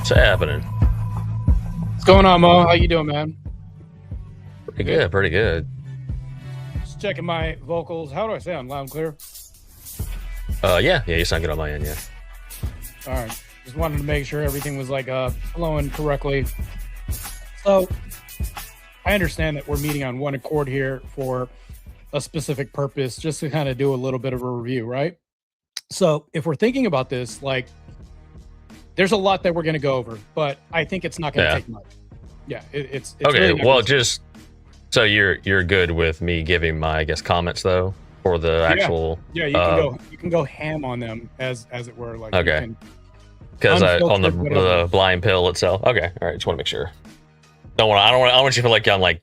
What's happening? What's going on, Mo? How you doing, man? Pretty good, pretty good. Just checking my vocals. How do I sound? Loud and clear? Yeah, you sound good on my end, yeah. All right. Just wanted to make sure everything was like flowing correctly. So I understand that we're meeting on one accord here for a specific purpose, just to kind of do a little bit of a review, right? So if we're thinking about this, like, there's a lot that we're going to go over, but I think it's not going to take much. Yeah, it's okay. Really well, just so you're good with me giving my, I guess, comments though for the actual. Yeah, you can go ham on them as it were. Like, okay. Because on the blind pill itself. Okay, all right. Just want to make sure. I don't want you to feel like I'm like,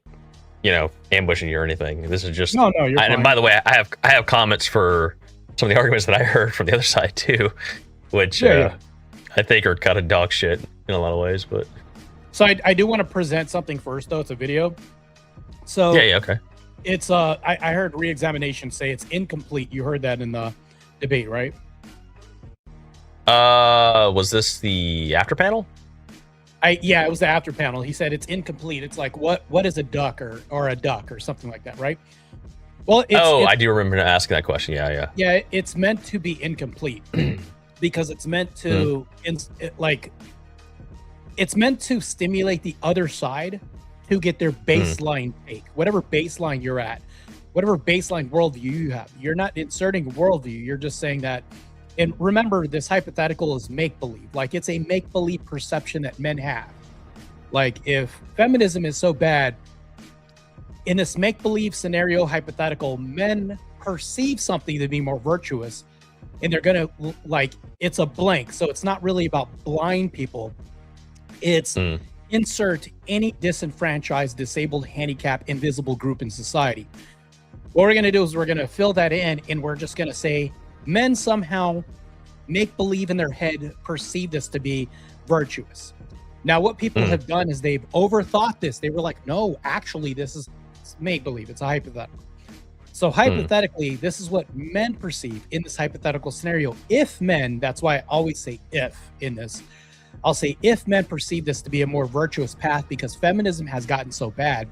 ambushing you or anything. This is just no. You're fine. And by the way, I have comments for some of the arguments that I heard from the other side too, which I think are kind of dog shit in a lot of ways. But so I do want to present something first, though. It's a video. So yeah, okay. It's I heard re-examination say it's incomplete. You heard that in the debate, right? Was this the after panel? Yeah, it was the after panel. He said it's incomplete. It's like what is a duck or a duck or something like that, right? Well, I do remember asking that question. Yeah. Yeah, it's meant to be incomplete because it's meant to it's meant to stimulate the other side to get their baseline take, whatever baseline you're at, whatever baseline worldview you have. You're not inserting worldview. You're just saying that. And remember, this hypothetical is make-believe. Like, it's a make-believe perception that men have. Like, if feminism is so bad, in this make-believe scenario hypothetical, men perceive something to be more virtuous, and they're gonna, like, it's a blank. So it's not really about blind people. It's insert any disenfranchised, disabled, handicapped, invisible group in society. What we're gonna do is we're gonna fill that in, and we're just gonna say, men somehow make believe in their head perceive this to be virtuous. Now, what people have done is they've overthought this. They were like, no, actually, this is make believe. It's a hypothetical. So hypothetically, this is what men perceive in this hypothetical scenario. If men, that's why I always say if in this, I'll say if men perceive this to be a more virtuous path because feminism has gotten so bad.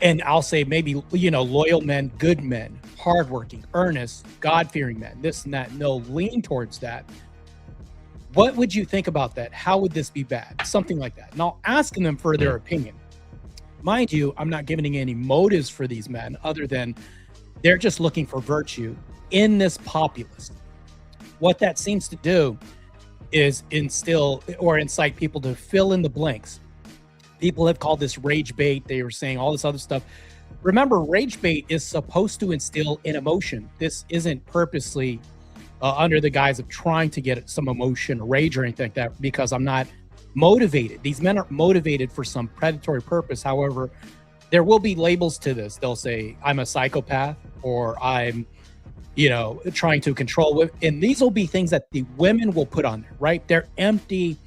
And I'll say maybe, loyal men, good men, hardworking, earnest, God-fearing men, this and that, and they'll lean towards that. What would you think about that? How would this be bad? Something like that. And I'll ask them for their opinion. Mind you, I'm not giving any motives for these men other than they're just looking for virtue in this populace. What that seems to do is instill or incite people to fill in the blanks. People have called this rage bait. They were saying all this other stuff. Remember, rage bait is supposed to instill an emotion. This isn't purposely under the guise of trying to get some emotion, rage, or anything like that, because I'm not motivated. These men aren't motivated for some predatory purpose. However, there will be labels to this. They'll say, I'm a psychopath, or I'm, trying to control. And these will be things that the women will put on there, right? They're empty.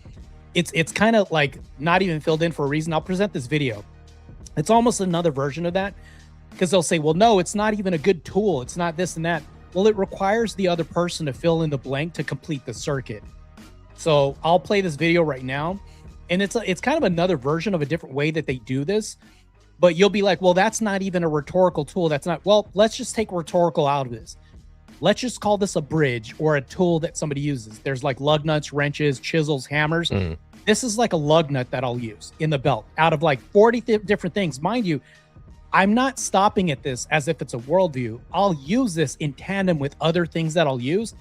It's kind of like not even filled in for a reason. I'll present this video. It's almost another version of that because they'll say, well, no, it's not even a good tool. It's not this and that. Well, it requires the other person to fill in the blank to complete the circuit. So I'll play this video right now. And it's kind of another version of a different way that they do this. But you'll be like, well, that's not even a rhetorical tool. That's not, well, let's just take rhetorical out of this. Let's just call this a bridge or a tool that somebody uses. There's like lug nuts, wrenches, chisels, hammers. This is like a lug nut that I'll use in the belt out of like 40 different things. Mind you, I'm not stopping at this as if it's a worldview. I'll use this in tandem with other things that I'll use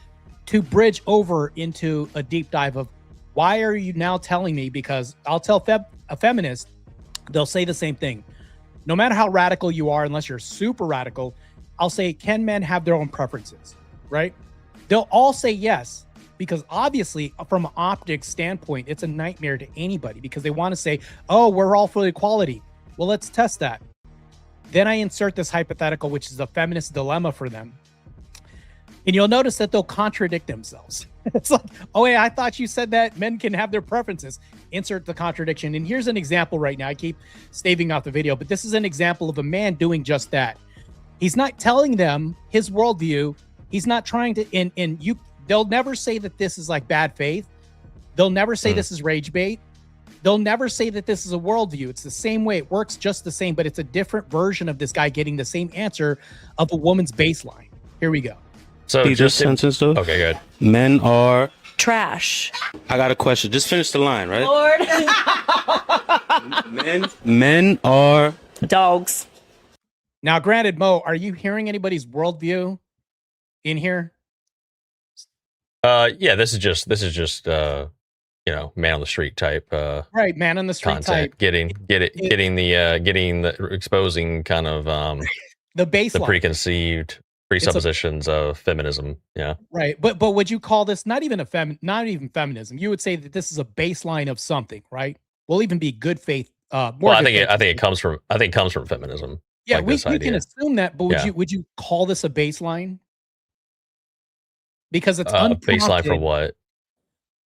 to bridge over into a deep dive of why are you now telling me? Because I'll tell a feminist, they'll say the same thing. No matter how radical you are, unless you're super radical, I'll say, can men have their own preferences, right? They'll all say yes. Because obviously, from an optics standpoint, it's a nightmare to anybody because they want to say, oh, we're all for equality. Well, let's test that. Then I insert this hypothetical, which is a feminist dilemma for them. And you'll notice that they'll contradict themselves. It's like, oh, hey, I thought you said that men can have their preferences. Insert the contradiction. And here's an example right now. I keep staving off the video, but this is an example of a man doing just that. He's not telling them his worldview. He's not trying to, they'll never say that this is like bad faith. They'll never say this is rage bait. They'll never say that this is a worldview. It's the same way. It works just the same, but it's a different version of this guy getting the same answer of a woman's baseline. Here we go. So just sentence though. Okay, good. Men are trash. I got a question. Just finish the line, right? Lord. Men are dogs. Now, granted, Mo, are you hearing anybody's worldview in here? Yeah, this is just you know, man on the street type right, man on the street content. type. Getting the exposing kind of the baseline, the preconceived presuppositions of feminism. Yeah. Right. But would you call this not even not even feminism? You would say that this is a baseline of something, right? Will even be good faith. Well, I think it comes from feminism. Yeah, like we can assume that, but would you call this a baseline? Because it's a baseline for what?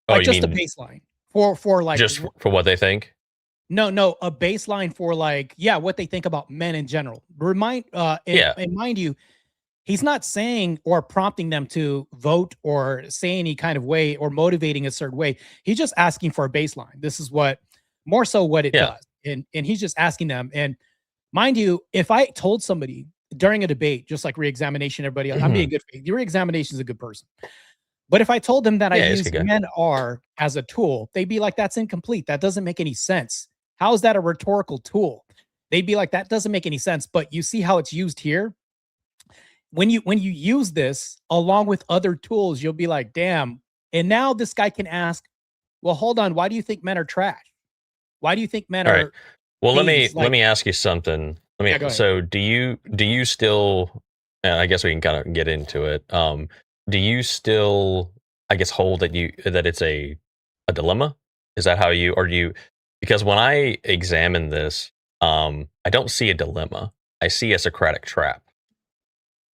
Oh, like just a baseline for like just for what they think. No, a baseline for like what they think about men in general. And mind you, he's not saying or prompting them to vote or say any kind of way or motivating a certain way. He's just asking for a baseline. This is what it does, and he's just asking them. And mind you, if I told somebody during a debate, just like reexamination, everybody, I'm being good. Your reexamination is a good person. But if I told them that I use men are as a tool, they'd be like, that's incomplete. That doesn't make any sense. How is that a rhetorical tool? They'd be like, that doesn't make any sense. But you see how it's used here? When you use this along with other tools, you'll be like, damn. And now this guy can ask, well, hold on. Why do you think men are trash? Why do you think men are? Right. Well, let me ask you something. So do you still, I guess we can kind of get into it. Do you still, I guess, hold that it's a dilemma? Is that how because when I examine this, I don't see a dilemma. I see a Socratic trap.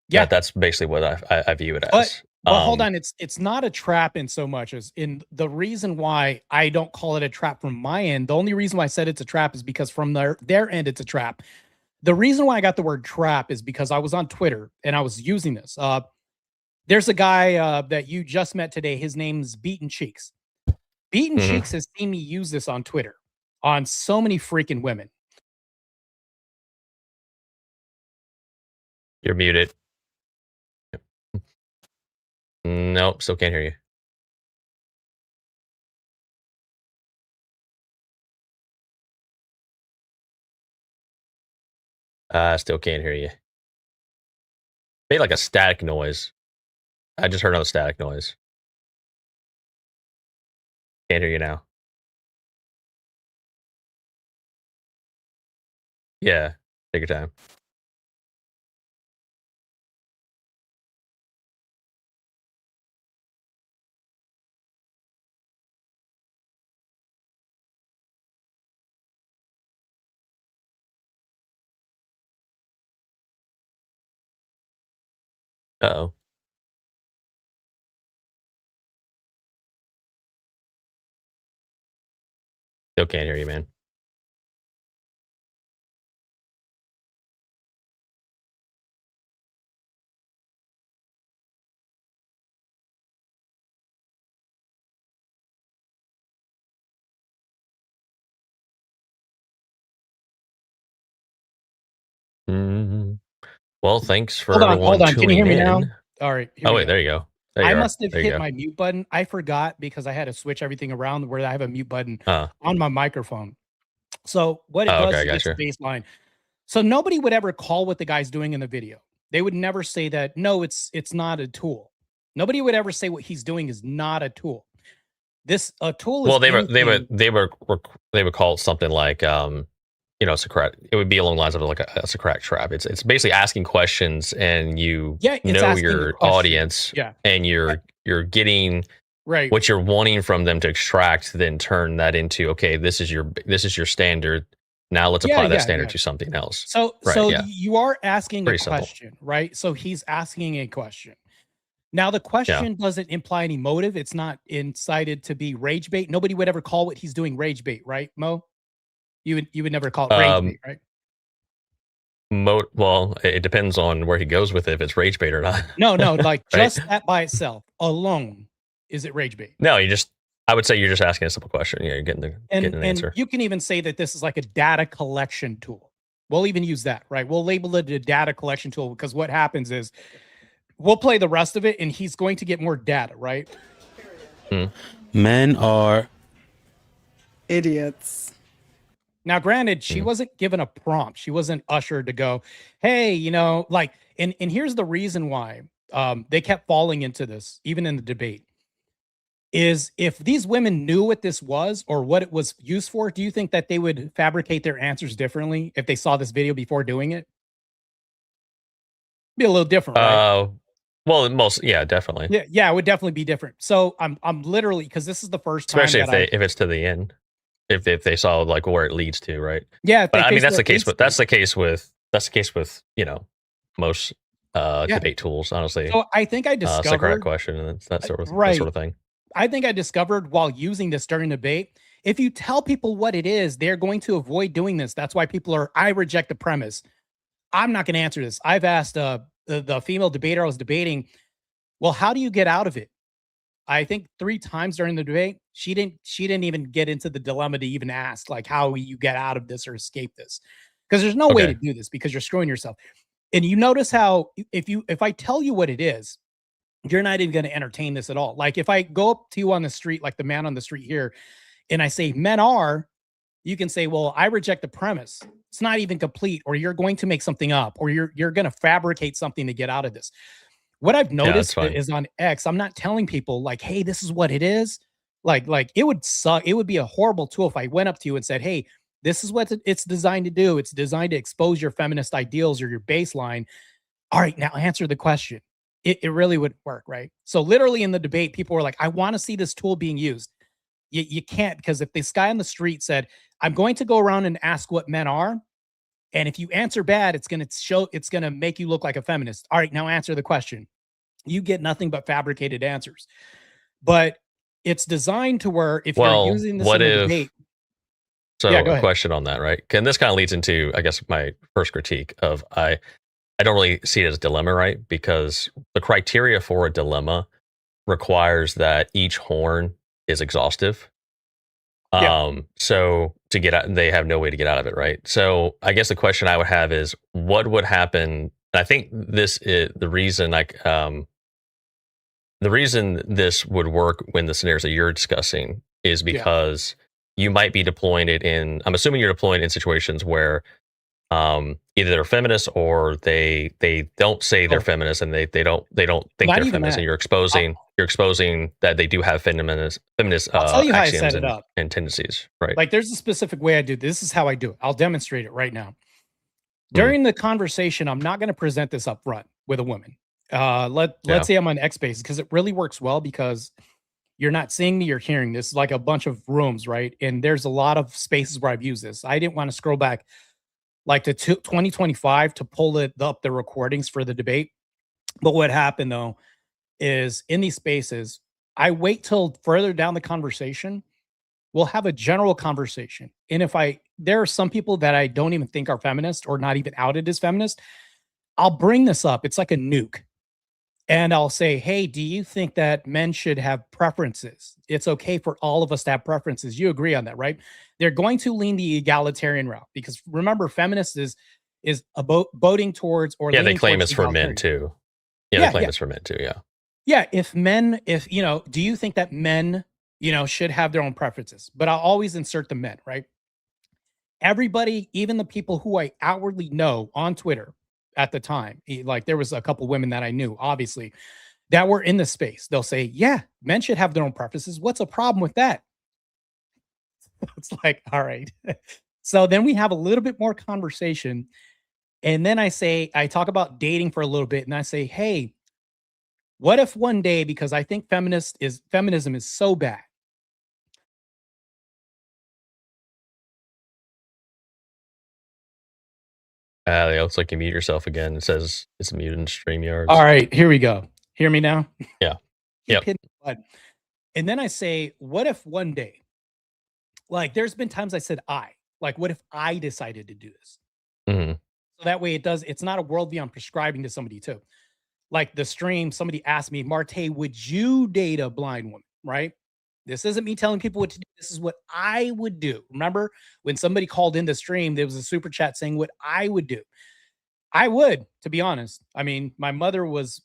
Yeah. That's basically what I view it as. But hold on, it's not a trap in so much as in the reason why I don't call it a trap from my end. The only reason why I said it's a trap is because from their end, it's a trap. The reason why I got the word trap is because I was on Twitter and I was using this. There's a guy that you just met today. His name's Beaten Cheeks. Beaten Cheeks has seen me use this on Twitter on so many freaking women. You're muted. Nope, still can't hear you. Still can't hear you. Made like a static noise. I just heard another static noise. Can't hear you now. Yeah, take your time. Uh-oh. Still can't hear you, man. Well, thanks for hold on. Can you hear me in. now? All right. Oh, wait, there you go. I must have hit my mute button. I forgot because I had to switch everything around where I have a mute button on my microphone. So what it does is baseline. So nobody would ever call what the guy's doing in the video. They would never say that, no, it's not a tool. Nobody would ever say what he's doing is not a tool. A tool is well, they would call it something like Socratic. It would be along the lines of like a Socratic trap. It's basically asking questions and you know your audience and you're getting what you're wanting from them to extract, then turn that into, okay, this is your standard. Now let's apply that standard to something else. So you are asking a question, right? So he's asking a question. Now the question doesn't imply any motive. It's not incited to be rage bait. Nobody would ever call what he's doing rage bait, right, Mo? You would never call it rage bait, right? Well, it depends on where he goes with it, if it's rage bait or not. No, like just that by itself alone, is it rage bait? No, you just I would say you're just asking a simple question. Yeah, you're getting an answer. You can even say that this is like a data collection tool. We'll even use that, right? We'll label it a data collection tool because what happens is we'll play the rest of it and he's going to get more data, right? Men are idiots. Now, granted, she wasn't given a prompt. She wasn't ushered to go, hey, you know, like, and here's the reason why they kept falling into this, even in the debate, is if these women knew what this was or what it was used for, do you think that they would fabricate their answers differently if they saw this video before doing it? Be a little different, right? Well, definitely. Yeah, it would definitely be different. So I'm literally, because this is the first time, especially if it's to the end. If they saw like where it leads to, right? Yeah, but I mean that's the case with most debate tools, honestly. So I think I discovered Socratic question and that sort of thing. I think I discovered while using this during debate, if you tell people what it is, they're going to avoid doing this. That's why I reject the premise. I'm not going to answer this. I've asked the female debater I was debating, well, how do you get out of it? I think 3 times during the debate, she didn't even get into the dilemma to even ask like how you get out of this or escape this. Because there's no way to do this because you're screwing yourself. And you notice how if I tell you what it is, you're not even going to entertain this at all. Like if I go up to you on the street, like the man on the street here, and I say men are, you can say, well, I reject the premise. It's not even complete, or you're going to make something up, or you're going to fabricate something to get out of this. What I've noticed is on X, I'm not telling people like, hey, this is what it is. Like it would suck. It would be a horrible tool if I went up to you and said, hey, this is what it's designed to do. It's designed to expose your feminist ideals or your baseline. All right, now answer the question. It really wouldn't work, right? So literally in the debate, people were like, I want to see this tool being used. You can't, because if this guy on the street said, I'm going to go around and ask what men are, and if you answer bad, it's going to make you look like a feminist. All right, now answer the question. You get nothing but fabricated answers. But it's designed to where if you're using this in a debate. So a question on that, right? And this kind of leads into, I guess, my first critique of I don't really see it as a dilemma, right? Because the criteria for a dilemma requires that each horn is exhaustive. So to get out, they have no way to get out of it, right? So I guess the question I would have is, what would happen? I think this is the reason, the reason this would work when the scenarios that you're discussing is because you might be deploying it in. I'm assuming you're deploying it in situations where either they're feminists or they don't say they're feminists and they don't think they're feminists, and you're exposing that they do have feminist axioms and tendencies, right? Like there's a specific way I do this. This is how I do it. I'll demonstrate it right now. During the conversation, I'm not going to present this up front with a woman. Let's say I'm on X Spaces, because it really works well because you're not seeing me, you're hearing this. Like a bunch of rooms, right? And there's a lot of spaces where I've used this. I didn't want to scroll back like to 2025 to pull up the recordings for the debate. But what happened though is in these spaces, I wait till further down the conversation. We'll have a general conversation. And there are some people that I don't even think are feminist or not even outed as feminist. I'll bring this up. It's like a nuke. And I'll say, hey, do you think that men should have preferences? It's okay for all of us to have preferences. You agree on that, right? They're going to lean the egalitarian route because remember, feminist is voting towards or they claim it's for men too. They claim it's for men too. Yeah. Do you think that men, should have their own preferences? But I'll always insert the men, right? Everybody, even the people who I outwardly know on Twitter at the time, like there was a couple women that I knew, obviously, that were in the space. They'll say, yeah, men should have their own preferences. What's a problem with that? It's like, all right. So then we have a little bit more conversation. And then I talk about dating for a little bit. And I say, hey, what if one day, because I think feminism is so bad. It looks like you mute yourself again. It says it's muted in StreamYard. All right, here we go. Hear me now? Yeah. And then I say, what if one day, like there's been times I said what if I decided to do this? Mm-hmm. So that way it's not a worldview I'm prescribing to somebody too. Like the stream, somebody asked me, Marte, would you date a blind woman? Right? This isn't me telling people what to do. This is what I would do. Remember when somebody called in the stream, there was a super chat saying what I would do. I would, to be honest. I mean, my mother was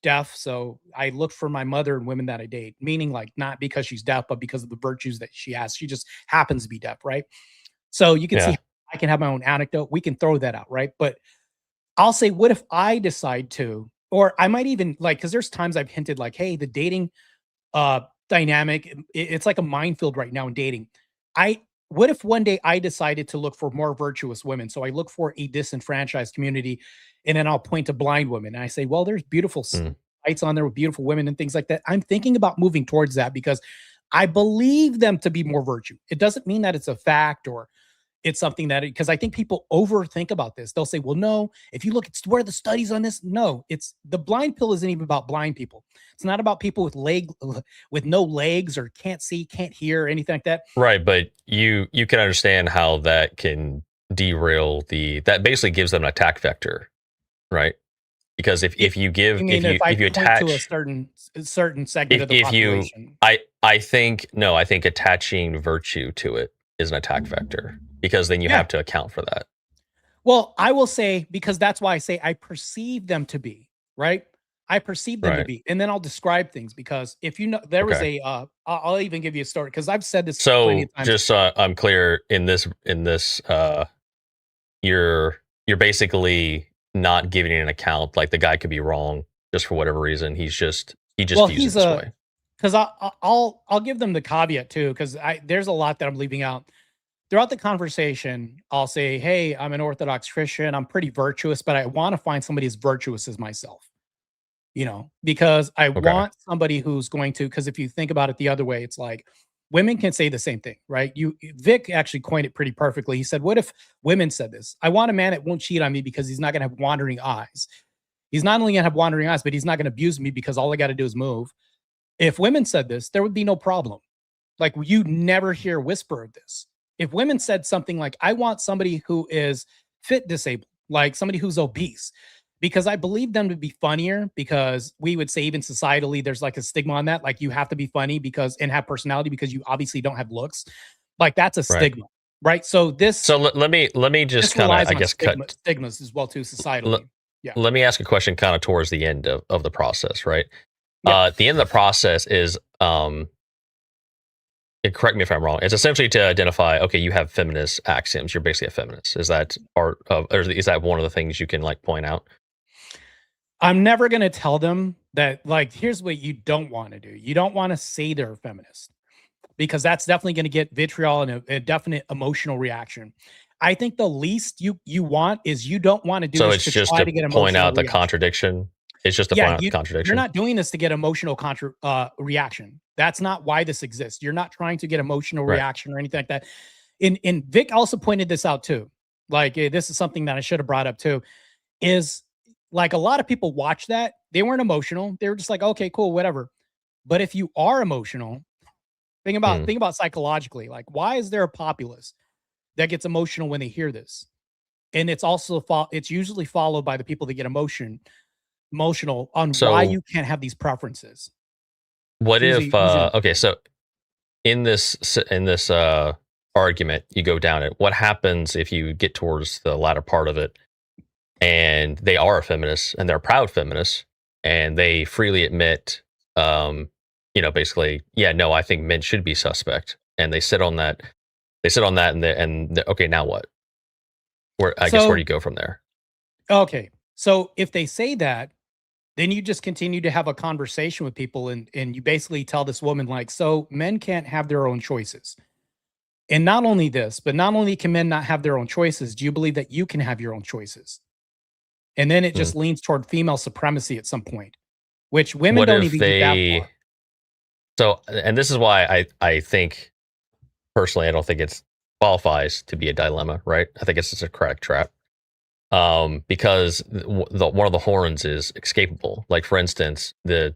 deaf, so I look for my mother and women that I date, meaning like not because she's deaf, but because of the virtues that she has. She just happens to be deaf, right? So you can see I can have my own anecdote. We can throw that out, right? But I'll say, what if I decide to, or I might even like, because there's times I've hinted like, hey, the dating dynamic, it's like a minefield right now in dating. What if one day I decided to look for more virtuous women? So I look for a disenfranchised community, and then I'll point to blind women. And I say, well, there's beautiful sites on there with beautiful women and things like that. I'm thinking about moving towards that because I believe them to be more virtue. It doesn't mean that it's a fact or it's something that, because I think people overthink about this. They'll say, well, no, if you look at where are the studies on this, no, it's the blind pill isn't even about blind people. It's not about people with no legs or can't see, can't hear, anything like that. Right. But you can understand how that can derail that basically gives them an attack vector, right? Because if you attach to a certain segment of the population, I think attaching virtue to it is an attack vector, because then you have to account for that. Well, I will say, because that's why I say I perceive them to be, right? I perceive them to be, and then I'll describe things, because if you know, there was I'll even give you a story, because I've said this. So just so I'm clear, in this, you're basically not giving an account. Like the guy could be wrong just for whatever reason. He just views it this way. Because I'll give them the caveat too, because there's a lot that I'm leaving out. Throughout the conversation, I'll say, hey, I'm an Orthodox Christian. I'm pretty virtuous, but I want to find somebody as virtuous as myself. You know, because I want somebody who's going to, because if you think about it the other way, it's like women can say the same thing, right? Vic actually coined it pretty perfectly. He said, what if women said this? I want a man that won't cheat on me because he's not going to have wandering eyes. He's not only going to have wandering eyes, but he's not going to abuse me because all I got to do is move. If women said this, there would be no problem. Like, you never hear a whisper of this. If women said something like, I want somebody who is fit disabled, like somebody who's obese, because I believe them to be funnier, because we would say even societally, there's like a stigma on that. Like, you have to be funny and have personality because you obviously don't have looks. Like, that's a stigma, right? So let me just kind of, I guess, cut stigmas as well too societally. Let me ask a question kind of towards the end of the process, right? The end of the process is, correct me if I'm wrong, it's essentially to identify, okay, you have feminist axioms. You're basically a feminist. Is that part of, or is that one of the things you can like point out? I'm never going to tell them that, like, here's what you don't want to do. You don't want to say they're a feminist, because that's definitely going to get vitriol and a definite emotional reaction. I think the least you want is, you don't want to do this to try to get emotional point out the reaction. contradiction. It's just to point out the contradiction. You're not doing this to get emotional reaction. That's not why this exists. You're not trying to get emotional reaction or anything like that. And Vic also pointed this out too. Like, this is something that I should have brought up too, is like, a lot of people watch that. They weren't emotional. They were just like, okay, cool, whatever. But if you are emotional, think about psychologically, like, why is there a populace that gets emotional when they hear this? And it's also, it's usually followed by the people that get emotional on why you can't have these preferences. What if okay, so in this argument you go down it, what happens if you get towards the latter part of it and they are a feminist and they're a proud feminist and they freely admit, basically, I think men should be suspect, and they sit on that and okay, now what? Where do you go from there? Okay, so if they say that, then you just continue to have a conversation with people, and you basically tell this woman, like, so men can't have their own choices. And not only this, but not only can men not have their own choices, do you believe that you can have your own choices? And then it just leans toward female supremacy at some point, which women don't even get that far. So, and this is why I think, personally, I don't think it qualifies to be a dilemma, right? I think it's just a correct trap. Because one of the horns is escapable. Like, for instance, they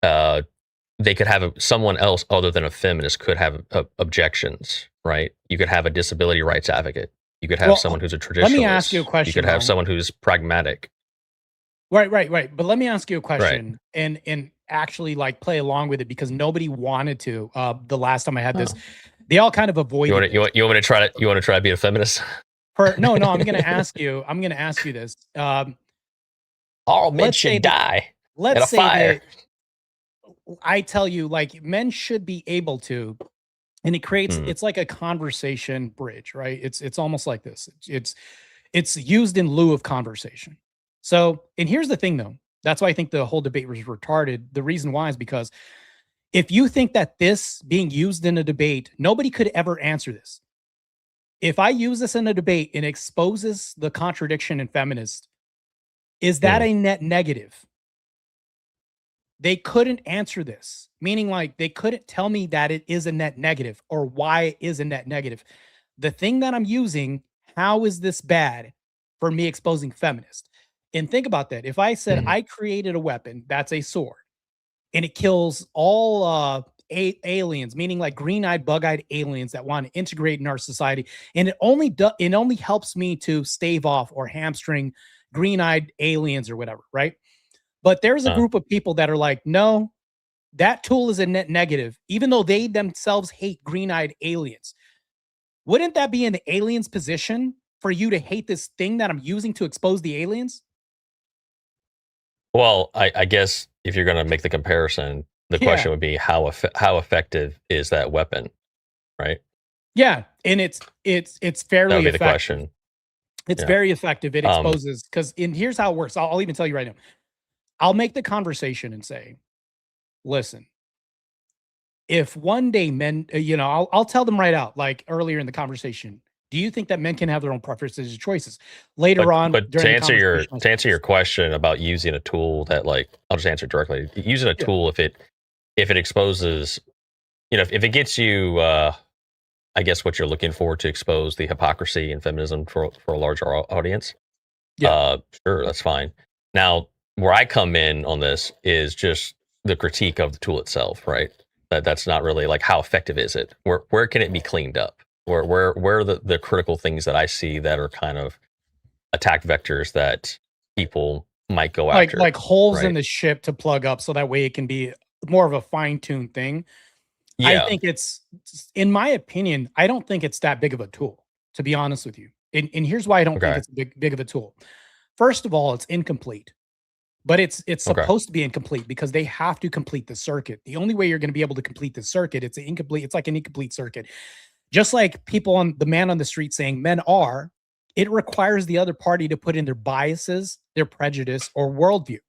could have someone else other than a feminist could have objections, right? You could have a disability rights advocate. You could have someone who's a traditionalist. Let me ask you a question. You could have someone who's pragmatic. Right. But let me ask you a question. And actually like play along with it because nobody wanted to. The last time I had this, they all kind of avoided. You want me to try to? You want to try to be a feminist? No. I'm going to ask you. I'm going to ask you this. All men should die. Let's say fire. that I tell you, like, men should be able to, and it creates. It's like a conversation bridge, right? It's almost like this. It's used in lieu of conversation. So, and here's the thing, though. That's why I think the whole debate was retarded. The reason why is because if you think that this being used in a debate, nobody could ever answer this. If I use this in a debate and exposes the contradiction in feminist, is that a net negative? They couldn't answer this, meaning like they couldn't tell me that it is a net negative or why it is a net negative. The thing that I'm using, how is this bad for me exposing feminist? And think about that. If I said I created a weapon that's a sword and it kills all aliens, meaning like green-eyed, bug-eyed aliens that want to integrate in our society, and it only helps me to stave off or hamstring green-eyed aliens or whatever, right? But there's a group of people that are like, no, that tool is a net negative, even though they themselves hate green-eyed aliens. Wouldn't that be in the aliens' position for you to hate this thing that I'm using to expose the aliens? Well, I guess if you're going to make the comparison, the question would be how effective is that weapon, right? Yeah, and it's fairly that would be effective. The question. It's very effective. It exposes and here's how it works. I'll even tell you right now. I'll make the conversation and say, listen, if one day men, I'll tell them right out, like earlier in the conversation, do you think that men can have their own preferences and choices later on? But to answer your question about using a tool that, like, I'll just answer it directly. Using a tool, if it exposes, if it gets you, I guess what you're looking for to expose the hypocrisy and feminism for a larger audience. Sure, that's fine. Now, where I come in on this is just the critique of the tool itself, right? That's not really like how effective is it? Where can it be cleaned up? Where are the critical things that I see that are kind of attack vectors that people might go after? Like holes in the ship to plug up so that way it can be more of a fine-tuned thing. Yeah. I think it's, in my opinion, I don't think it's that big of a tool, to be honest with you. And here's why I don't think it's big of a tool. First of all, it's incomplete. But it's supposed to be incomplete because they have to complete the circuit. The only way you're going to be able to complete the circuit, it's like an incomplete circuit. Just like the man on the street saying men are, it requires the other party to put in their biases, their prejudice, or worldview.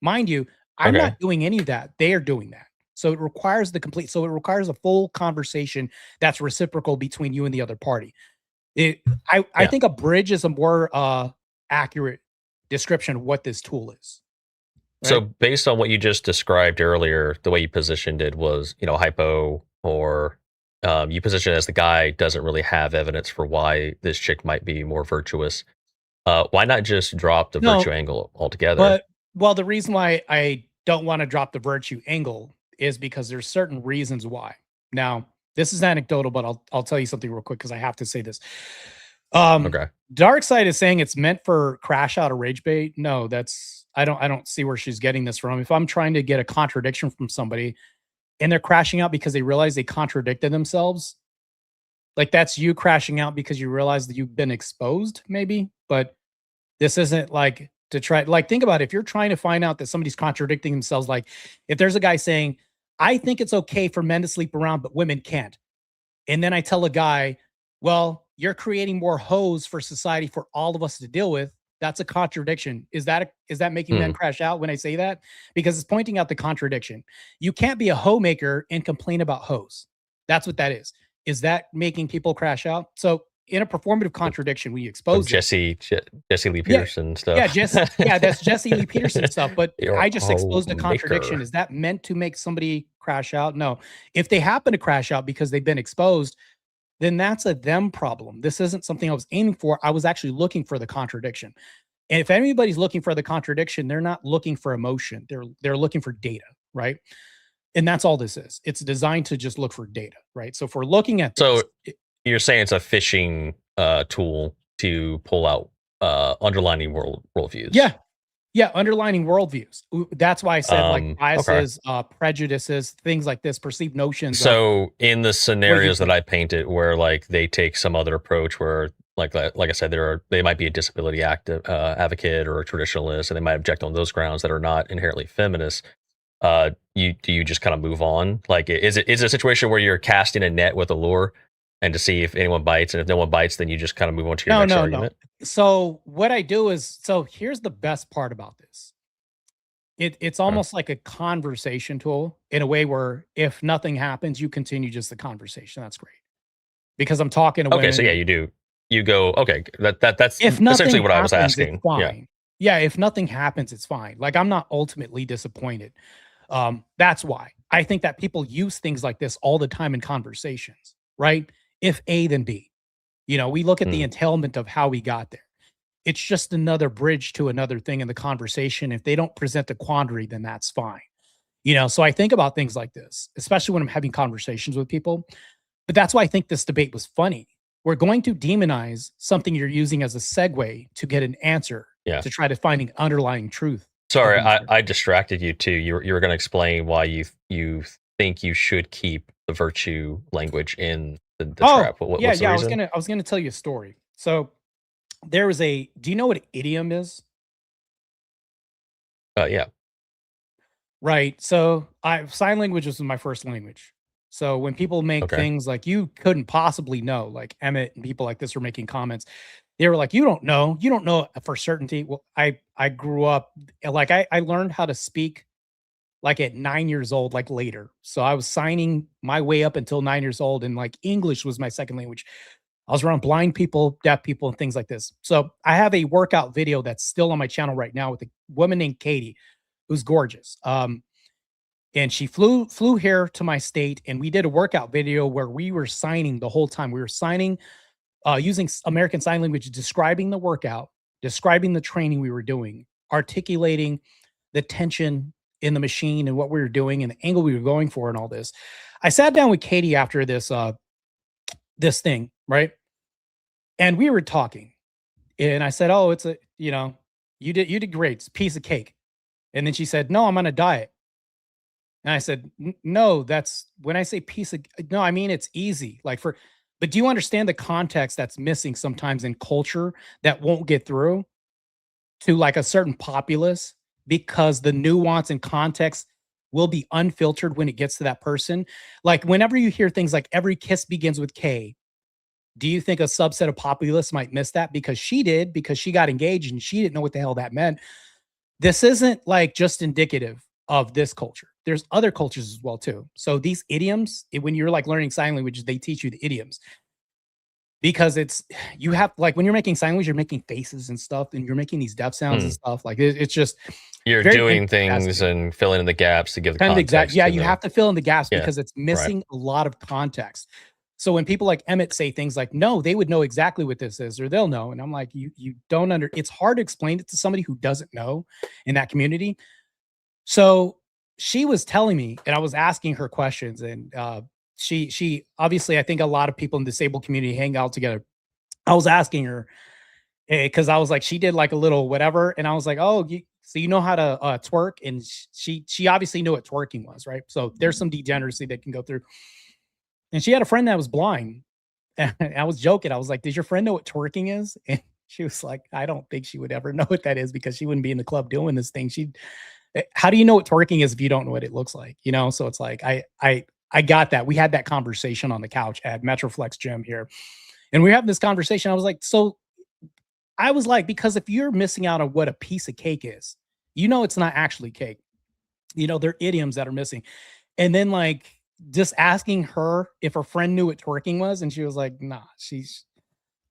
Mind you, I'm not doing any of that. They are doing that. So it requires a full conversation that's reciprocal between you and the other party. I think a bridge is a more accurate description of what this tool is. Right? So based on what you just described earlier, the way you positioned it was, hypo, or you position it as the guy doesn't really have evidence for why this chick might be more virtuous. Why not just drop the virtue angle altogether? The reason why I don't want to drop the virtue angle is because there's certain reasons why. Now, this is anecdotal, but I'll tell you something real quick because I have to say this. Dark Side is saying it's meant for crash out or rage bait. No, I don't see where she's getting this from. If I'm trying to get a contradiction from somebody and they're crashing out because they realize they contradicted themselves, like that's you crashing out because you realize that you've been exposed, maybe. But this isn't like to try, like, think about it. If you're trying to find out that somebody's contradicting themselves, like if there's a guy saying, I think it's okay for men to sleep around, but women can't. And then I tell a guy, well, you're creating more hoes for society for all of us to deal with. That's a contradiction. Is that making men crash out when I say that? Because it's pointing out the contradiction. You can't be a hoe maker and complain about hoes. That's what that is. Is that making people crash out? So in a performative contradiction, we expose Jesse Lee Peterson stuff. That's Jesse Lee Peterson stuff. But I just exposed a contradiction. Is that meant to make somebody crash out? No. If they happen to crash out because they've been exposed, then that's a them problem. This isn't something I was aiming for. I was actually looking for the contradiction. And if anybody's looking for the contradiction, they're not looking for emotion. They're looking for data, right? And that's all this is. It's designed to just look for data, right? So if we're looking at this, you're saying it's a phishing tool to pull out underlining worldviews. Yeah, underlining worldviews. That's why I said like Okay. biases, prejudices, things like this, perceived notions. So in the scenarios that think. I painted, where like they take some other approach, where like I said, they might be a disability advocate or a traditionalist, and they might object on those grounds that are not inherently feminist. You just kind of move on? Like, is it a situation where you're casting a net with a lure, and to see if anyone bites, and if no one bites, then you just kind of move on to your next argument? So what I do is, so here's the best part about this. It's almost like a conversation tool in a way where if nothing happens, you continue just the conversation. That's great. Because I'm talking to women. Okay, so yeah, you do. You go, okay, that's If nothing essentially what I was happens, asking. it's fine. Yeah, if nothing happens, it's fine. Like, I'm not ultimately disappointed. That's why I think that people use things like this all the time in conversations, right? If A, then B. You know, we look at the entailment of how we got there. It's just another bridge to another thing in the conversation. If they don't present a quandary, then that's fine. You know, so I think about things like this, especially when I'm having conversations with people. But that's why I think this debate was funny. We're going to demonize something you're using as a segue to get an answer, to try to find an underlying truth. Sorry, I distracted you too. You were going to explain why you think you should keep the virtue language in the trap. What's the reason? I was gonna tell you a story. So there was do you know what an idiom is? Yeah. Right. So sign language was my first language. So when people make things like you couldn't possibly know, like Emmett and people like this were making comments, they were like, you don't know for certainty. Well, I grew up, like I learned how to speak like at 9 years old, like later. So I was signing my way up until 9 years old, and like English was my second language. I was around blind people, deaf people, and things like this. So I have a workout video that's still on my channel right now with a woman named Katie, who's gorgeous. And she flew here to my state, and we did a workout video where we were signing the whole time. We were signing using American Sign Language, describing the workout, describing the training we were doing, articulating the tension in the machine and what we were doing and the angle we were going for and all this. I sat down with Katie after this this thing, right? And we were talking, and I said, "Oh, it's you did great. It's a piece of cake." And then she said, "No, I'm on a diet." And I said, "No, that's when I say piece of, no, I mean, it's easy. Like but do you understand the context that's missing sometimes in culture that won't get through to like a certain populace, because the nuance and context will be unfiltered when it gets to that person? Like whenever you hear things like every kiss begins with K, do you think a subset of populace might miss that because she did, because she got engaged and she didn't know what the hell that meant? This isn't like just indicative of this culture. There's other cultures as well too. So these idioms, when you're like learning sign language, they teach you the idioms, because you have, like when you're making sign language, you're making faces and stuff, and you're making these deaf sounds and stuff. Like it's just, you're doing things and filling in the gaps to give the context. Yeah, you have to fill in the gaps because it's missing a lot of context. So when people like Emmett say things like, no, they would know exactly what this is, or they'll know. And I'm like, you don't it's hard to explain it to somebody who doesn't know in that community. So she was telling me, and I was asking her questions, and she obviously, I think a lot of people in the disabled community hang out together. I was asking her, because I was like, she did like a little whatever. And I was like, oh, so you know how to twerk? And she obviously knew what twerking was, right? So there's some degeneracy that can go through. And she had a friend that was blind. And I was joking. I was like, does your friend know what twerking is? And she was like, I don't think she would ever know what that is, because she wouldn't be in the club doing this thing. How do you know what twerking is if you don't know what it looks like? You know? So it's like, I got that. We had that conversation on the couch at Metroflex Gym here. And we have this conversation. I was like, because if you're missing out on what a piece of cake is, you know, it's not actually cake. You know, there are idioms that are missing. And then like just asking her if her friend knew what twerking was. And she was like, nah, she's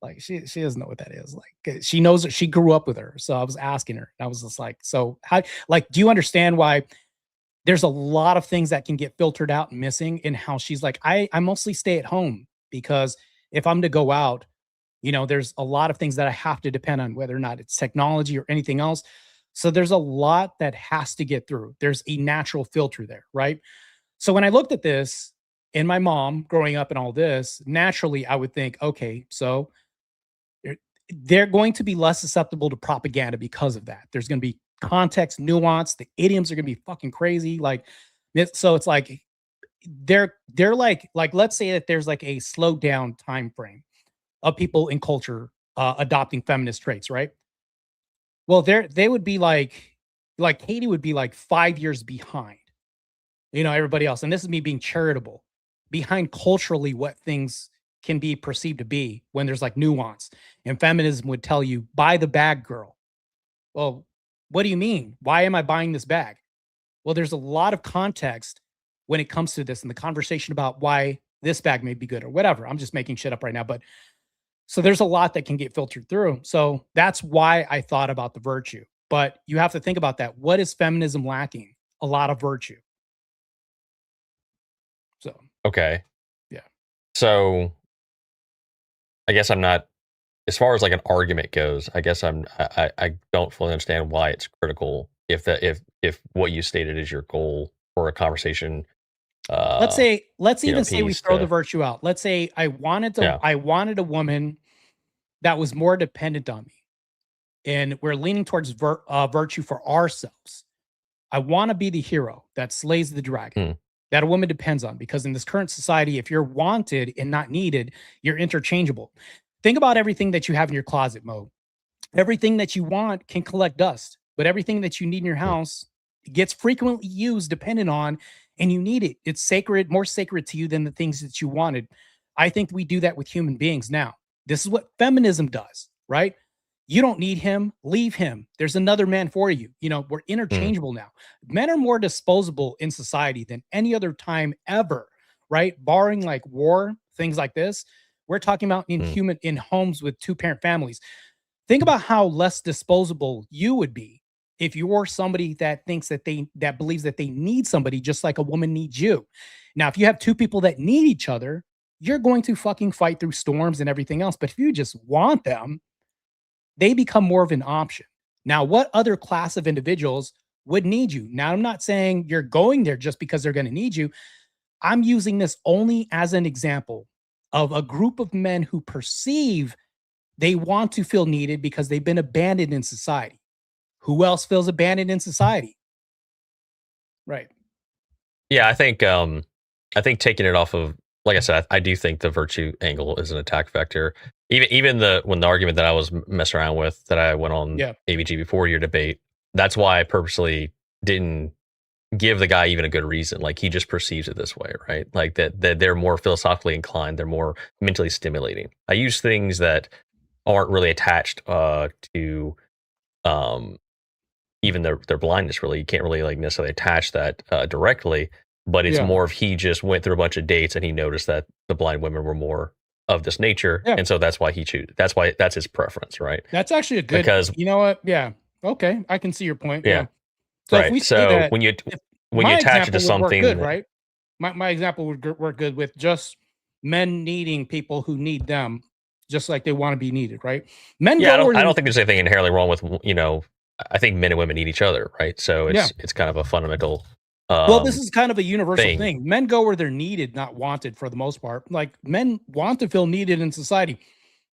like, she doesn't know what that is. Like she knows, she grew up with her. So I was asking her, I was just like, so how, like, do you understand why there's a lot of things that can get filtered out and missing in how she's like, I mostly stay at home, because if I'm to go out, you know, there's a lot of things that I have to depend on, whether or not it's technology or anything else. So there's a lot that has to get through. There's a natural filter there, right? So when I looked at this and my mom growing up and all this, naturally I would think, okay, so they're going to be less susceptible to propaganda because of that. There's going to be context, nuance. The idioms are gonna be fucking crazy. Like, so it's like they're like let's say that there's like a slowed down time frame of people in culture adopting feminist traits, right? Well, they would be like Katie would be like 5 years behind, everybody else. And this is me being charitable, behind culturally what things can be perceived to be when there's like nuance. And feminism would tell you, buy the bag, girl. Well, what do you mean? Why am I buying this bag? Well, there's a lot of context when it comes to this and the conversation about why this bag may be good or whatever. I'm just making shit up right now. But so there's a lot that can get filtered through. So that's why I thought about the virtue. But you have to think about that. What is feminism lacking? A lot of virtue. So, okay. Yeah. So I guess I'm not, as far as like an argument goes, I guess I don't fully understand why it's critical if what you stated is your goal for a conversation. Let's even say we throw the virtue out. Let's say I wanted a woman that was more dependent on me, and we're leaning towards virtue for ourselves. I want to be the hero that slays the dragon that a woman depends on, because in this current society, if you're wanted and not needed, you're interchangeable. Think about everything that you have in your closet, Mo. Everything that you want can collect dust, but everything that you need in your house gets frequently used, dependent on, and you need it. It's sacred, more sacred to you than the things that you wanted. I think we do that with human beings now. This is what feminism does, right? You don't need him, leave him. There's another man for you. We're interchangeable now. Men are more disposable in society than any other time ever, right? Barring like war, things like this. We're talking about in homes with 2-parent families. Think about how less disposable you would be if you're somebody that thinks that believes that they need somebody just like a woman needs you. Now, if you have 2 people that need each other, you're going to fucking fight through storms and everything else. But if you just want them, they become more of an option. Now, what other class of individuals would need you? Now, I'm not saying you're going there just because they're going to need you. I'm using this only as an example of a group of men who perceive they want to feel needed because they've been abandoned in society. Who else feels abandoned in society? Right. Yeah, I think taking it off of, like I said, I do think the virtue angle is an attack vector. Even the argument that I was messing around with that I went on ABG before your debate, that's why I purposely didn't give the guy even a good reason. Like, he just perceives it this way, right? Like that they're more philosophically inclined, they're more mentally stimulating. I use things that aren't really attached to even their blindness. Really, you can't really like necessarily attach that directly, but it's more of he just went through a bunch of dates and he noticed that the blind women were more of this nature, and so that's why that's his preference, right? That's actually a good, because you know what? Yeah, okay, I can see your point. Yeah. So right. So when you attach it to something, good, right? My example would work good with just men needing people who need them, just like they want to be needed, right? Men. Yeah, I don't think there's anything inherently wrong with I think men and women need each other, right? So it's kind of a fundamental. Well, this is kind of a universal thing. Men go where they're needed, not wanted, for the most part. Like, men want to feel needed in society.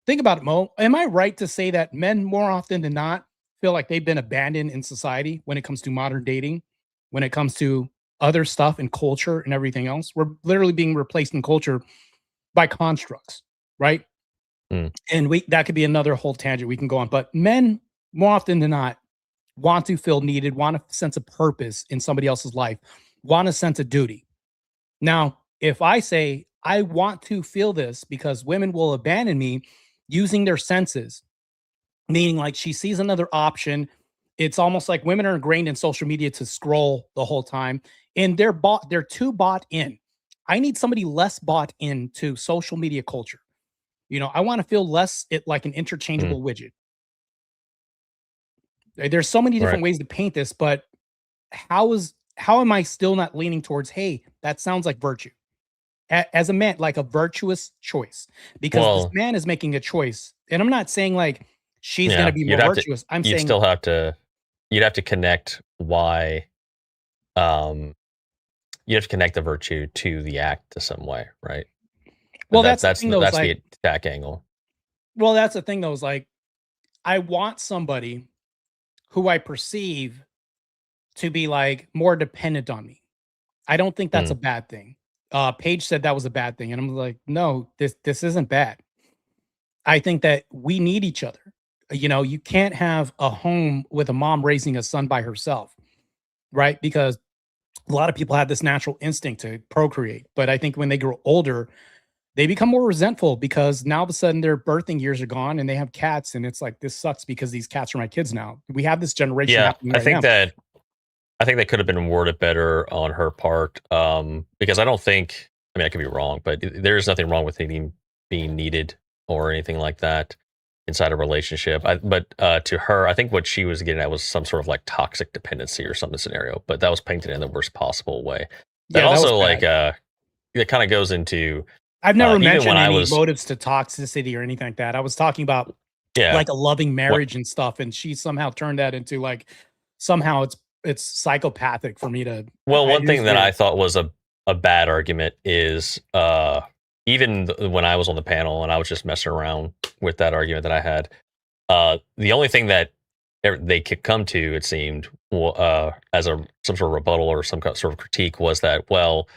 Think about it, Mo. Am I right to say that men more often than not feel like they've been abandoned in society when it comes to modern dating, when it comes to other stuff and culture and everything else? We're literally being replaced in culture by constructs, right? And that could be another whole tangent we can go on. But men more often than not want to feel needed, want a sense of purpose in somebody else's life, want a sense of duty. Now, if I say I want to feel this because women will abandon me using their senses, meaning like she sees another option, it's almost like women are ingrained in social media to scroll the whole time, and they're too bought in. I need somebody less bought into social media culture. I want to feel less like an interchangeable widget. There's so many different ways to paint this, but how am I still not leaning towards, hey, that sounds like virtue? As a man, like a virtuous choice, because this man is making a choice. And I'm not saying like she's going to be more virtuous. I'm saying you'd have to connect why, you have to connect the virtue to the act to some way, right? Well, that's the attack angle. Well, that's the thing though, is like, I want somebody who I perceive to be like more dependent on me. I don't think that's a bad thing. Paige said that was a bad thing, and I'm like, no, this isn't bad. I think that we need each other. You know, you can't have a home with a mom raising a son by herself, right? Because a lot of people have this natural instinct to procreate, but I think when they grow older, they become more resentful because now all of a sudden their birthing years are gone and they have cats, and it's like, this sucks because these cats are my kids now. We have this generation. Yeah, happening right now. I think that could have been worded better on her part, because I don't think. I mean, I could be wrong, but there is nothing wrong with being needed or anything like that inside a relationship. But to her, I think what she was getting at was some sort of like toxic dependency or something scenario. But that was painted in the worst possible way. That also like it kind of goes into. I've never mentioned any motives to toxicity or anything like that. I was talking about like a loving marriage and stuff, and she somehow turned that into like somehow it's psychopathic for me to. Well, one thing that I thought was a bad argument is even when I was on the panel and I was just messing around with that argument that I had, the only thing that they could come to, it seemed, as some sort of rebuttal or some sort of critique was that, well,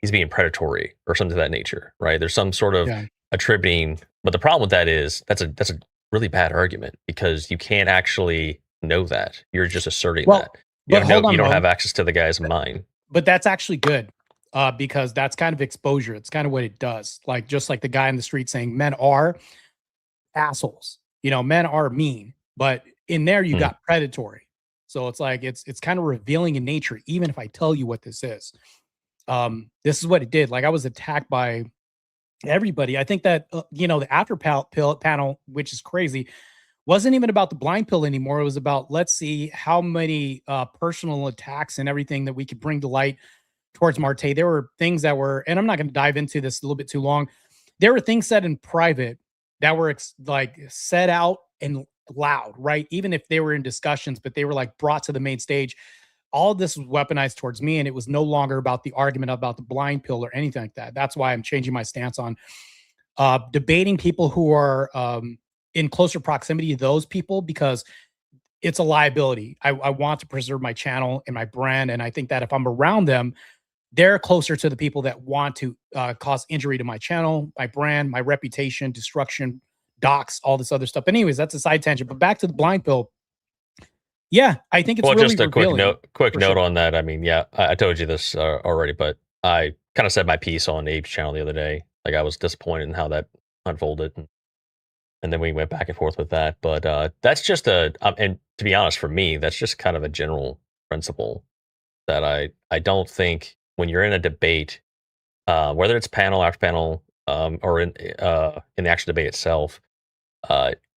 he's being predatory or something of that nature, right? There's some sort of attributing, but the problem with that is that's a really bad argument because you can't actually know that. You're just asserting that. You don't have access to the guy's mind. But that's actually good because that's kind of exposure. It's kind of what it does. Like just like the guy in the street saying men are assholes. You know, men are mean, but in there you got predatory. So it's like it's kind of revealing in nature, even if I tell you what this is. This is what it did. Like I was attacked by everybody. I think that the after panel, which is crazy, wasn't even about the blind pill anymore. It was about, let's see how many personal attacks and everything that we could bring to light towards Marte. There were things that were, and I'm not going to dive into this a little bit too long. There were things said in private that were like said out and loud, right? Even if they were in discussions, but they were like brought to the main stage. All of this was weaponized towards me, and it was no longer about the argument about the blind pill or anything like that. That's why I'm changing my stance on debating people who are in closer proximity to those people, because it's a liability. I want to preserve my channel and my brand, and I think that if I'm around them, they're closer to the people that want to cause injury to my channel, my brand, my reputation, destruction, docs, all this other stuff. But anyways, that's a side tangent. But back to the blind pill. Yeah, I think it's really just a revealing, quick note on that. I mean, yeah, I told you this already, but I kind of said my piece on Abe's channel the other day. Like I was disappointed in how that unfolded, and then we went back and forth with that. But that's just and to be honest, for me, that's just kind of a general principle that I don't think when you're in a debate, whether it's panel after panel or in the actual debate itself,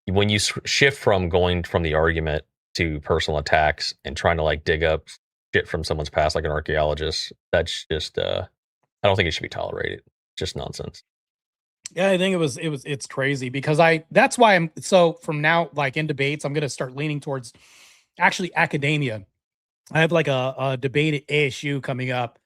when you shift from going from the argument to personal attacks and trying to like dig up shit from someone's past like an archaeologist, that's just I don't think it should be tolerated. It's just nonsense. Yeah, I think it's crazy because that's why I'm so from now, like in debates, I'm gonna start leaning towards actually academia. I have like a debate at ASU coming up.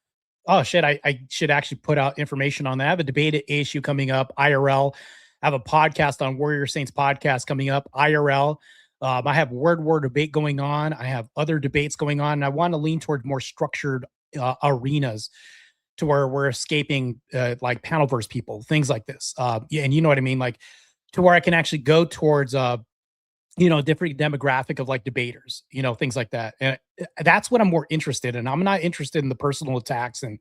Oh shit, I should actually put out information on that. I have a debate at ASU coming up, IRL. I have a podcast on Warrior Saints podcast coming up, IRL. I have word war debate going on. I have other debates going on. And I want to lean toward more structured arenas to where we're escaping like panelverse people, things like this. Yeah, and you know what I mean? Like to where I can actually go towards different demographic of like debaters, things like that. And that's what I'm more interested in. I'm not interested in the personal attacks and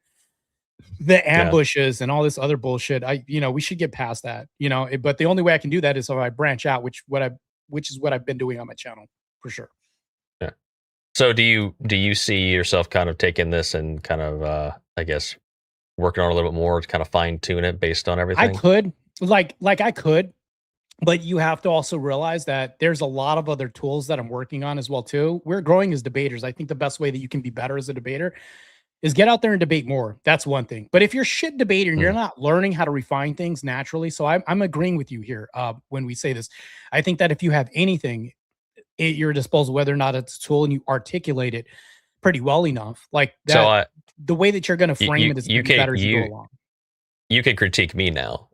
the ambushes and all this other bullshit. We should get past that, but the only way I can do that is if I branch out, which is what I've been doing on my channel for sure. Yeah. So do you see yourself kind of taking this and kind of, I guess, working on it a little bit more to kind of fine tune it based on everything? I could I could, but you have to also realize that there's a lot of other tools that I'm working on as well too. We're growing as debaters. I think the best way that you can be better as a debater is get out there and debate more. That's one thing. But if you're shit debater and you're not learning how to refine things naturally, so I'm agreeing with you here when we say this. I think that if you have anything at your disposal, whether or not it's a tool and you articulate it pretty well enough, like that, so the way that you're going to frame it is going to be better as you go along. You can critique me now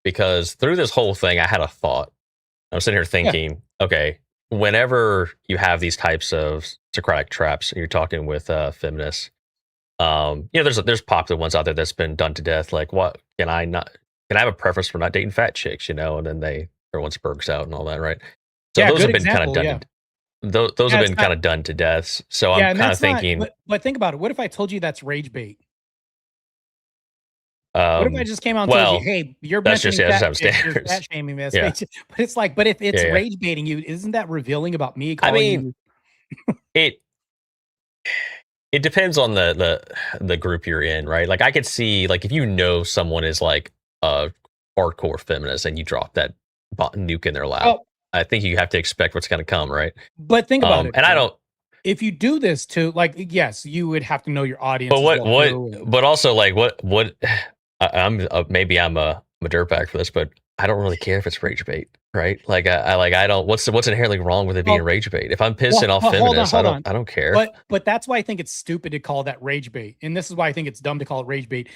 because through this whole thing, I had a thought. I'm sitting here thinking, okay, whenever you have these types of Socratic traps, and you're talking with feminists, there's popular ones out there that's been done to death. Like, what can I not? Can I have a preference for not dating fat chicks? And then everyone spurgs out and all that, right? So Yeah, those good have been kind of example, done. yeah. Those Yeah, have it's been not kind of done to death. So yeah, I'm and kind of that's not thinking, but think about it. What if I told you that's rage bait? What if I just came out and told you, well, "Hey, you're that's just mentioning that's fat having chicks, you're standards. fat shaming this." Yeah, But it's like, but if it's yeah. rage baiting you, isn't that revealing about me I calling mean, you? it it depends on the group you're in, right? Like I could see, like, if someone is like a hardcore feminist and you drop that nuke in their lap, Well, I think you have to expect what's going to come, right? but think about it, And I though. don't. If you do this to like, yes, you would have to know your audience But as what well too, and but also like what I'm maybe I'm a dirtbag for this, but I don't really care if it's rage bait, right? Like I don't. What's inherently wrong with it being well, rage bait? If I'm pissing off hold on, feminists, hold on. I don't care. But that's why I think it's stupid to call that rage bait, and this is why I think it's dumb to call it rage bait.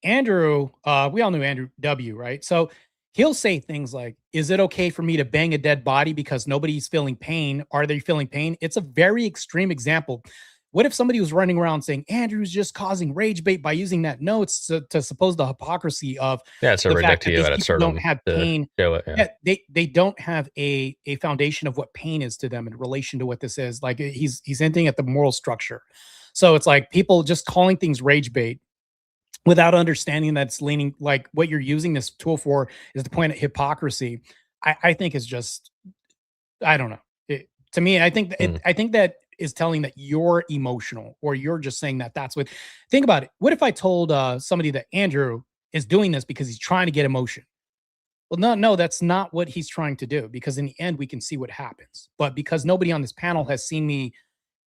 Andrew, we all knew Andrew W, right? So he'll say things like, "Is it okay for me to bang a dead body because nobody's feeling pain? Are they feeling pain?" It's a very extreme example. What if somebody was running around saying Andrew's just causing rage bait by using that? No, it's to suppose the hypocrisy of Yeah, it's a the fact that reductio these ad people don't absurdum have to pain. show it. Yeah. Yeah, they don't have a foundation of what pain is to them in relation to what this is. Like he's hinting at the moral structure. So it's like people just calling things rage bait without understanding that it's leaning like what you're using this tool for is to point at hypocrisy. I think is just I don't know. To me, I think that is telling that you're emotional or you're just saying that that's what. Think about it. What if I told somebody that Andrew is doing this because he's trying to get emotion? Well, no, that's not what he's trying to do because in the end we can see what happens. But because nobody on this panel has seen me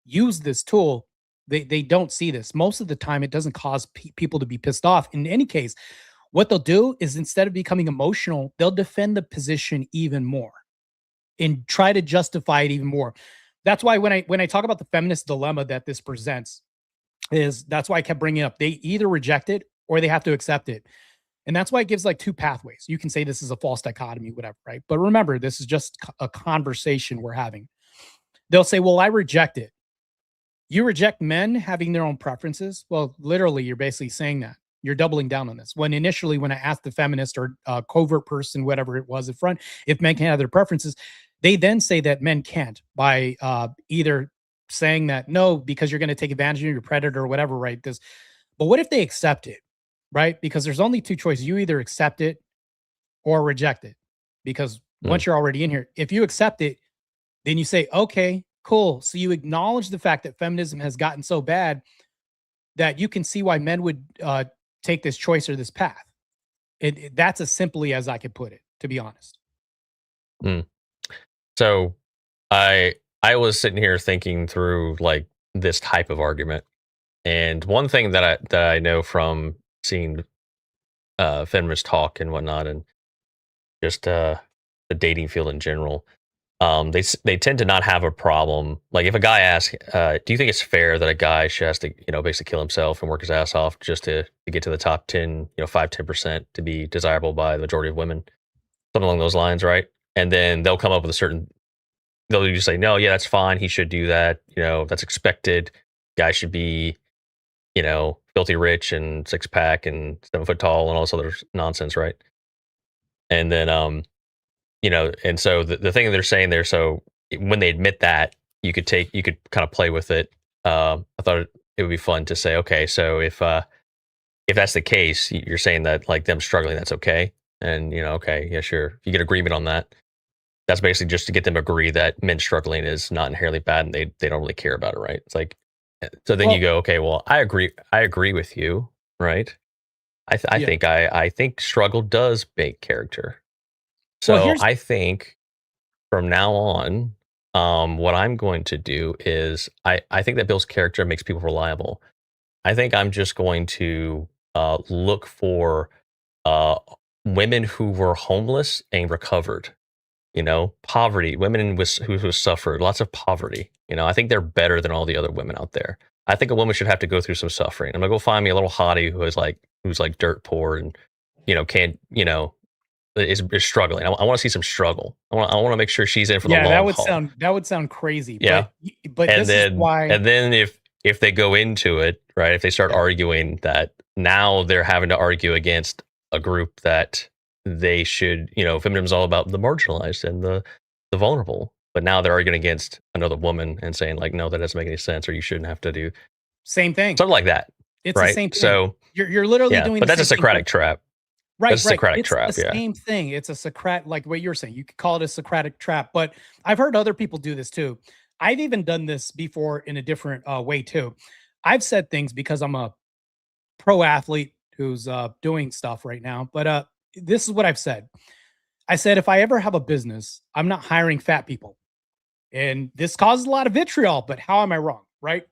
use this tool, they don't see this. Most of the time, it doesn't cause people to be pissed off. In any case, what they'll do is instead of becoming emotional, they'll defend the position even more and try to justify it even more. That's why when I talk about the feminist dilemma that this presents, that's why I kept bringing it up. They either reject it or they have to accept it. And that's why it gives like two pathways. You can say this is a false dichotomy, whatever, right? But remember, this is just a conversation we're having. They'll say, well, I reject it. You reject men having their own preferences? Well, literally, you're basically saying that. You're doubling down on this. When initially, when I asked the feminist or covert person, whatever it was in front, if men can have their preferences, they then say that men can't by either saying that, no, because you're going to take advantage of your predator or whatever, right? This, but what if they accept it, right? Because there's only two choices. You either accept it or reject it. Because once you're already in here, if you accept it, then you say, okay, cool. So you acknowledge the fact that feminism has gotten so bad that you can see why men would take this choice or this path. That's as simply as I could put it, to be honest. So I was sitting here thinking through like this type of argument, and one thing that I know from seeing feminists talk and whatnot, and just the dating field in general, they tend to not have a problem. Like if a guy asks, "Do you think it's fair that a guy should has to basically kill himself and work his ass off just to get to the top 10, 5-10% to be desirable by the majority of women?" Something along those lines, right? And then they'll come up with they'll just say, no, yeah, that's fine. He should do that. That's expected. Guy should be, filthy rich and 6-pack and 7 foot tall and all this other nonsense, right? And then, and so the thing that they're saying there, so when they admit that, you could kind of play with it. I thought it would be fun to say, okay, so if that's the case, you're saying that like them struggling, that's okay. And, okay, yeah, sure. If you get agreement on that, that's basically just to get them to agree that men struggling is not inherently bad and they don't really care about it, right? It's like, so then you go, okay, well, I agree with you, right? I think struggle does make character. So I think from now on, what I'm going to do is I think that builds character and makes people reliable. I think I'm just going to look for women who were homeless and recovered. Poverty, women who suffered lots of poverty. I think they're better than all the other women out there. I think a woman should have to go through some suffering. I'm gonna go find me a little hottie who's like dirt poor and can't is struggling. I want to see some struggle. I want to make sure she's in for the long haul. That would sound crazy. Yeah, but and this then is why. And then if they go into it, right, if they start arguing that now they're having to argue against a group that they should, feminism is all about the marginalized and the vulnerable, but now they're arguing against another woman and saying like, no, that doesn't make any sense, or you shouldn't have to do same thing, something like that. It's right? The same thing. So you're literally doing. But that's a Socratic trap. Right, that's a Socratic it's trap. The same thing. It's a Socratic, like what you're saying. You could call it a Socratic trap, but I've heard other people do this too. I've even done this before in a different way too. I've said things because I'm a pro athlete who's doing stuff right now. But this is what I've said. I said, if I ever have a business, I'm not hiring fat people. And this causes a lot of vitriol, but how am I wrong? Right.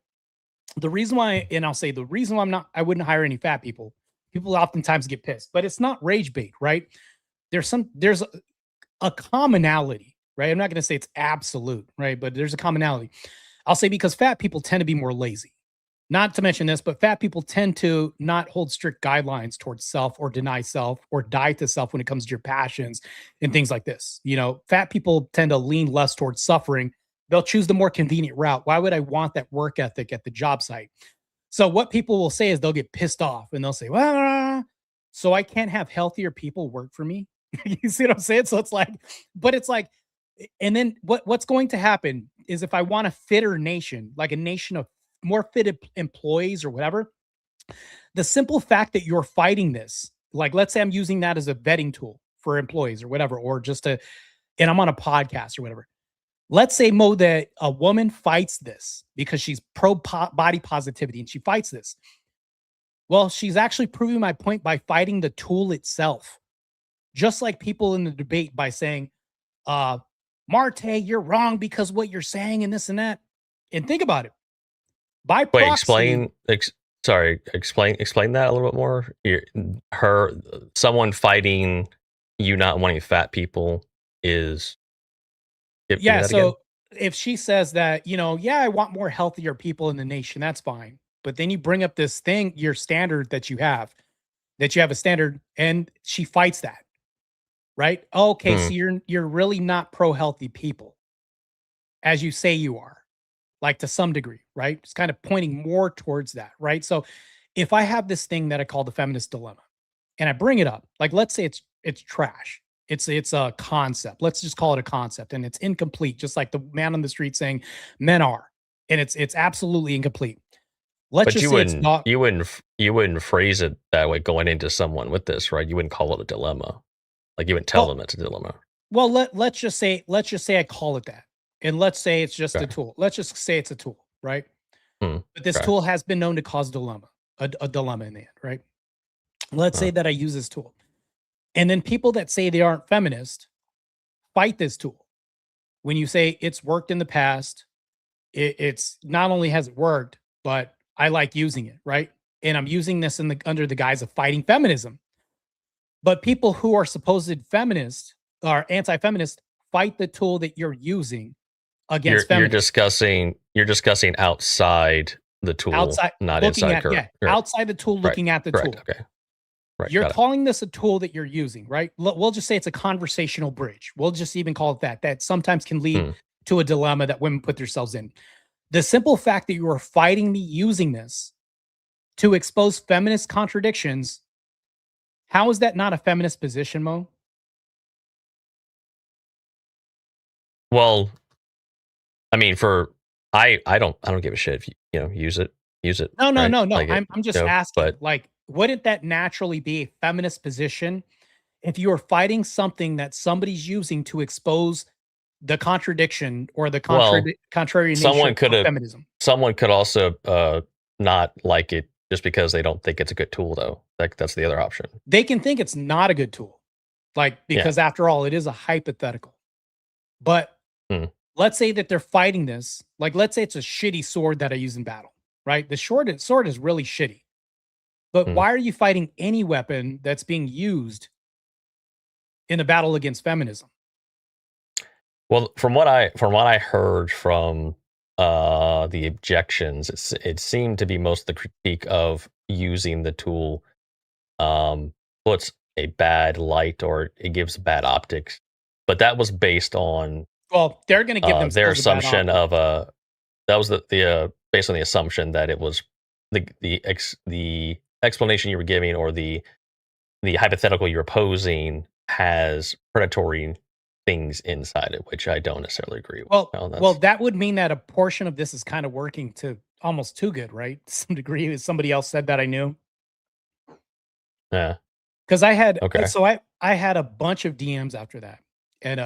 The reason why, and I'll say the reason why I wouldn't hire any fat people. People oftentimes get pissed, but it's not rage bait, right? There's a commonality, right? I'm not going to say it's absolute, right? But there's a commonality. I'll say because fat people tend to be more lazy. Not to mention this, but fat people tend to not hold strict guidelines towards self or deny self or die to self when it comes to your passions and things like this. Fat people tend to lean less towards suffering. They'll choose the more convenient route. Why would I want that work ethic at the job site? So what people will say is they'll get pissed off and they'll say, well, so I can't have healthier people work for me. You see what I'm saying? So it's like, and then what's going to happen is if I want a fitter nation, like a nation of more fitted employees or whatever, the simple fact that you're fighting this, like, let's say I'm using that as a vetting tool for employees or whatever, or and I'm on a podcast or whatever. Let's say, Mo, that a woman fights this because she's pro body positivity and she fights this. Well, she's actually proving my point by fighting the tool itself. Just like people in the debate by saying, Marte, you're wrong because what you're saying and this and that. And think about it. By proxy, explain that a little bit more. Someone fighting you not wanting fat people is... So if she says that, I want more healthier people in the nation, that's fine. But then you bring up this thing, your standard that you have a standard, and she fights that, right? Okay, so you're really not pro-healthy people, as you say you are, like to some degree, right? It's kind of pointing more towards that, right? So if I have this thing that I call the feminist dilemma, and I bring it up, like let's say it's trash. It's a concept. Let's just call it a concept, and it's incomplete, just like the man on the street saying men are, and it's absolutely incomplete. You wouldn't phrase it that way going into someone with this, right? You wouldn't call it a dilemma. Like you wouldn't tell them it's a dilemma. Well, let's just say I call it that, and let's say it's just a tool. Let's just say it's a tool, right? But this tool has been known to cause a dilemma in the end, right? Let's say that I use this tool. And then people that say they aren't feminist fight this tool. When you say it's worked in the past, it's not only has it worked, but I like using it, right? And I'm using this under the guise of fighting feminism. But people who are supposed feminist or anti-feminist fight the tool that you're using against feminism. You're discussing outside the tool, not inside. Outside the tool, looking at the tool. Okay. Right, you're calling this a tool that you're using, right? We'll just say it's a conversational bridge. We'll just even call it that. That sometimes can lead to a dilemma that women put themselves in. The simple fact that you are fighting me using this to expose feminist contradictions, how is that not a feminist position, Mo? Well, I mean, I don't give a shit if you use it. No. Like I'm just asking, wouldn't that naturally be a feminist position if you are fighting something that somebody's using to expose the contradiction or the contrary nature of feminism? Someone could also not like it just because they don't think it's a good tool, though. That's the other option. They can think it's not a good tool, because after all, it is a hypothetical. But let's say that they're fighting this. Let's say it's a shitty sword that I use in battle, right? The sword is really shitty. But why are you fighting any weapon that's being used in the battle against feminism? Well, from what I heard from the objections, it seemed to be most of the critique of using the tool. a bad light or it gives bad optics. But that was based on Well, they're going to give their themselves a bad assumption optic. of that was the based on the assumption that it was the explanation you were giving or the hypothetical you're posing has predatory things inside it, which I don't necessarily agree with. Well, No, well, that would mean that a portion of this is kind of working to almost too good, right? To some degree, as somebody else said that I knew. yeah, Because I had okay. so I had a bunch of DMs after that, and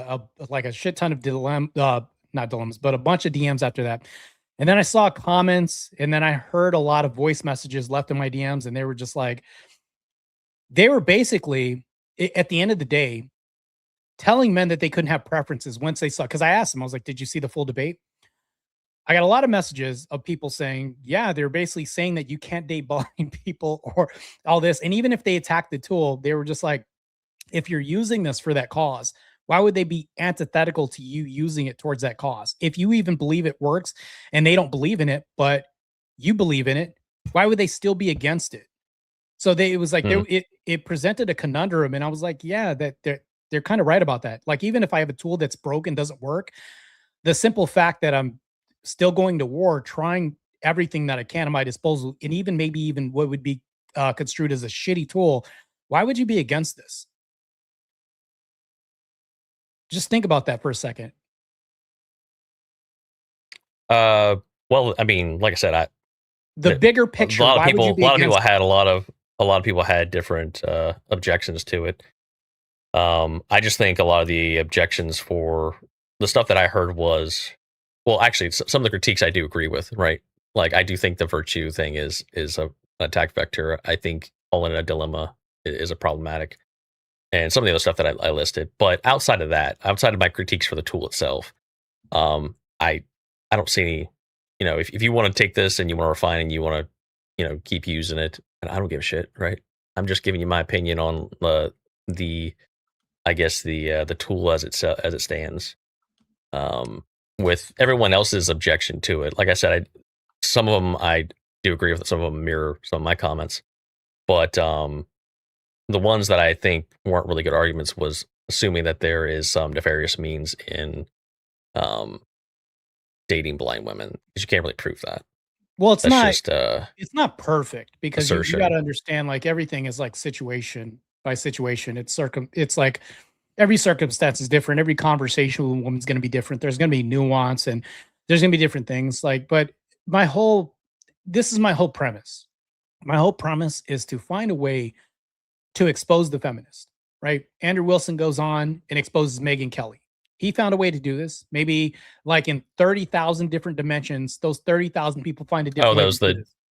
like a shit ton of not dilemmas, but a bunch of DMs after that. And then I saw comments, and then I heard a lot of voice messages left in my DMs, and they were just like, they were basically at the end of the day telling men that they couldn't have preferences once they saw. Because I asked them, I was like, "Did you see the full debate?" I got a lot of messages of people saying, yeah, they're basically saying that you can't date blind people or all this. And even if they attacked the tool, they were just like, if you're using this for that cause, why would they be antithetical to you using it towards that cause? If you even believe it works and they don't believe in it, but you believe in it, why would they still be against it? So it was like it presented a conundrum, and I was like, yeah, that they're kind of right about that. Like, even if I have a tool that's broken, doesn't work, the simple fact that I'm still going to war, trying everything that I can at my disposal, and even maybe even what would be construed as a shitty tool, why would you be against this? Just think about that for a second. Well, I mean, like I said, The bigger picture, a lot of why would you people, be against it? had a lot of people had different objections to it. I just think a lot of the objections for the stuff that I heard was, well, actually, some of the critiques I do agree with, right? Like, I do think the virtue thing is an attack vector. I think calling it a dilemma is a problematic, and some of the other stuff that I listed. But outside of that, outside of my critiques for the tool itself, I don't see any. You know, if you want to take this and you want to refine and you want to, keep using it, and I don't give a shit, right? I'm just giving you my opinion on the I guess the tool as it stands. With everyone else's objection to it, like I said, some of them I do agree with. Some of them mirror some of my comments, but the ones that I think weren't really good arguments was assuming that there is some nefarious means in um, dating blind women, because you can't really prove that. Well, That's just it's not perfect, because you got assertion. to understand, like, everything is like situation by situation. It's like every circumstance is different. Every conversation with a woman's going to be different. There's going to be nuance, and there's going to be different things. Like, but my whole this is my whole premise. My whole premise is to find a way to expose the feminist, right? Andrew Wilson goes on and exposes Megyn Kelly. He found a way to do this. Maybe like in 30,000 different dimensions, those 30,000 people find a Oh, different that way to was do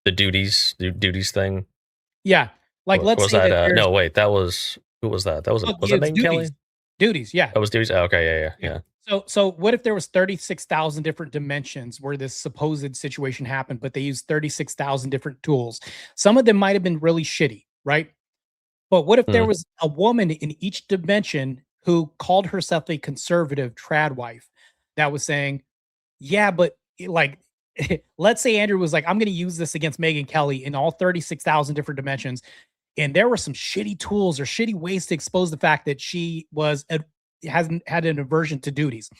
the this. duties thing. Yeah. Like, let's Was say that? that there's No, wait, that was who was that? That was well, was that it's Megyn duties. Kelly? Duties, yeah. That was duties. Oh, okay, Yeah. yeah. So what if there was 36,000 different dimensions where this supposed situation happened, but they used 36,000 different tools? Some of them might have been really shitty, right? But what if there Hmm. was a woman in each dimension who called herself a conservative trad wife that was saying, yeah, but like, let's say Andrew was like, I'm going to use this against Megyn Kelly in all 36,000 different dimensions. And there were some shitty tools or shitty ways to expose the fact that she hasn't had an aversion to duties.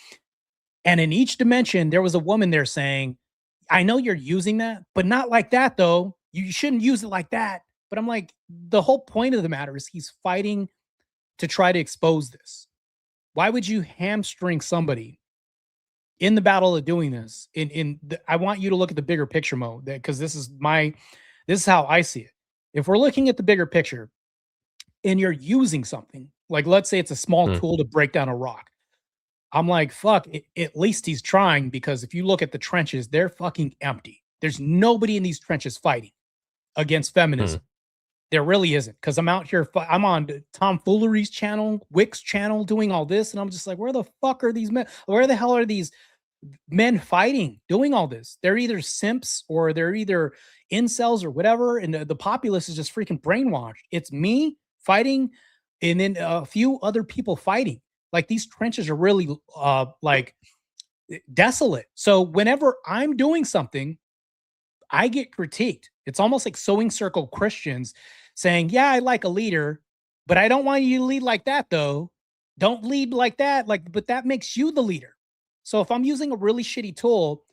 And in each dimension, there was a woman there saying, I know you're using that, but not like that, though. You shouldn't use it like that. But I'm like, the whole point of the matter is he's fighting to try to expose this. Why would you hamstring somebody in the battle of doing this? I want you to look at the bigger picture mode, because this is how I see it. If we're looking at the bigger picture and you're using something, like let's say it's a small Hmm. tool to break down a rock. I'm like, fuck, at least he's trying, because if you look at the trenches, they're fucking empty. There's nobody in these trenches fighting against feminism. There really isn't, because I'm out here. I'm on Tom Foolery's channel, Wick's channel, doing all this, and I'm just like, where the fuck are these men? Where the hell are these men fighting, doing all this? They're either simps or they're either incels or whatever, and the populace is just freaking brainwashed. It's me fighting, and then a few other people fighting. Like, these trenches are really like desolate. So whenever I'm doing something, I get critiqued. It's almost like sewing circle Christians saying, yeah, I like a leader, But I don't want you to lead like that, though. Don't lead like that. Like, but that makes you the leader. So if I'm using a really shitty tool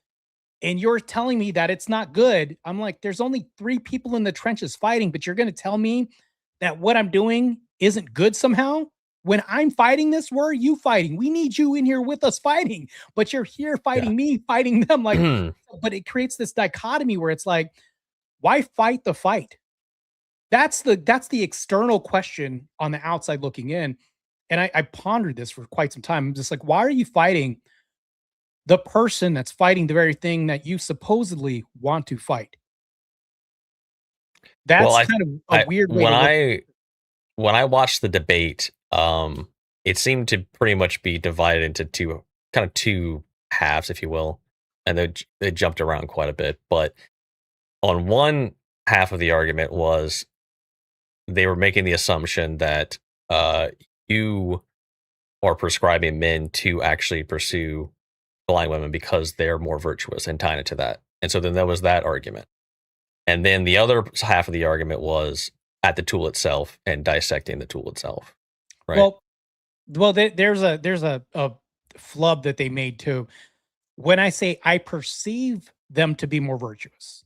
and you're telling me that it's not good, I'm like, there's only 3 people in the trenches fighting, but you're going to tell me that what I'm doing isn't good somehow? When I'm fighting this, where are you fighting? We need you in here with us fighting, but you're here fighting me, fighting them. Like, but it creates this dichotomy where it's like, why fight the fight? That's the external question on the outside looking in. And I pondered this for quite some time. I'm just like, why are you fighting the person that's fighting the very thing that you supposedly want to fight? That's kind of a weird way when I watched the debate, it seemed to pretty much be divided into two halves, if you will, and they jumped around quite a bit. But on one half of the argument was they were making the assumption that you are prescribing men to actually pursue blind women because they're more virtuous and tying it to that. And so then there was that argument. And then the other half of the argument was at the tool itself and dissecting the tool itself. Right. Well, there's a flub that they made too. When I say I perceive them to be more virtuous,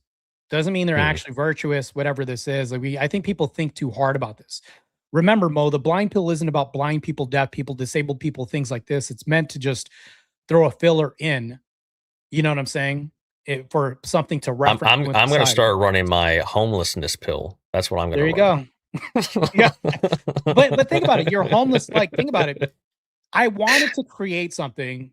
doesn't mean they're actually virtuous, whatever this is. Like I think people think too hard about this. Remember, Mo, the blind pill isn't about blind people, deaf people, disabled people, things like this. It's meant to just throw a filler in. You know what I'm saying? For something to reference. I'm going to start running my homelessness pill. That's what I'm going to. There you go. Yeah, but think about it. You're homeless. Like, think about it. I wanted to create something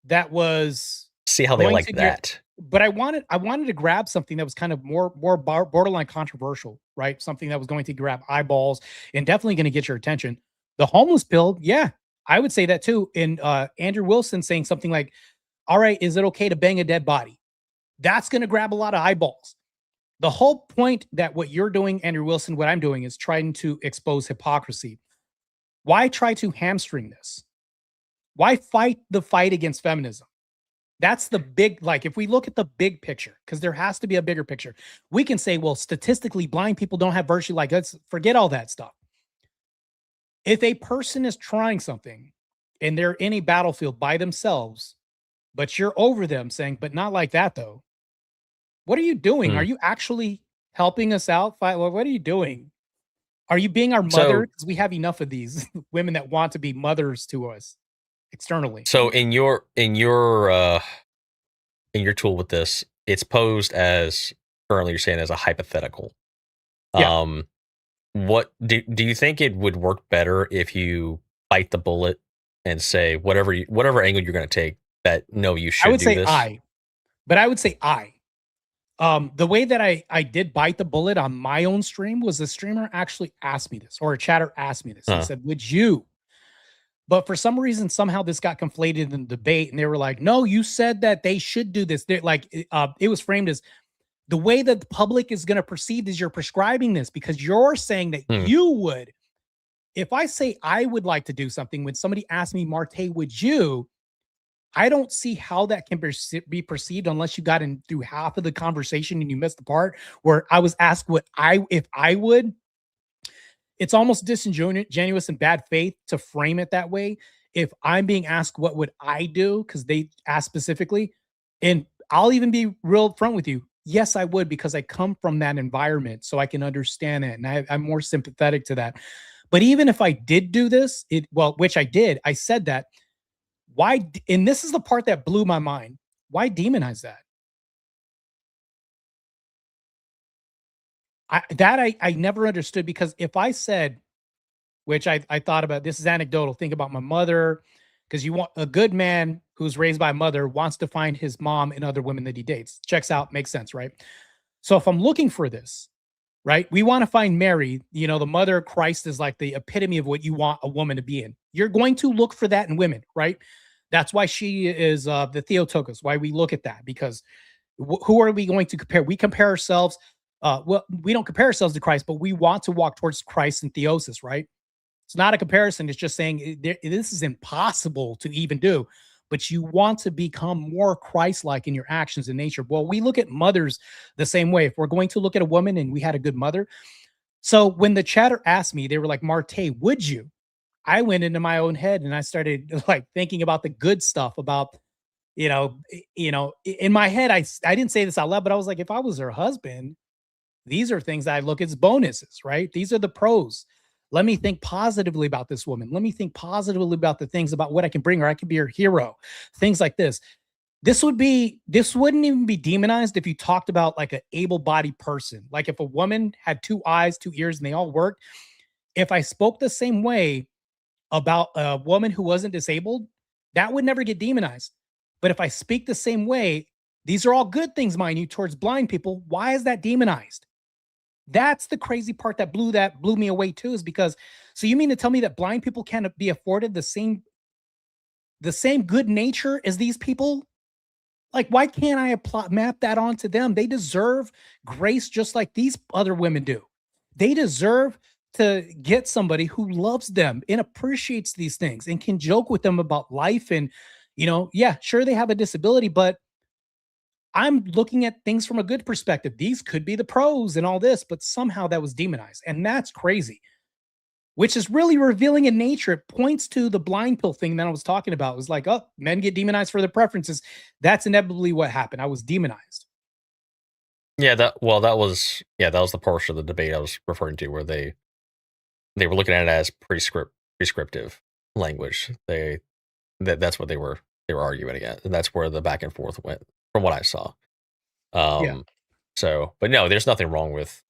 that was see how they like that. But I wanted to grab something that was kind of more borderline controversial, right? Something that was going to grab eyeballs and definitely going to get your attention. The homeless pill, yeah, I would say that too. And Andrew Wilson saying something like, "All right, is it okay to bang a dead body?" That's going to grab a lot of eyeballs. The whole point that what you're doing, Andrew Wilson, what I'm doing is trying to expose hypocrisy. Why try to hamstring this? Why fight the fight against feminism? That's the big, like, if we look at the big picture, because there has to be a bigger picture, we can say, well, statistically, blind people don't have virtue. Like, let's forget all that stuff. If a person is trying something and they're in a battlefield by themselves, but you're over them saying, but not like that, though. What are you doing? Are you actually helping us out? What are you doing? Are you being our mother? Because we have enough of these women that want to be mothers to us externally. So in your tool with this, it's posed as currently you're saying as a hypothetical. Yeah. What do you think it would work better if you bite the bullet and say whatever angle you're going to take that no, you should. I would do say this? but I would say the way that I did bite the bullet on my own stream was the streamer actually asked me this, or a chatter asked me this. He said, "Would you?" But for some reason, somehow this got conflated in the debate, and they were like, "No, you said that they should do this." They're like, it was framed as the way that the public is going to perceive is you're prescribing this because you're saying that you would. If I say I would like to do something, when somebody asks me, "Marte, would you?" I don't see how that can be perceived unless you got in through half of the conversation and you missed the part where I was asked if I would. It's almost disingenuous and bad faith to frame it that way. If I'm being asked what would I do, because they asked specifically, and I'll even be real front with you. Yes, I would, because I come from that environment, so I can understand it, and I'm more sympathetic to that. But even if I did do this, which I did, I said that. Why? And this is the part that blew my mind. Why demonize that? I never understood, because if I said, which I thought about, this is anecdotal, think about my mother, because you want a good man who's raised by a mother wants to find his mom in other women that he dates. Checks out, makes sense, right? So if I'm looking for this, right, we want to find Mary, the mother of Christ is like the epitome of what you want a woman to be in. You're going to look for that in women, right? That's why she is the Theotokos, why we look at that, because who are we going to compare? We compare ourselves. Well, we don't compare ourselves to Christ, but we want to walk towards Christ and theosis, right? It's not a comparison. It's just saying this is impossible to even do, but you want to become more Christ-like in your actions and nature. Well, we look at mothers the same way. If we're going to look at a woman and we had a good mother, So when the chatter asked me, they were like, Marte, would you? I went into my own head and I started like thinking about the good stuff about, in my head, I didn't say this out loud, but I was like, if I was her husband, these are things that I look as bonuses, right? These are the pros. Let me think positively about this woman. Let me think positively about the things about what I can bring her. I could be her hero. Things like this. This wouldn't even be demonized if you talked about like an able-bodied person. Like if a woman had 2 eyes, 2 ears, and they all worked. If I spoke the same way about a woman who wasn't disabled, that would never get demonized. But if I speak the same way, these are all good things, mind you, towards blind people. Why is that demonized? That's the crazy part that blew me away too, is because, so you mean to tell me that blind people can't be afforded the same good nature as these people? Like, why can't I map that onto them? They deserve grace just like these other women do. They deserve to get somebody who loves them and appreciates these things and can joke with them about life. And, yeah, sure, they have a disability, but I'm looking at things from a good perspective. These could be the pros and all this, but somehow that was demonized. And that's crazy, which is really revealing in nature. It points to the blind pill thing that I was talking about. It was like, oh, men get demonized for their preferences. That's inevitably what happened. I was demonized. Yeah, that was the portion of the debate I was referring to, where they were looking at it as prescriptive language. That's what they were arguing against, and that's where the back and forth went, from what I saw. So, but no, there's nothing wrong with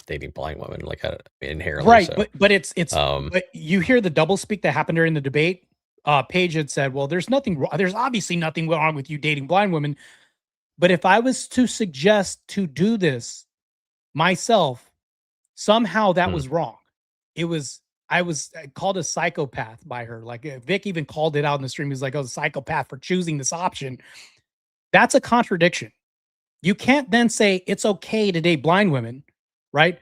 dating blind women, like inherently. Right, so. but it's but you hear the doublespeak that happened during the debate. Paige had said, well, there's obviously nothing wrong with you dating blind women. But if I was to suggest to do this myself, somehow that was wrong. I was called a psychopath by her. Like Vic even called it out in the stream. He was like, oh, a psychopath for choosing this option. That's a contradiction. You can't then say it's okay to date blind women, right?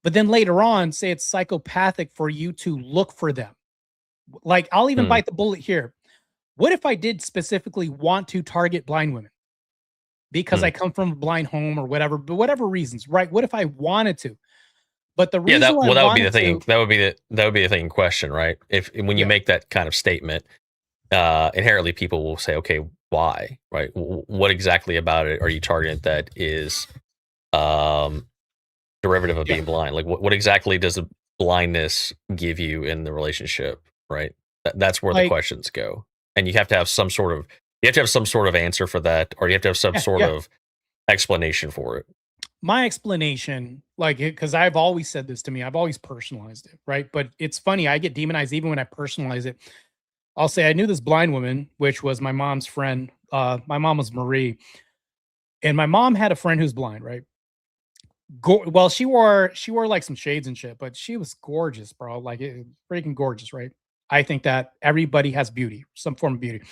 But then later on say it's psychopathic for you to look for them. Like, I'll even bite the bullet here. What if I did specifically want to target blind women because I come from a blind home or whatever, but whatever reasons, right? What if I wanted to? But the reason that would be the thing. That would be the thing in question, right? When you make that kind of statement, inherently people will say, okay, why, right? What exactly about it are you targeting that is derivative of being blind? Like what exactly does the blindness give you in the relationship, right? That's where the questions go, and you have to have some sort of answer for that, or you have to have some sort of explanation for it. My explanation, because I've always said this to me, I've always personalized it, right? But it's funny, I get demonized even when I personalize it. I'll say I knew this blind woman, which was my mom's friend. My mom was Marie, and my mom had a friend who's blind, right? Well, she wore like some shades and shit, but she was gorgeous, bro. Like freaking gorgeous, right? I think that everybody has beauty, some form of beauty.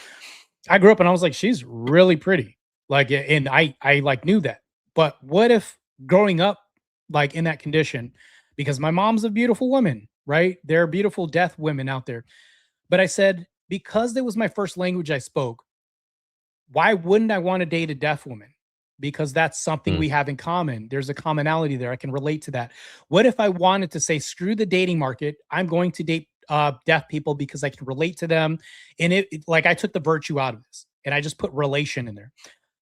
I grew up and I was like, she's really pretty, and I like knew that. But what if growing up like in that condition, because my mom's a beautiful woman, right? There are beautiful deaf women out there. But I said, because it was my first language I spoke, why wouldn't I want to date a deaf woman? Because that's something we have in common. There's a commonality there. I can relate to that. What if I wanted to say, screw the dating market, I'm going to date deaf people because I can relate to them. And I took the virtue out of this and I just put relation in there.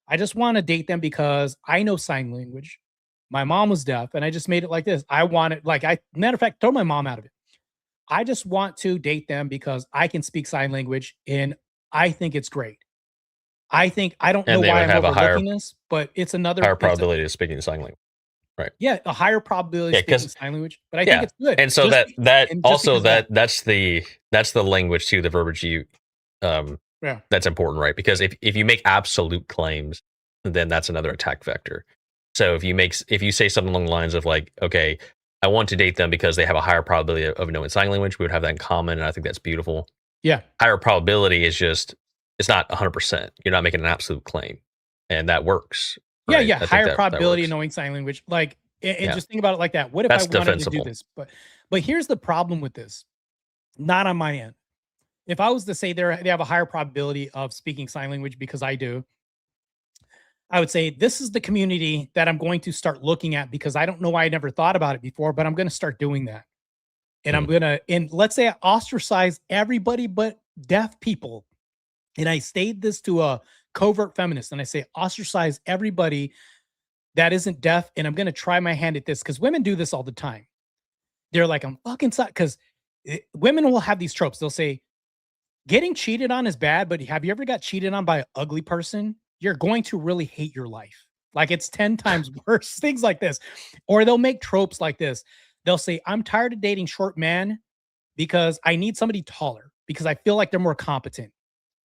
I just want to date them because I know sign language. My mom was deaf and I just made it like this. Matter of fact, throw my mom out of it. I just want to date them because I can speak sign language and I think it's great. I don't know why I'm overlooking this, but it's another higher probability of speaking sign language. Right. Yeah, a higher probability of speaking sign language, but I think it's good. And so that's the language too, the verbiage you that's important, right? Because if you make absolute claims, then that's another attack vector. So if you say something along the lines of like, okay, I want to date them because they have a higher probability of knowing sign language, we would have that in common, and I think that's beautiful. Yeah. Higher probability is just, it's not 100%. You're not making an absolute claim, and that works. Right? Yeah. Higher probability of knowing sign language. Just think about it like that. What if I wanted to do this? But here's the problem with this. Not on my end. If I was to say they have a higher probability of speaking sign language because I do, I would say this is the community that I'm going to start looking at because I don't know why I never thought about it before, but I'm going to start doing that. And I'm going to, and let's say I ostracize everybody but deaf people. And I state this to a covert feminist, and I say ostracize everybody that isn't deaf. And I'm going to try my hand at this because women do this all the time. They're like, I'm fucking sorry. Because women will have these tropes. They'll say, getting cheated on is bad, but have you ever got cheated on by an ugly person? You're going to really hate your life. Like it's 10 times worse. Things like this. Or they'll make tropes like this. They'll say, I'm tired of dating short men because I need somebody taller because I feel like they're more competent.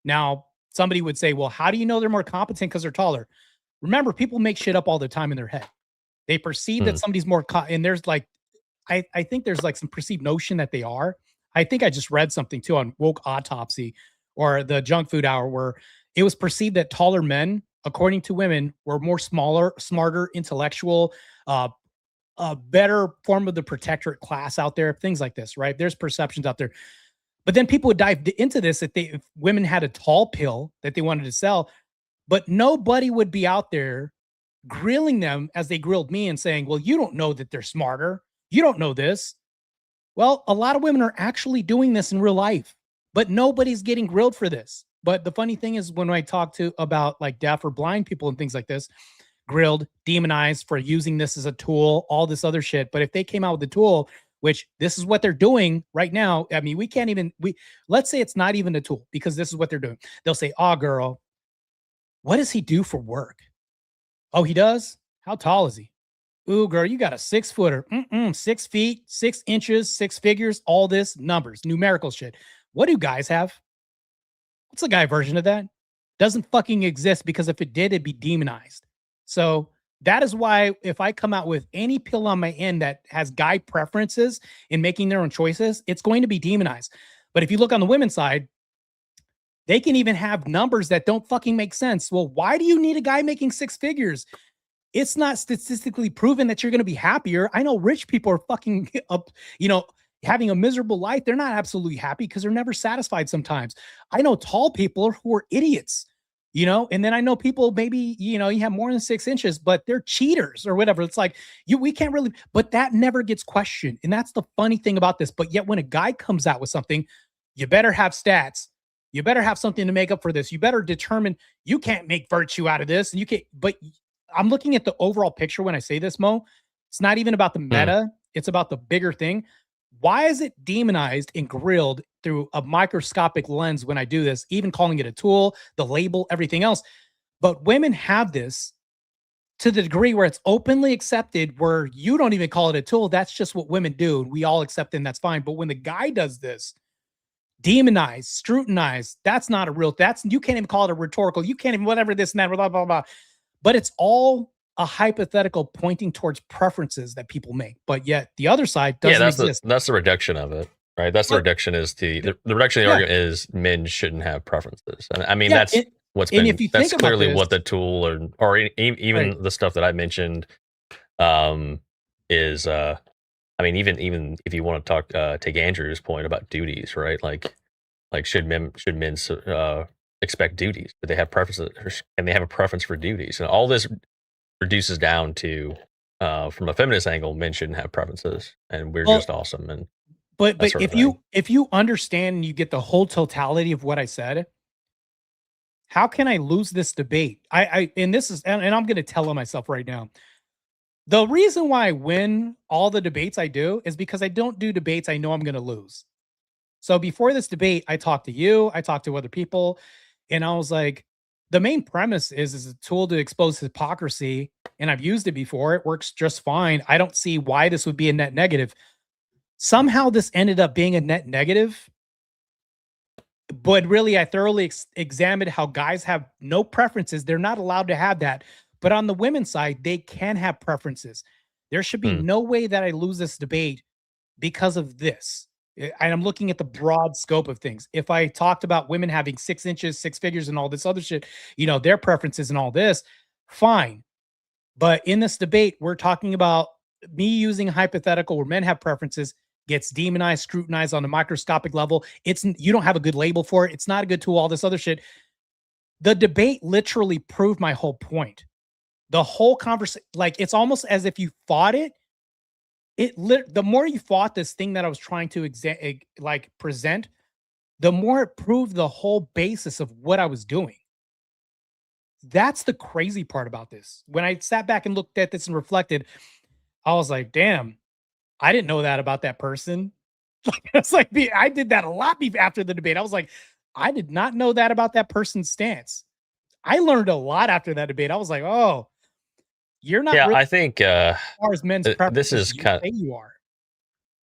Now, somebody would say, well, how do you know they're more competent because they're taller? Remember, people make shit up all the time in their head. They perceive that somebody's more, and there's like, I think there's like some perceived notion that they are. I think I just read something too on Woke Autopsy or the Junk Food Hour where it was perceived that taller men, according to women, were more smarter, intellectual, a better form of the protectorate class out there, things like this, right? There's perceptions out there. But then people would dive into this if women had a tall pill that they wanted to sell, but nobody would be out there grilling them as they grilled me and saying, well, you don't know that they're smarter. You don't know this. Well, a lot of women are actually doing this in real life, but nobody's getting grilled for this. But the funny thing is when I talk about like deaf or blind people and things like this, grilled, demonized for using this as a tool, all this other shit. But if they came out with a tool, which this is what they're doing right now. I mean, let's say it's not even a tool because this is what they're doing. They'll say, oh, girl, what does he do for work? Oh, he does? How tall is he? Ooh, girl, you got a 6-footer. 6 feet, 6 inches, 6 figures, all this numbers, numerical shit. What do guys have? What's the guy version of that? Doesn't fucking exist because if it did, it'd be demonized. So that is why if I come out with any pill on my end that has guy preferences in making their own choices, it's going to be demonized. But if you look on the women's side, they can even have numbers that don't fucking make sense. Well, why do you need a guy making 6 figures? It's not statistically proven that you're going to be happier. I know rich people are fucking up, having a miserable life. They're not absolutely happy because they're never satisfied sometimes. I know tall people who are idiots. And then I know people maybe, you have more than 6 inches, but they're cheaters or whatever. It's like we can't really, but that never gets questioned. And that's the funny thing about this. But yet when a guy comes out with something, you better have stats. You better have something to make up for this. You better determine you can't make virtue out of this. And you can't, but I'm looking at the overall picture when I say this, Mo. It's not even about the meta. It's about the bigger thing. Why is it demonized and grilled through a microscopic lens when I do this, even calling it a tool, the label, everything else? But women have this to the degree where it's openly accepted, where you don't even call it a tool. That's just what women do. And we all accept it, and that's fine. But when the guy does this, demonized, scrutinized, that's not a real, you can't even call it a rhetorical. You can't even whatever this and that, blah, blah, blah. But it's all a hypothetical pointing towards preferences that people make, but yet the other side doesn't exist. That's the reduction of it, right? That's the reduction is the reduction of the argument is men shouldn't have preferences. And I mean, that's clearly what the tool or even the stuff that I mentioned is, I mean, even if you want to talk, take Andrew's point about duties, right? Like should men expect duties? Do they have preferences, and they have a preference for duties? And all this reduces down to from a feminist angle, men shouldn't have preferences, and we're just awesome. And but if you understand and you get the whole totality of what I said, how can I lose this debate? And this is and I'm going to tell on myself right now. The reason why I win all the debates I do is because I don't do debates I know I'm going to lose. So before this debate, I talked to you, I talked to other people, and I was like, the main premise is a tool to expose hypocrisy, and I've used it before. It works just fine. I don't see why this would be a net negative. Somehow this ended up being a net negative, but really I thoroughly examined how guys have no preferences. They're not allowed to have that. But on the women's side, they can have preferences. There should be no way that I lose this debate because of this. And I'm looking at the broad scope of things. If I talked about women having 6 inches, 6 figures, and all this other shit, their preferences and all this, fine. But in this debate, we're talking about me using a hypothetical where men have preferences, gets demonized, scrutinized on a microscopic level. You don't have a good label for it. It's not a good tool, all this other shit. The debate literally proved my whole point. the whole conversation, like it's almost as if you fought it. The more you fought this thing that I was trying to present, the more it proved the whole basis of what I was doing. That's the crazy part about this. When I sat back and looked at this and reflected, I was like, damn, I didn't know that about that person. It's like I did that a lot after the debate. I was like, I did not know that about that person's stance. I learned a lot after that debate. I was like, oh, you're not. Yeah, really I think as far as men's this is kind of you are.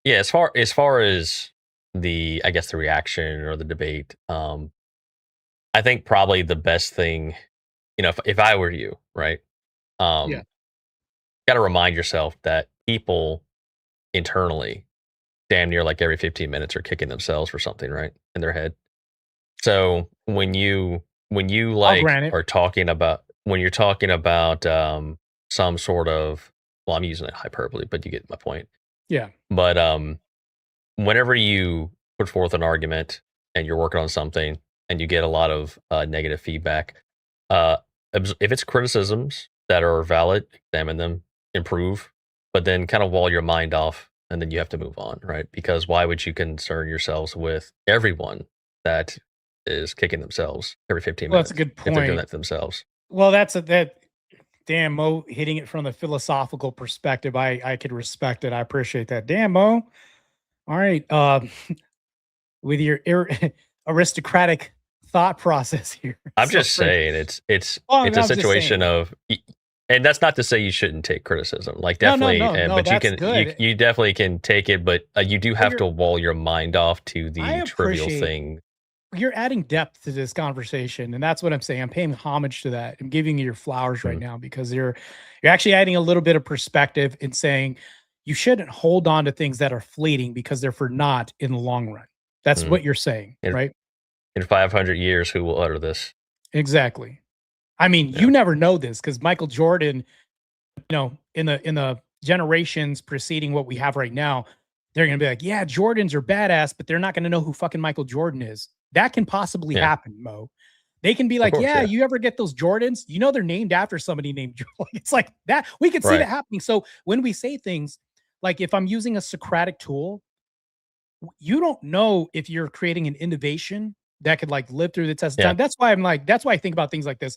Yeah, as far as the I guess the reaction or the debate, I think probably the best thing, if I were you, right? Yeah. Got to remind yourself that people internally, damn near like every 15 minutes, are kicking themselves for something, right, in their head. So when you like are talking about when you're talking about some sort of, well, I'm using a hyperbole, but you get my point. Yeah. But whenever you put forth an argument and you're working on something and you get a lot of negative feedback, if it's criticisms that are valid, examine them, improve, but then kind of wall your mind off, and then you have to move on, right? Because why would you concern yourselves with everyone that is kicking themselves every 15 minutes? That's a good point. If they're doing that to themselves. Well, damn, Mo, hitting it from the philosophical perspective, I could respect it. I appreciate that. Damn, Mo. All right. With your aristocratic thought process here. I'm just saying it's a situation of, and that's not to say you shouldn't take criticism. Like definitely, no, but you definitely can take it, but you do have to wall your mind off to the trivial thing. You're adding depth to this conversation, and that's what I'm saying. I'm paying homage to that. I'm giving you your flowers right now because you're actually adding a little bit of perspective and saying you shouldn't hold on to things that are fleeting because they're for naught in the long run. That's what you're saying, right? In 500 years, who will utter this? Exactly. I mean, you never know this because Michael Jordan, in the generations preceding what we have right now, they're going to be like, yeah, Jordans are badass, but they're not going to know who fucking Michael Jordan is. That can possibly happen, Mo. They can be like, you ever get those Jordans? They're named after somebody named Jordan. It's like that. We can see that happening. So when we say things like, if I'm using a Socratic tool, you don't know if you're creating an innovation that could like live through the test of time. That's why I think about things like this.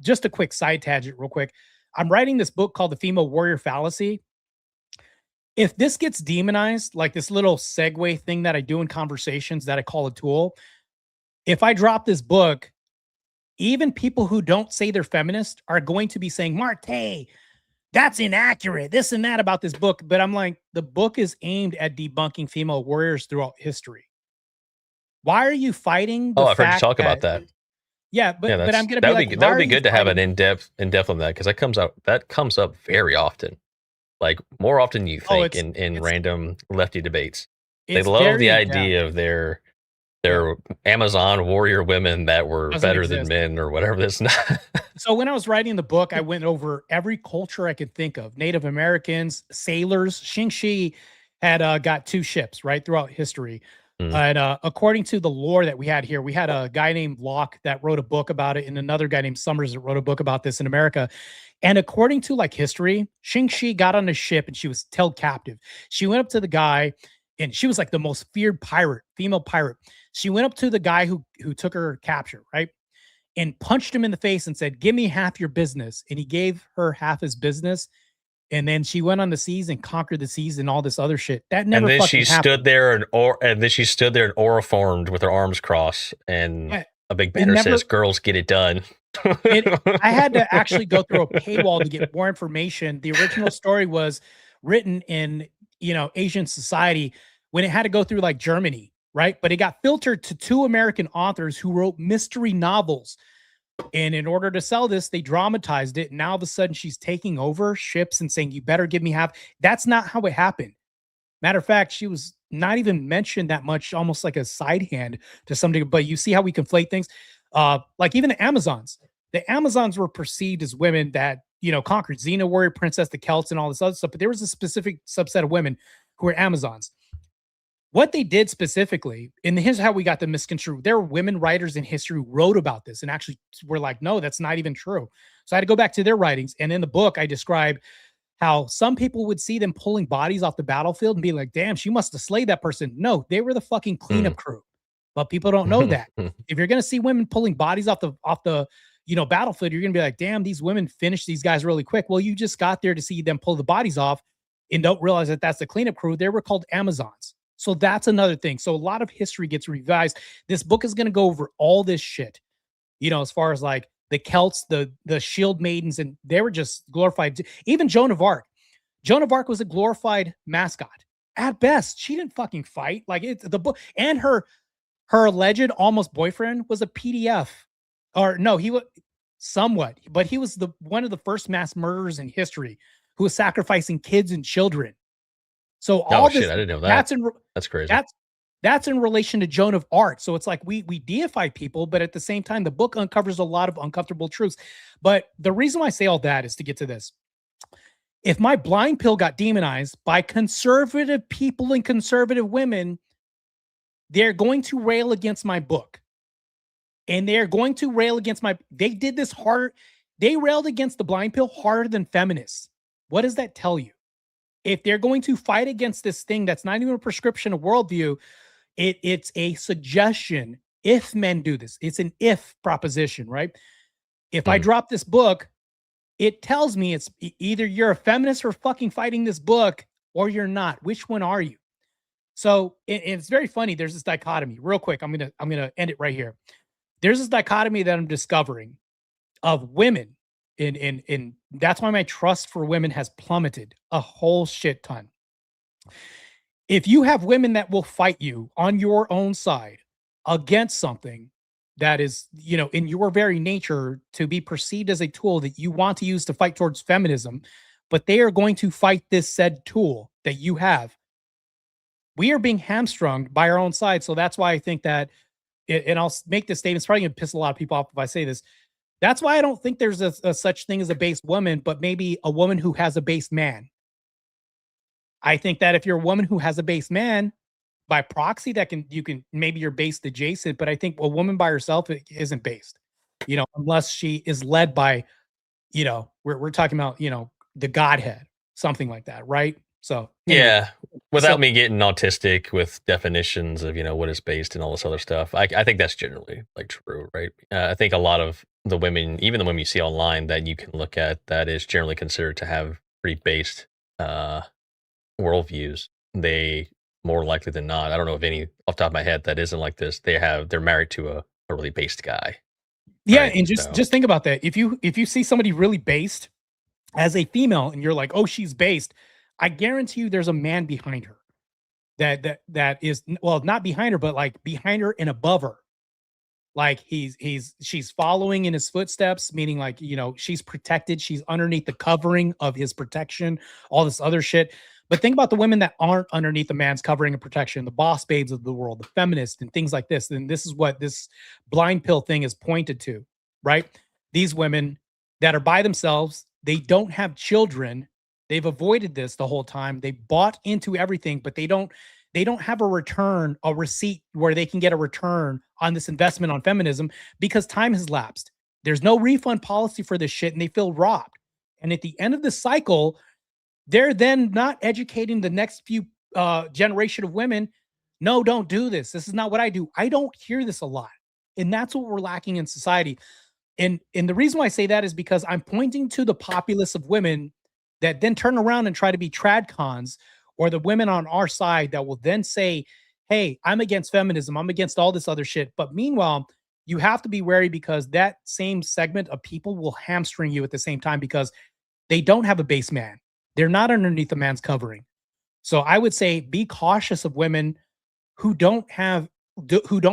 Just a quick side tangent real quick. I'm writing this book called The Female Warrior Fallacy. If this gets demonized, like this little segue thing that I do in conversations that I call a tool, if I drop this book, even people who don't say they're feminist are going to be saying, Marte, that's inaccurate, this and that about this book. But I'm like, the book is aimed at debunking female warriors throughout history. Why are you fighting? I've heard you talk about that. Yeah, but I'm going to be that would be good to have an in-depth on that, because that comes up very often. Like more often than you think in random lefty debates. They love the idea of their Amazon warrior women that were better than men or whatever this. So when I was writing the book, I went over every culture I could think of. Native Americans, sailors. Xingshi had got 2 ships right throughout history. And according to the lore that we had here, we had a guy named Locke that wrote a book about it, and another guy named Summers that wrote a book about this in America. And according to like history, Xingshi got on a ship and she was held captive. She went up to the guy, and she was like the most feared pirate, female pirate. She went up to the guy who took her capture, right? And punched him in the face and said, "Give me half your business." And he gave her half his business. And then she went on the seas and conquered the seas and all this other shit. That never fucking happened. And then she stood there and aura-formed with her arms crossed, and a big banner says, "Girls, get it done." I had to actually go through a paywall to get more information. The original story was written in, Asian society when it had to go through like Germany, right? But it got filtered to 2 American authors who wrote mystery novels. And in order to sell this, they dramatized it. And now all of a sudden she's taking over ships and saying, "You better give me half." That's not how it happened. Matter of fact, she was not even mentioned that much, almost like a side hand to some degree. But you see how we conflate things? Like even the Amazons. The Amazons were perceived as women that, conquered Xena, warrior princess, the Celts, and all this other stuff. But there was a specific subset of women who were Amazons. what they did specifically, and here's how we got the misconstrued. There were women writers in history who wrote about this and actually were like, no, that's not even true. So I had to go back to their writings. And in the book, I describe how some people would see them pulling bodies off the battlefield and be like, damn, she must have slayed that person. No, they were the fucking cleanup crew. But people don't know that. If you're going to see women pulling bodies off the battlefield, you're going to be like, damn, these women finished these guys really quick. Well, you just got there to see them pull the bodies off and don't realize that that's the cleanup crew. They were called Amazons. So that's another thing. So a lot of history gets revised. This book is going to go over all this shit, as far as like the Celts, the shield maidens, and they were just glorified. Even Joan of Arc. Joan of Arc was a glorified mascot. At best, she didn't fucking fight. Like it's the book, and her alleged almost boyfriend was a PDF. Or no, he was somewhat, but he was one of the first mass murderers in history who was sacrificing kids and children. So all this, shit, I didn't know that. That's crazy. That's in relation to Joan of Arc. So it's like we deify people, but at the same time, the book uncovers a lot of uncomfortable truths. But the reason why I say all that is to get to this. If my blind pill got demonized by conservative people and conservative women, they're going to rail against my book. And they're going to rail against they did this harder. They railed against the blind pill harder than feminists. What does that tell you? If they're going to fight against this thing that's not even a prescription of worldview, it's a suggestion. If men do this, it's an if proposition, right? If I drop this book, it tells me it's either you're a feminist for fucking fighting this book or you're not. Which one are you? So it's very funny. There's this dichotomy. Real quick, I'm gonna end it right here. There's this dichotomy that I'm discovering of women, and that's why my trust for women has plummeted a whole shit ton. If you have women that will fight you on your own side against something that is, in your very nature to be perceived as a tool that you want to use to fight towards feminism, but they are going to fight this said tool that you have, we are being hamstrung by our own side. So that's why I think that, and I'll make this statement, it's probably going to piss a lot of people off if I say this. That's why I don't think there's a such thing as a based woman, but maybe a woman who has a based man. I think that if you're a woman who has a based man, by proxy, maybe you're based adjacent, but I think a woman by herself isn't based, unless she is led by, we're talking about, the Godhead, something like that, right? So anyway. Yeah, without me getting autistic with definitions of what is based and all this other stuff, I think that's generally like true, right? I think a lot of the women, even the women you see online that you can look at, that is generally considered to have pretty based worldviews, they more likely than not, I don't know of any off the top of my head that isn't like this. They're married to a really based guy. Yeah, right? And just think about that. If you see somebody really based as a female and you're like, oh, she's based, I guarantee you there's a man behind her that is, well, not behind her, but like behind her and above her. Like she's following in his footsteps, meaning like, she's protected. She's underneath the covering of his protection, all this other shit. But think about the women that aren't underneath the man's covering and protection, the boss babes of the world, the feminists and things like this. And this is what this blind pill thing is pointed to, right? These women that are by themselves, they don't have children. They've avoided this the whole time. They bought into everything, but they don't have a receipt where they can get a return on this investment on feminism because time has lapsed. There's no refund policy for this shit and they feel robbed. And at the end of the cycle, they're then not educating the next few generation of women. No, don't do this. This is not what I do. I don't hear this a lot. And that's what we're lacking in society. And the reason why I say that is because I'm pointing to the populace of women that then turn around and try to be trad cons, or the women on our side that will then say, hey, I'm against feminism. I'm against all this other shit. But meanwhile, you have to be wary because that same segment of people will hamstring you at the same time because they don't have a base man. They're not underneath a man's covering. So I would say be cautious of women who don't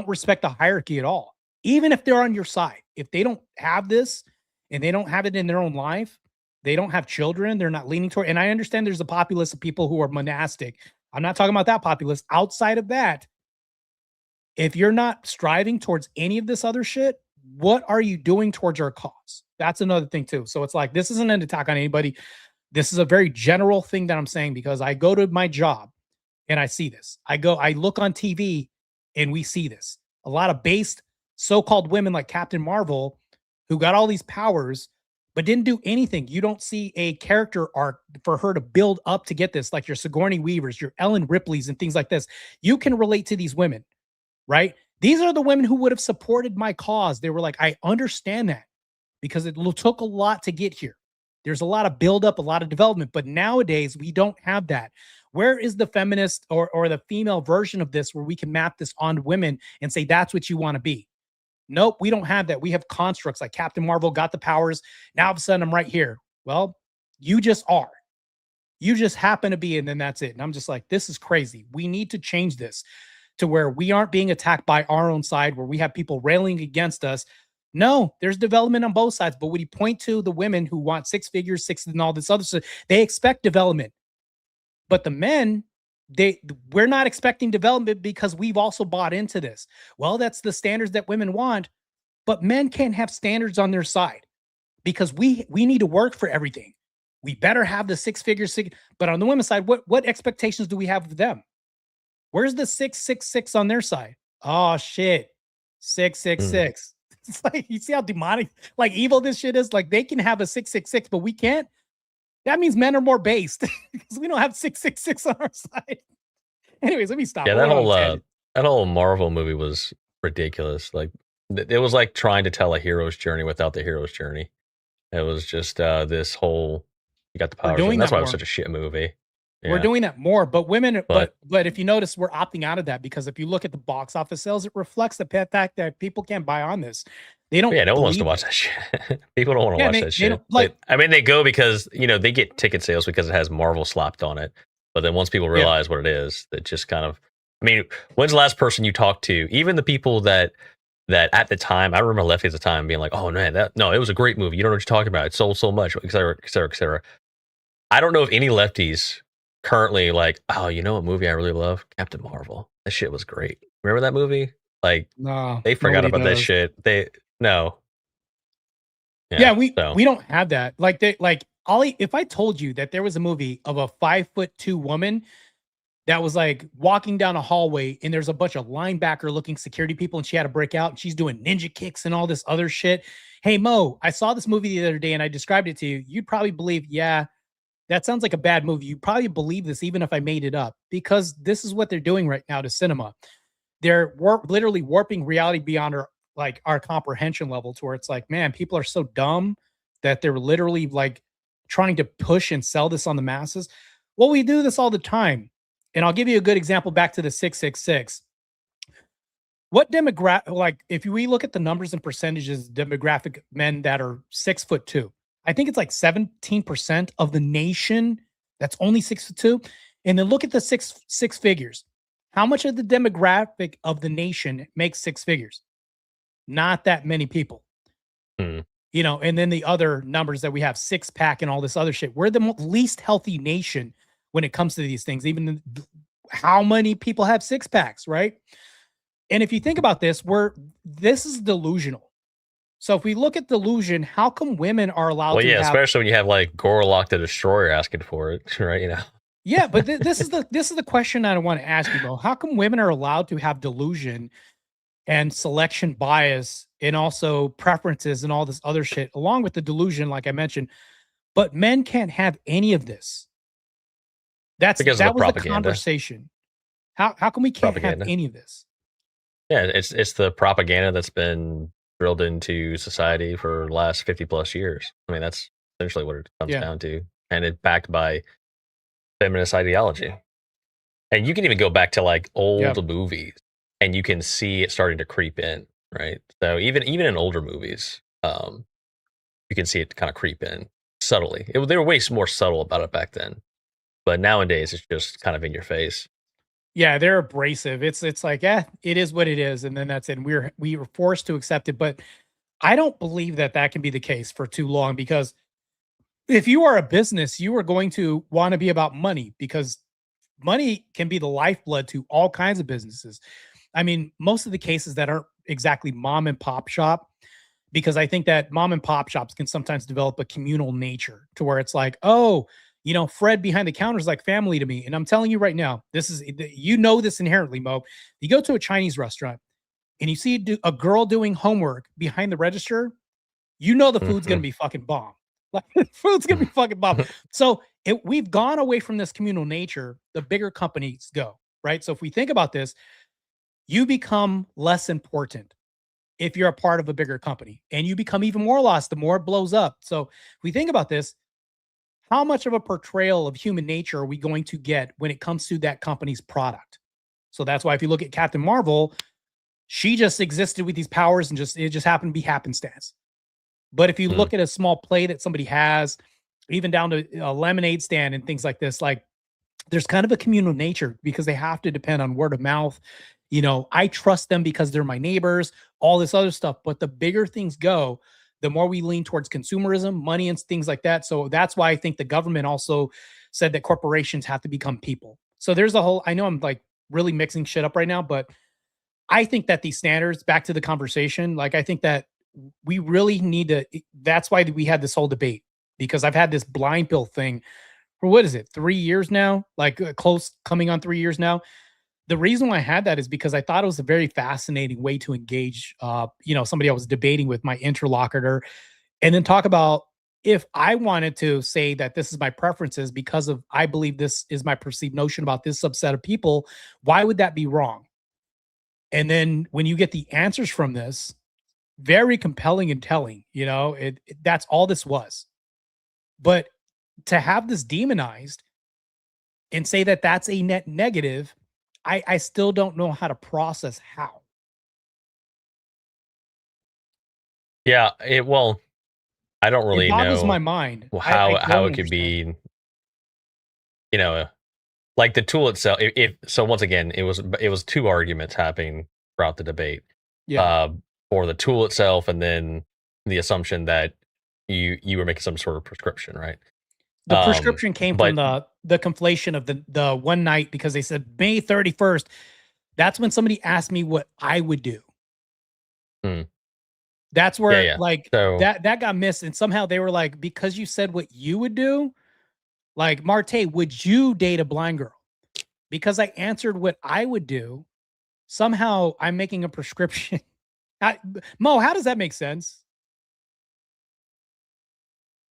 respect the hierarchy at all. Even if they're on your side, if they don't have this and they don't have it in their own life, they don't have children, they're not leaning toward. And I understand there's a populace of people who are monastic. I'm not talking about that populace. Outside of that, if you're not striving towards any of this other shit, what are you doing towards our cause? That's another thing too. So it's like, this isn't an attack on anybody. This is a very general thing that I'm saying because I go to my job and I see this. I look on TV and we see this. A lot of based so-called women like Captain Marvel who got all these powers but didn't do anything. You don't see a character arc for her to build up to get this, like your Sigourney Weavers, your Ellen Ripleys, and things like this. You can relate to these women, right? These are the women who would have supported my cause. They were like, I understand that because it took a lot to get here. There's a lot of buildup, a lot of development, but nowadays we don't have that. Where is the feminist or the female version of this where we can map this on women and say, that's what you want to be? Nope, we don't have that. We have constructs like Captain Marvel got the powers. Now all of a sudden I'm right here. Well, you just are. You just happen to be, and then that's it. And I'm just like, this is crazy. We need to change this to where we aren't being attacked by our own side, where we have people railing against us. No, there's development on both sides. But when you point to the women who want six figures, six and all this other stuff, they expect development. But the men, we're not expecting development because we've also bought into this. Well, that's the standards that women want, but men can't have standards on their side because we need to work for everything. We better have the six figures. But on the women's side, what expectations do we have of them? Where's the 666 on their side? Oh shit, 666. It's like, you see how demonic, like evil this shit is. Like they can have a 666, but we can't. That means men are more based because we don't have 666 on our side. Anyways, let me stop. Yeah, that whole Marvel movie was ridiculous. Like it was like trying to tell a hero's journey without the hero's journey. It was just this whole you got the powers. And that's why it was such a shit movie. Yeah. We're doing that more, but women, but if you notice, we're opting out of that because if you look at the box office sales, it reflects the fact that people can't buy on this. They don't. Yeah, no one wants to watch that shit. People don't want to watch that shit. I mean, they go because they get ticket sales because it has Marvel slapped on it. But then once people realize what it is, that just kind of. I mean, when's the last person you talked to? Even the people that at the time, I remember lefties at the time being like, "Oh man, it was a great movie. You don't know what you're talking about. It sold so much, et cetera, et cetera, et cetera." I don't know if any lefties currently like, "Oh, you know what movie I really love? Captain Marvel. That shit was great. Remember that movie?" Like, no, they forgot about that shit. No. Yeah, we don't have that. Ollie, if I told you that there was a movie of a 5'2" woman that was like walking down a hallway and there's a bunch of linebacker looking security people and she had to break out and she's doing ninja kicks and all this other shit. Hey Mo, I saw this movie the other day and I described it to you. You'd probably believe, yeah, that sounds like a bad movie. You'd probably believe this even if I made it up because this is what they're doing right now to cinema. They're literally warping reality beyond our comprehension level to where it's like, man, people are so dumb that they're literally like trying to push and sell this on the masses. Well, we do this all the time. And I'll give you a good example back to the 666. What demographic, like if we look at the numbers and percentages, demographic men that are 6'2", I think it's like 17% of the nation that's only 6'2". And then look at the six figures. How much of the demographic of the nation makes six figures? Not that many people. And then the other numbers that we have, six pack and all this other shit. We're the least healthy nation when it comes to these things. Even how many people have six packs, right? And if you think about this, this is delusional. So if we look at delusion, how come women are allowed to have, especially when you have like Gorlock the Destroyer asking for it, right? Yeah, but this is the question I want to ask you, Mo. How come women are allowed to have delusion and selection bias and also preferences and all this other shit, along with the delusion, like I mentioned, but men can't have any of this? That was the conversation. How come we can't have any of this? Yeah, it's the propaganda that's been drilled into society for the last 50 plus years. I mean, that's essentially what it comes down to, and it's backed by feminist ideology. And you can even go back to like old movies and you can see it starting to creep in, right? So even in older movies, you can see it kind of creep in subtly. They were way more subtle about it back then, but nowadays it's just kind of in your face. Yeah, they're abrasive. It's like, it is what it is, and then that's it. And we were forced to accept it, but I don't believe that can be the case for too long, because if you are a business, you are going to want to be about money, because money can be the lifeblood to all kinds of businesses. I mean, most of the cases that aren't exactly mom and pop shop, because I think that mom and pop shops can sometimes develop a communal nature to where it's like, oh, Fred behind the counter is like family to me. And I'm telling you right now, this is, this inherently, Mo. You go to a Chinese restaurant and you see a girl doing homework behind the register, the food's going to be fucking bomb. Like, food's going to be fucking bomb. So we've gone away from this communal nature. The bigger companies go, right? So if we think about this, you become less important if you're a part of a bigger company, and you become even more lost the more it blows up. So if we think about this, how much of a portrayal of human nature are we going to get when it comes to that company's product? So that's why if you look at Captain Marvel, she just existed with these powers and it just happened to be happenstance. But if you look at a small play that somebody has, even down to a lemonade stand and things like this, like there's kind of a communal nature because they have to depend on word of mouth. I trust them because they're my neighbors, all this other stuff. But the bigger things go, the more we lean towards consumerism, money, and things like that. So that's why I think the government also said that corporations have to become people. So there's a whole, I know I'm like really mixing shit up right now, but I think that these standards, back to the conversation, like I think that we really need to, that's why we had this whole debate, because I've had this blind pill thing for, what is it, 3 years now? Like close coming on 3 years now. The reason why I had that is because I thought it was a very fascinating way to engage, somebody I was debating with, my interlocutor, and then talk about, if I wanted to say that this is my preferences because of, I believe this is my perceived notion about this subset of people, why would that be wrong? And then when you get the answers from this, very compelling and telling, that's all this was. But to have this demonized and say that that's a net negative, I still don't know how to process how. Yeah, I don't really know. It boggles my mind how it could be, like the tool itself. So once again, it was two arguments happening throughout the debate. Yeah. For the tool itself, and then the assumption that you were making some sort of prescription, right? The prescription came from the conflation of the one night, because they said May 31st. That's when somebody asked me what I would do. That's where that got missed. And somehow they were like, because you said what you would do, like, Marte, would you date a blind girl? Because I answered what I would do, somehow I'm making a prescription. Mo, how does that make sense?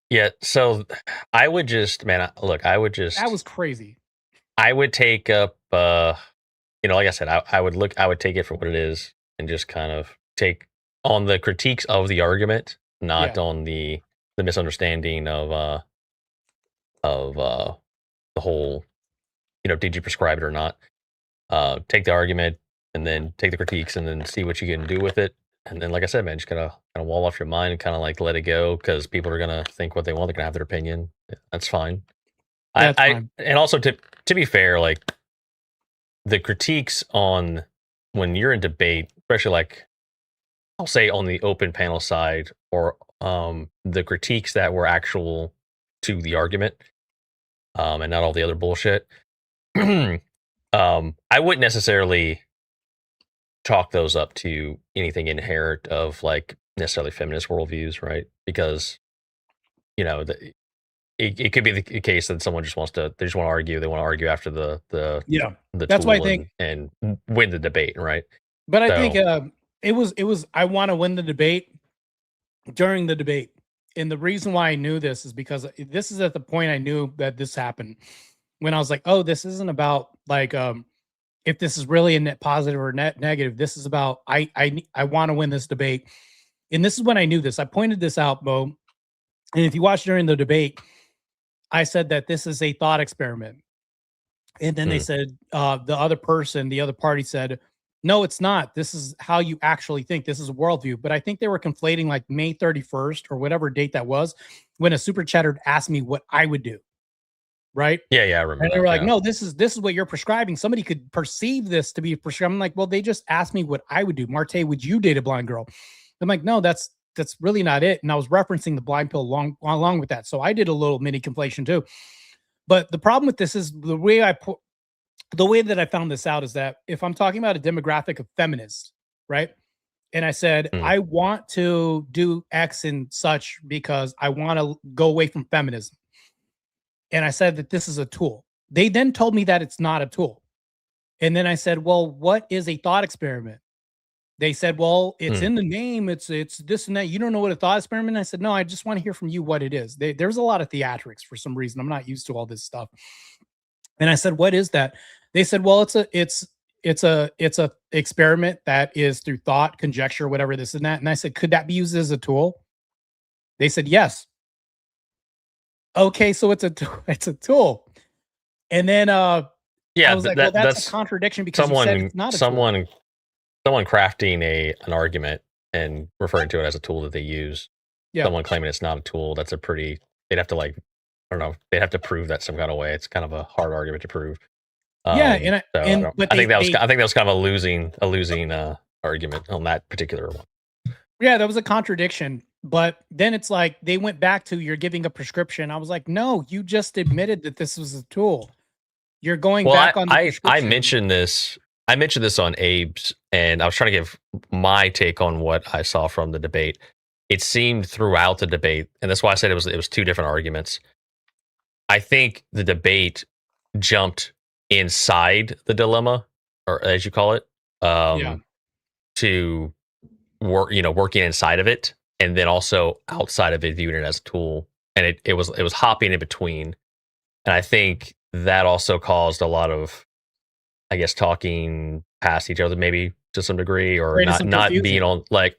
Yeah, so I would just, I would just. That was crazy. I would take up, like I said, I would take it for what it is and just kind of take on the critiques of the argument, not on the misunderstanding of the whole, did you prescribe it or not? Take the argument and then take the critiques and then see what you can do with it. And then, like I said, man, just kind of wall off your mind and kind of like let it go, because people are gonna think what they want. They're gonna have their opinion. Yeah, that's fine. That's fine. And also to be fair, like the critiques on when you're in debate, especially like I'll say on the open panel side, or the critiques that were actual to the argument, and not all the other bullshit. I wouldn't necessarily chalk those up to anything inherent of like necessarily feminist worldviews, right? Because it could be the case that someone just wants to argue. They want to argue after the that's why I think and win the debate, right? But I think it was I want to win the debate during the debate. And the reason why I knew this is because this is at the point I knew that this happened, when I was like, oh, this isn't about like if this is really a net positive or net negative. This is about I want to win this debate. And this is when I knew this. I pointed this out, Bo. And if you watch during the debate, I said that this is a thought experiment. And then they said, the other party said, no, it's not. This is how you actually think. This is a worldview. But I think they were conflating like May 31st or whatever date that was, when a super chatter asked me what I would do. Right? Yeah, I remember. And they were like, no, this is what you're prescribing. Somebody could perceive this to be prescribed. I'm like, well, they just asked me what I would do. Marte, would you date a blind girl? I'm like, no, that's really not it. And I was referencing the blind pill along with that. So I did a little mini conflation too. But the problem with this is the way that I found this out is that if I'm talking about a demographic of feminists, right? And I said, I want to do X and such because I want to go away from feminism. And I said that this is a tool. They then told me that it's not a tool. And then I said, well, what is a thought experiment? They said, well, it's in the name. It's this and that. You don't know what a thought experiment is? I said, no, I just want to hear from you what it is. There's a lot of theatrics for some reason. I'm not used to all this stuff. And I said, what is that? They said, well, it's a experiment that is through thought, conjecture, whatever this and that. And I said, could that be used as a tool? They said, yes. Okay, so it's a tool. And then I was like, well, that's a contradiction because you said it's not a tool. Someone crafting an argument and referring to it as a tool that they use. Yeah. Someone claiming it's not a tool. That's they'd have to I don't know. They'd have to prove that some kind of way. It's kind of a hard argument to prove. Yeah, I think that was kind of a losing argument on that particular one. Yeah, that was a contradiction. But then it's like they went back to you're giving a prescription. I was like, no, you just admitted that this was a tool. You're going back on the prescription. I mentioned this on Abe's, and I was trying to give my take on what I saw from the debate. It seemed throughout the debate, and that's why I said it was two different arguments. I think the debate jumped inside the dilemma, or as you call it, to work, working inside of it, and then also outside of it, viewing it as a tool. And it was hopping in between. And I think that also caused a lot of, I guess, talking past each other, maybe to some degree, or not being on, like,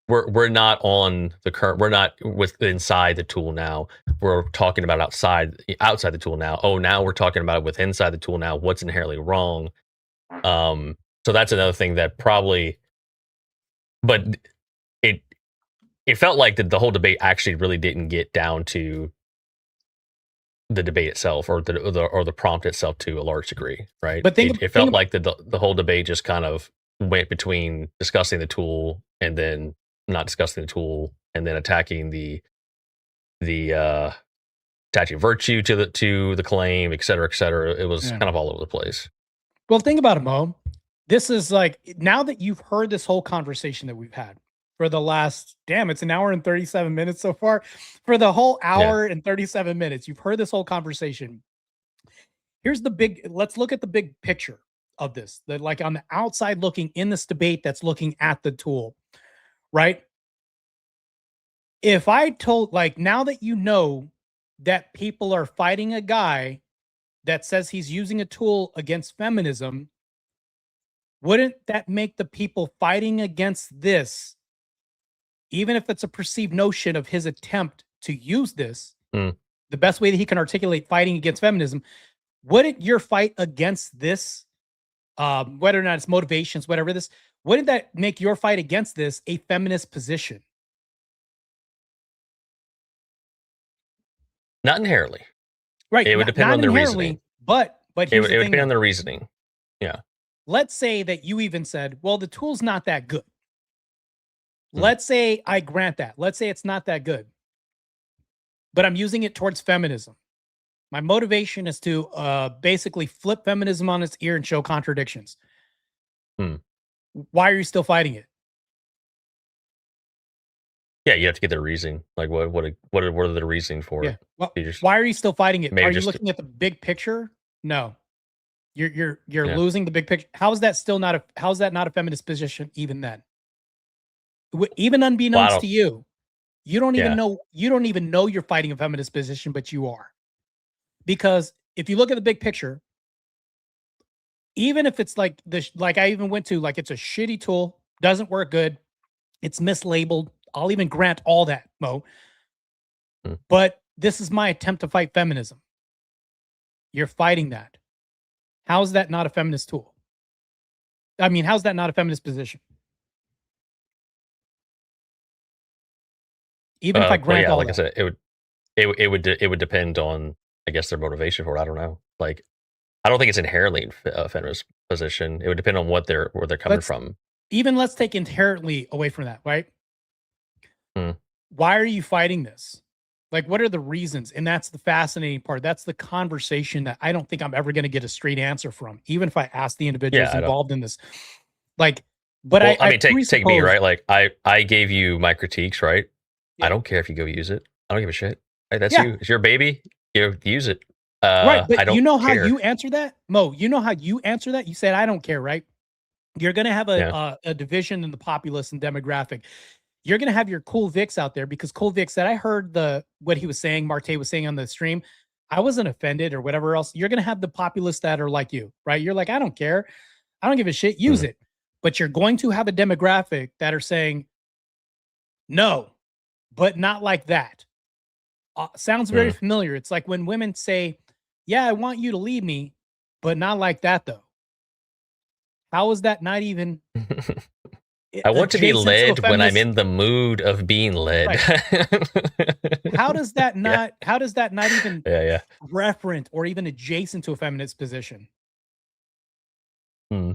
we're not on the current, we're not inside the tool now. We're talking about outside the tool now. Oh, now we're talking about it with inside the tool now. What's inherently wrong? So that's another thing that probably, but it felt like the whole debate actually really didn't get down to the debate itself or the prompt itself to a large degree, right? But it felt like the whole debate just kind of went between discussing the tool and then not discussing the tool and then attacking the attaching virtue to the claim, et cetera, et cetera. It was kind of all over the place. Well, think about it, Mo. This is like, now that you've heard this whole conversation that we've had for the last, it's an hour and 37 minutes so far. For the whole hour and 37 minutes, you've heard this whole conversation. Let's look at the big picture of this. Like on the outside looking in this debate that's looking at the tool, right? If I told, like, now that you know that people are fighting a guy that says he's using a tool against feminism, wouldn't that make the people fighting against this, even if it's a perceived notion of his attempt to use this, the best way that he can articulate fighting against feminism, wouldn't your fight against this, whether or not it's motivations, whatever this, wouldn't that make your fight against this a feminist position? Not inherently. Right. It would depend on the reasoning. But it would depend on the reasoning. Yeah. Let's say that you even said, well, the tool's not that good. Let's say I grant that. Let's say it's not that good. But I'm using it towards feminism. My motivation is to basically flip feminism on its ear and show contradictions. Why are you still fighting it? Yeah, you have to get the reasoning. Like, what are the reasoning for it? Well, why are you still fighting it? Are you looking at the big picture? No. You're losing the big picture. How is that not a feminist position even then? Even unbeknownst to you, you don't even know you're fighting a feminist position, but you are. Because if you look at the big picture, even if it's like I even went to, like, it's a shitty tool, doesn't work good, it's mislabeled, I'll even grant all that, Mo. But this is my attempt to fight feminism. You're fighting that. How is that not a feminist tool? I mean, how's that not a feminist position? Even if I grant all like that. I said, it would depend on, I guess, their motivation for it. I don't know. Like, I don't think it's inherently a feminist position. It would depend on where they're coming from. Even let's take inherently away from that, right? Why are you fighting this? Like, what are the reasons? And that's the fascinating part. That's the conversation that I don't think I'm ever going to get a straight answer from, even if I ask the individuals involved in this. Like, but I mean, take me, right? Like, I gave you my critiques, right? Yeah. I don't care if you go use it. I don't give a shit. Right? That's you. It's your baby. You use it. Right, but I don't you know how care. you answer that, Mo. You know how you answer that. You said, "I don't care." Right? You're going to have Yeah. a division in the populace and demographic. You're going to have your cool Vix out there because cool Vic said, I heard what he was saying, Marte was saying on the stream. I wasn't offended or whatever else. You're going to have the populace that are like you, right? You're like, I don't care. I don't give a shit. Use Mhm. it. But you're going to have a demographic that are saying, no, but not like that. Sounds very Mm. familiar. It's like when women say, yeah, I want you to leave me, but not like that, though. How is that not even I want to be adjacent to a led when I'm feminist? in the mood of being led. How does that Yeah. not? How does that not even Yeah. referent or even adjacent to a feminist position? Hmm.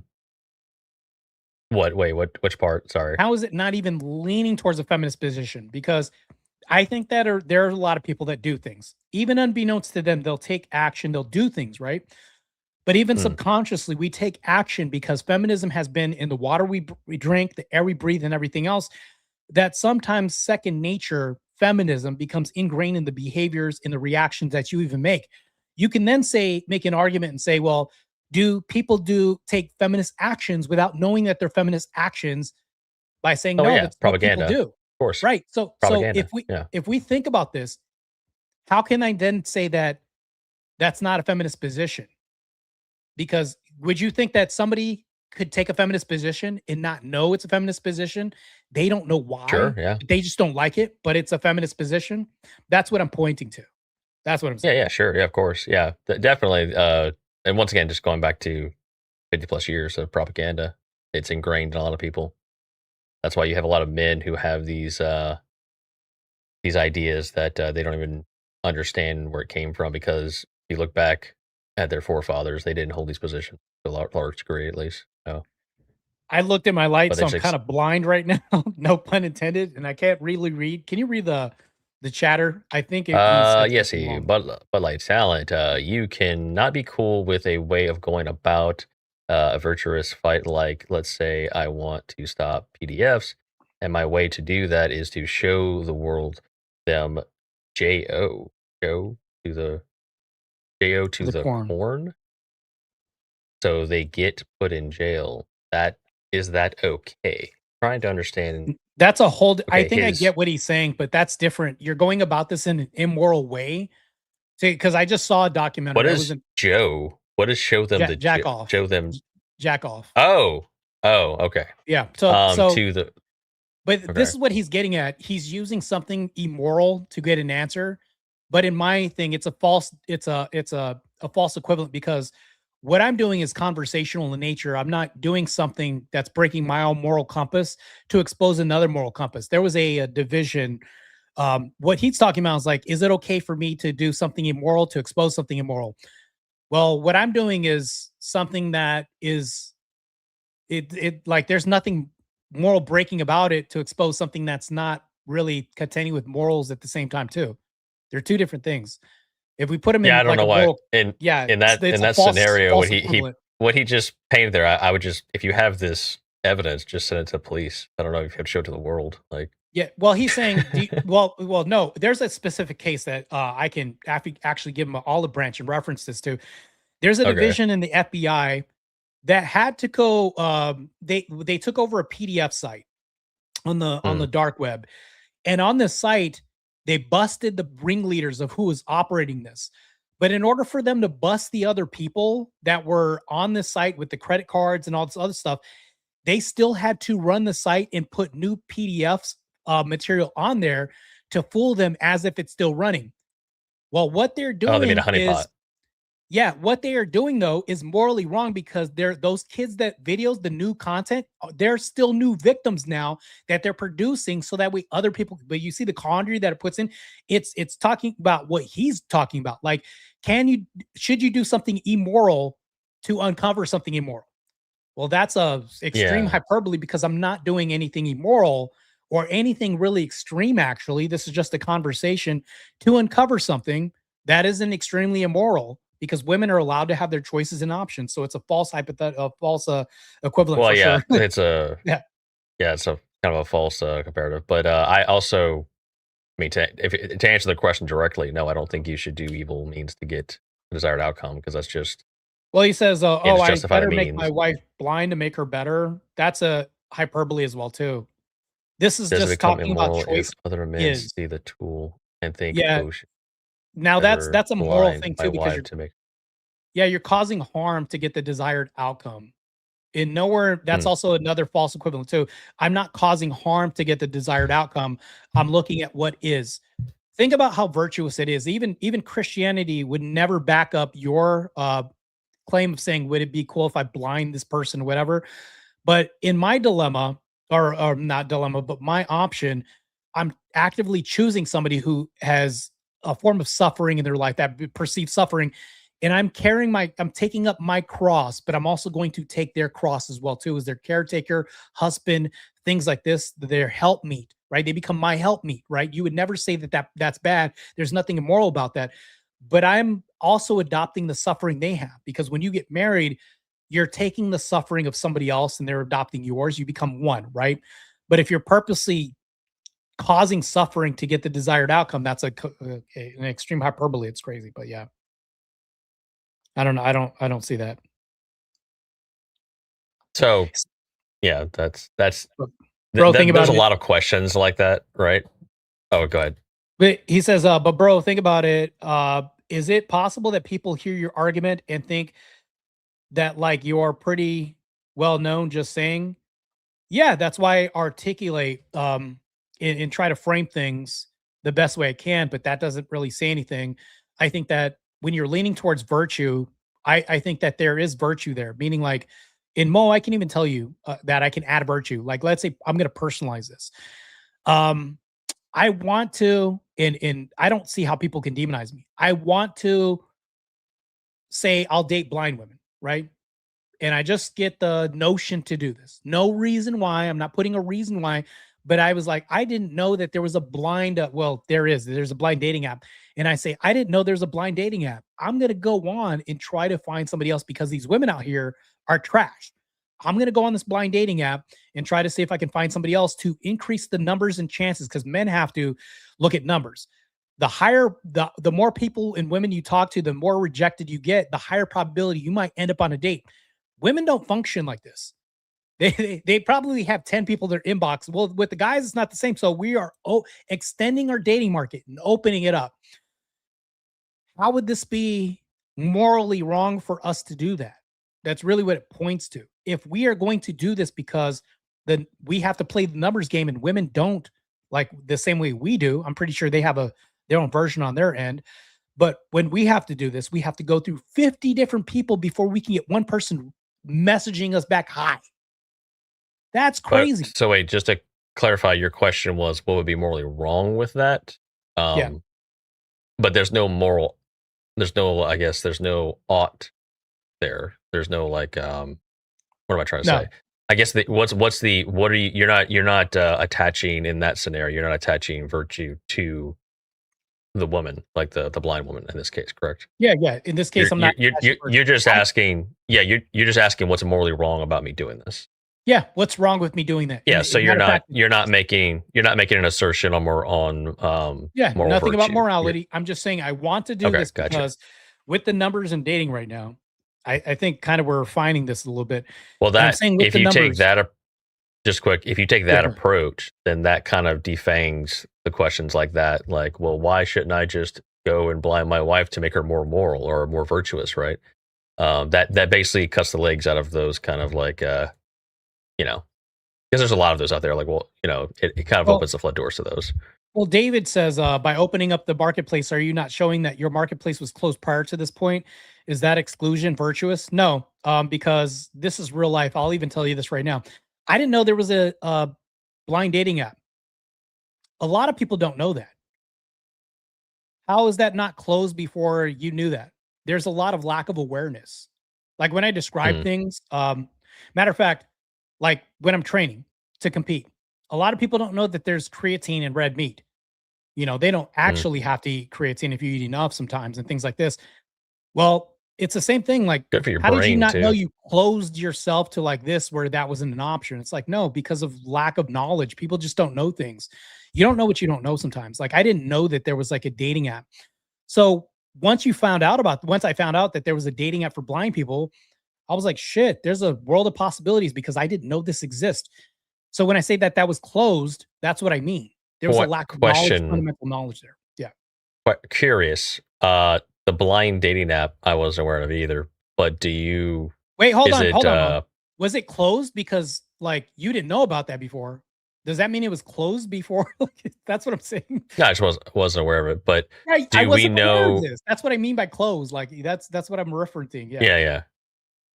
What? Wait. What? Which part? Sorry. How is it not even leaning towards a feminist position? Because I think that there are a lot of people that do things, even unbeknownst to them, they'll take action, they'll do things, right? But even Hmm. subconsciously, we take action because feminism has been in the water we drink, the air we breathe, and everything else. That sometimes second nature feminism becomes ingrained in the behaviors, in the reactions that you even make. You can then make an argument and say, well, do people take feminist actions without knowing that they're feminist actions by saying Oh no, yeah, that's what people propaganda. do. Of course, Right. So propaganda. Yeah. if we think about this, how can I then say that that's not a feminist position? Because would you think that somebody could take a feminist position and not know it's a feminist position? They don't know why. Sure. Yeah. They just don't like it, but it's a feminist position. That's what I'm pointing to. That's what I'm saying. Yeah. Sure. Yeah. Of course. Yeah. Definitely. And once again, just going back to 50 plus years of propaganda, it's ingrained in a lot of people. That's why you have a lot of men who have these ideas that they don't even understand where it came from, because if you look back at their forefathers, they didn't hold these positions to a large degree, at least. So, I looked at my light, but so I'm kind of blind right now. No pun intended, and I can't really read. Can you read the chatter? I think he said yes, something wrong. Bud Light Talent. You cannot be cool with a way of going about a virtuous fight. Like, let's say I want to stop PDFs, and my way to do that is to show the world them JO to the corn, so they get put in jail. That okay? Trying to understand. That's a whole. I Okay, think I get what he's saying, but that's different. You're going about this in an immoral way. See, because I just saw a documentary. What is Joe? What does show them jack off? show them? Jack off. Oh, okay. Yeah. So to the. But Okay. this is what he's getting at. He's using something immoral to get an answer. But in my thing, it's a false equivalent, because what I'm doing is conversational in nature. I'm not doing something that's breaking my own moral compass to expose another moral compass. There was a division. What he's talking about is like, is it okay for me to do something immoral to expose something immoral? Well, what I'm doing is something that is like there's nothing moral breaking about it to expose something that's not really containing with morals at the same time too. They're two different things. If we put them in, I don't like know a why. moral, In it's that false scenario, equivalent. what he just painted there, I would just, if you have this evidence, just send it to police. I don't know if you have to show it to the world. Like, Yeah, well, he's saying, well, no. There's a specific case that I can actually give him an olive branch and reference this to. There's a Okay. division in the FBI that had to go. They took over a PDF site on the dark web, and on this site they busted the ringleaders of who was operating this. But in order for them to bust the other people that were on this site with the credit cards and all this other stuff, they still had to run the site and put new PDFs material on there to fool them as if it's still running. Well, what they're doing they made a honeypot. is, yeah, what they are doing though is morally wrong, because they're those kids that videos, the new content, they're still new victims now that they're producing, so that way other people. But you see the quandary that it puts in. It's talking about what he's talking about. Like, should you do something immoral to uncover something immoral? Well, that's a extreme hyperbole, because I'm not doing anything immoral or anything really extreme. Actually, this is just a conversation to uncover something that isn't extremely immoral, because women are allowed to have their choices and options. So it's a false false equivalent. Well, for yeah, sure. it's a it's a kind of a false comparative. But I also, I mean, to answer the question directly, no, I don't think you should do evil means to get desired outcome because that's just Well, he says, to "Oh, I justify the better make my means. wife blind to make her better." That's a hyperbole as well too. This is Does it just become talking about immoral if choice other men is. see the tool and think, Yeah. "Oh, should Now ever that's a moral blind thing my too because wife you're to make?" yeah, you're causing harm to get the desired outcome. In nowhere, that's Hmm. also another false equivalent too. I'm not causing harm to get the desired outcome. I'm looking at what is. Think about how virtuous it is. Even Christianity would never back up your claim of saying, would it be cool if I blind this person or whatever? But in my dilemma, or not dilemma, but my option, I'm actively choosing somebody who has a form of suffering in their life, that perceived suffering. And I'm taking up my cross, but I'm also going to take their cross as well, too, as their caretaker, husband, things like this, their helpmeet, right? They become my helpmeet, right? You would never say that's bad. There's nothing immoral about that. But I'm also adopting the suffering they have because when you get married, you're taking the suffering of somebody else and they're adopting yours. You become one, right? But if you're purposely causing suffering to get the desired outcome, that's an extreme hyperbole. It's crazy, but yeah, I don't know. I don't see that. So, yeah, But, bro, think there's about a it. lot of questions like that, right? Oh, go ahead. But he says, but bro, think about it. Is it possible that people hear your argument and think that like you are pretty well known just saying, yeah, that's why I articulate and try to frame things the best way I can, but that doesn't really say anything. I think that when you're leaning towards virtue, I think that there is virtue there, meaning like in Mo, I can even tell you that I can add virtue. Like, let's say I'm going to personalize this. Um, I want to, and I don't see how people can demonize me. I want to say I'll date blind women, right? And I just get the notion to do this. No reason why. I'm not putting a reason why, but I was like, I didn't know that there was a blind. Well, there is. There's a blind dating app, and I say I didn't know there's a blind dating app. I'm gonna go on and try to find somebody else because these women out here are trash. I'm gonna go on this blind dating app and try to see if I can find somebody else to increase the numbers and chances because men have to look at numbers. The higher the more people and women you talk to, the more rejected you get, the higher probability you might end up on a date. Women don't function like this. They probably have 10 people in their inbox. Well, with the guys, it's not the same. So we are extending our dating market and opening it up. How would this be morally wrong for us to do that? That's really what it points to. If we are going to do this because then we have to play the numbers game and women don't like the same way we do. I'm pretty sure they have their own version on their end. But when we have to do this, we have to go through 50 different people before we can get one person messaging us back hi. That's crazy. So wait, just to clarify, your question was what would be morally wrong with that? Yeah. But there's no I guess there's no ought there. There's no like what am I trying to say? I guess what are you're not attaching in that scenario, you're not attaching virtue to the woman, like the blind woman in this case, correct? Yeah. In this case, I'm not. You're just asking. Yeah, you're just asking what's morally wrong about me doing this. Yeah, what's wrong with me doing that? Yeah, so you're not making an assertion on moral nothing virtue. about morality. I'm just saying I want to do this because with the numbers and dating right now, I think kind of we're refining this a little bit. Well, if you take that approach, then that kind of defangs the questions like that. Like, well, why shouldn't I just go and blind my wife to make her more moral or more virtuous, right? That basically cuts the legs out of those kind of like, because there's a lot of those out there. Like, well, it kind of opens the flood doors to those. Well, David says, by opening up the marketplace, are you not showing that your marketplace was closed prior to this point? Is that exclusion virtuous? No, because this is real life. I'll even tell you this right now. I didn't know there was a blind dating app. A lot of people don't know that. How is that not closed before you knew that? There's a lot of lack of awareness. Like when I describe things, matter of fact, like when I'm training to compete, a lot of people don't know that there's creatine in red meat. They don't actually have to eat creatine if you eat enough sometimes and things like this. Well, it's the same thing. Like, good for your how brain, did you not too. know you closed yourself to like this where that wasn't an option? It's like, no, because of lack of knowledge. People just don't know things. You don't know what you don't know sometimes. Like I didn't know that there was like a dating app. So once I found out that there was a dating app for blind people, I was like, shit, there's a world of possibilities because I didn't know this exists. So when I say that was closed, that's what I mean. There was a lack of knowledge, fundamental knowledge there. Yeah. But curious, the blind dating app, I wasn't aware of either. But do you wait? Hold on. Was it closed because like you didn't know about that before? Does that mean it was closed before? That's what I'm saying. No, I just wasn't aware of it. But right, do we know? That's what I mean by closed. Like that's what I'm referencing. Yeah. Yeah.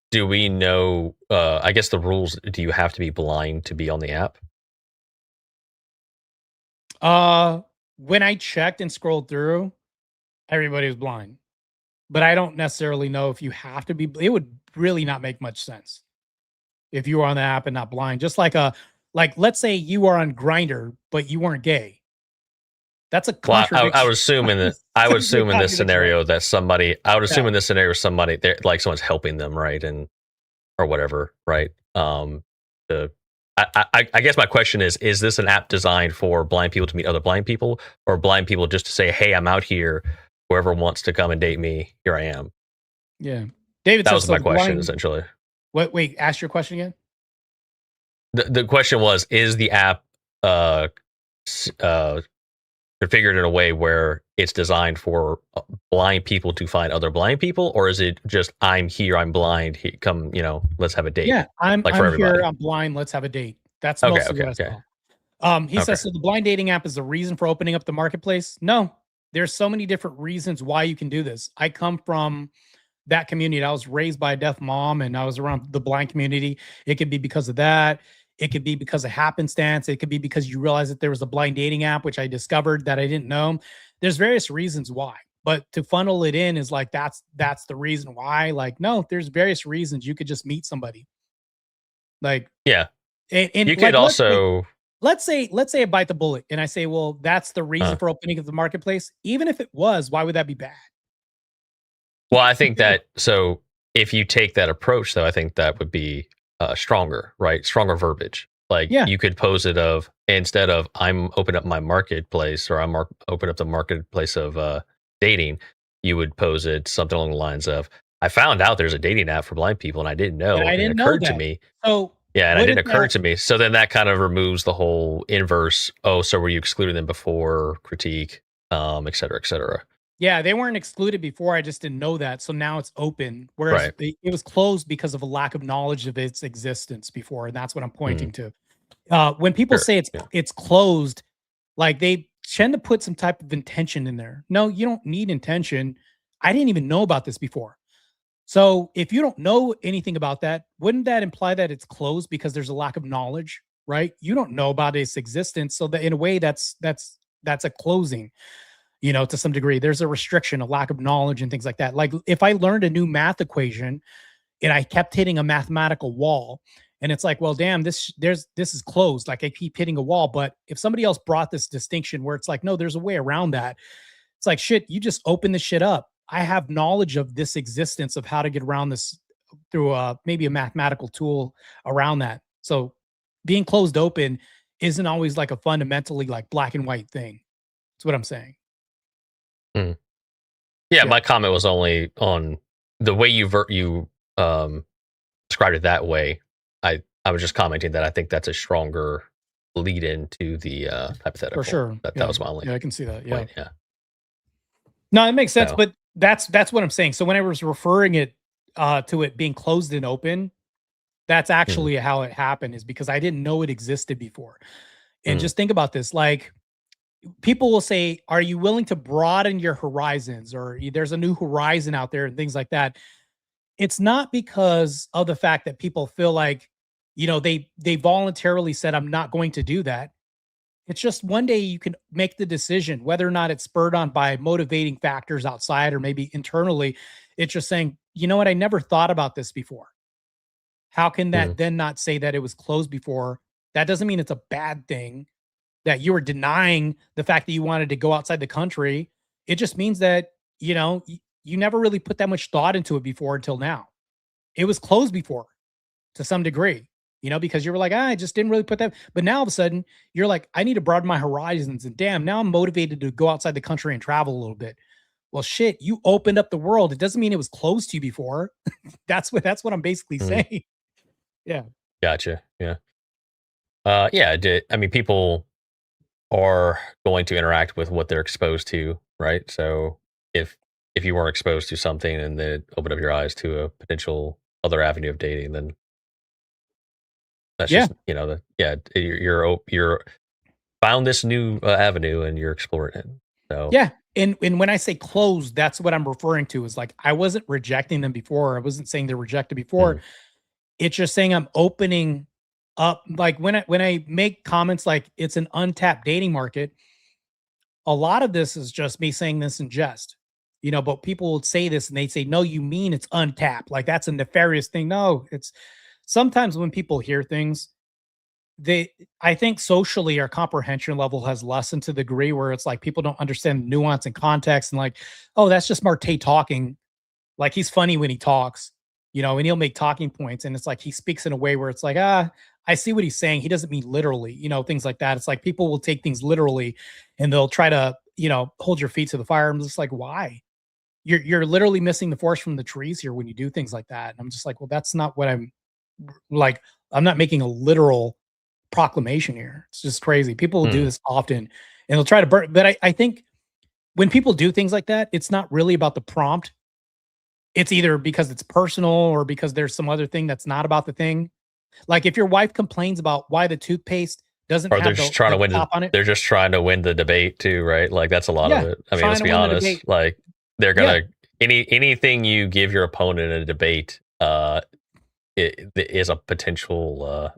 Do we know? I guess the rules. Do you have to be blind to be on the app? When I checked and scrolled through, everybody was blind. But I don't necessarily know if you have to be. It would really not make much sense if you were on the app and not blind. Just like let's say you are on Grindr, but you weren't gay. That's a contradiction. I would assume in this scenario that somebody. I would assume in this scenario somebody like someone's helping them, right, or whatever, right? I guess my question is this an app designed for blind people to meet other blind people, or blind people just to say, hey, I'm out here. Whoever wants to come and date me, here I am. Yeah. David, that was my question, essentially. Wait, ask your question again. The question was, is the app configured in a way where it's designed for blind people to find other blind people, or is it just, I'm here, I'm blind, come, let's have a date? Yeah, I'm here, I'm blind, let's have a date. That's mostly what I saw. He says, so the blind dating app is the reason for opening up the marketplace? No, there's so many different reasons why you can do this. I come from that community. I was raised by a deaf mom and I was around the blind community. It could be because of that. It could be because of happenstance. It could be because you realize that there was a blind dating app, which I discovered that I didn't know. There's various reasons why, but to funnel it in is like, that's the reason why. Like, no, there's various reasons you could just meet somebody. Like, yeah. And you could also, let's say I bite the bullet and I say, well, that's the reason for opening up the marketplace. Even if it was, why would that be bad? Well, I think that, so if you take that approach, though, I think that would be stronger, right? Stronger verbiage. Like you could pose it of, instead of I'm open up my marketplace, or I'm open up the marketplace of dating, you would pose it something along the lines of, I found out there's a dating app for blind people and I didn't know. It occurred to me. So yeah, and it didn't occur to me. So then that kind of removes the whole inverse. Oh, so were you excluding them before? Critique, et cetera, et cetera. Yeah, they weren't excluded before. I just didn't know that. So now it's open. Whereas it was closed because of a lack of knowledge of its existence before. And that's what I'm pointing to. When people say it's closed, like they tend to put some type of intention in there. No, you don't need intention. I didn't even know about this before. So if you don't know anything about that, wouldn't that imply that it's closed because there's a lack of knowledge, right? You don't know about its existence. So that in a way that's a closing, to some degree. There's a restriction, a lack of knowledge and things like that. Like if I learned a new math equation and I kept hitting a mathematical wall, and it's like, well, damn, this is closed. Like I keep hitting a wall. But if somebody else brought this distinction where it's like, no, there's a way around that. It's like, shit, you just open this shit up. I have knowledge of this existence of how to get around this through maybe a mathematical tool around that. So being closed open isn't always like a fundamentally like black and white thing. That's what I'm saying. Yeah, my comment was only on the way you described it that way. I was just commenting that I think that's a stronger lead into the hypothetical. For sure. That was my only. Yeah, I can see that. Yeah. Point. Yeah. No, it makes sense, but that's what I'm saying. So when I was referring it to it being closed and open, that's actually how it happened, is because I didn't know it existed before. And just think about this, like people will say, are you willing to broaden your horizons, or there's a new horizon out there and things like that. It's not because of the fact that people feel like, they voluntarily said, I'm not going to do that. It's just one day you can make the decision, whether or not it's spurred on by motivating factors outside or maybe internally. It's just saying, you know what? I never thought about this before. How can that then not say that it was closed before? That doesn't mean it's a bad thing, that you were denying the fact that you wanted to go outside the country. It just means that, you never really put that much thought into it before until now. It was closed before to some degree, because you were like, I just didn't really put that. But now all of a sudden you're like, I need to broaden my horizons, and damn, now I'm motivated to go outside the country and travel a little bit. Well, shit, you opened up the world. It doesn't mean it was closed to you before. That's what I'm basically saying. Yeah. Gotcha. Yeah. Yeah. I mean, people are going to interact with what they're exposed to, right? So if you weren't exposed to something and then it opened up your eyes to a potential other avenue of dating, then that's Yeah. just you're found this new avenue and you're exploring it. So Yeah. And when I say closed, that's what I'm referring to is like I wasn't rejecting them before. I wasn't saying they're rejected before. It's just saying I'm opening up. Like when I make comments like it's an untapped dating market, a lot of this is just me saying this in jest. But people would say this and they say, no, you mean it's untapped. Like that's a nefarious thing. No, it's sometimes when people hear things, I think socially our comprehension level has lessened to the degree where it's like people don't understand nuance and context and like, oh, that's just Marte talking. Like he's funny when he talks, and he'll make talking points. And it's like he speaks in a way where it's like, I see what he's saying. He doesn't mean literally, things like that. It's like people will take things literally and they'll try to, hold your feet to the fire. I'm just like, why? You're literally missing the forest from the trees here when you do things like that. And I'm just like, well, that's not what I'm like. I'm not making a literal proclamation here. It's just crazy. People will do this often and they'll try to burn. But I think when people do things like that, it's not really about the prompt. It's either because it's personal or because there's some other thing that's not about the thing. Like if your wife complains about why the toothpaste doesn't have just trying to win on it. They're just trying to win the debate too, right? Like that's a lot of it. I mean, let's be honest. Like they're gonna anything you give your opponent in a debate it is a potential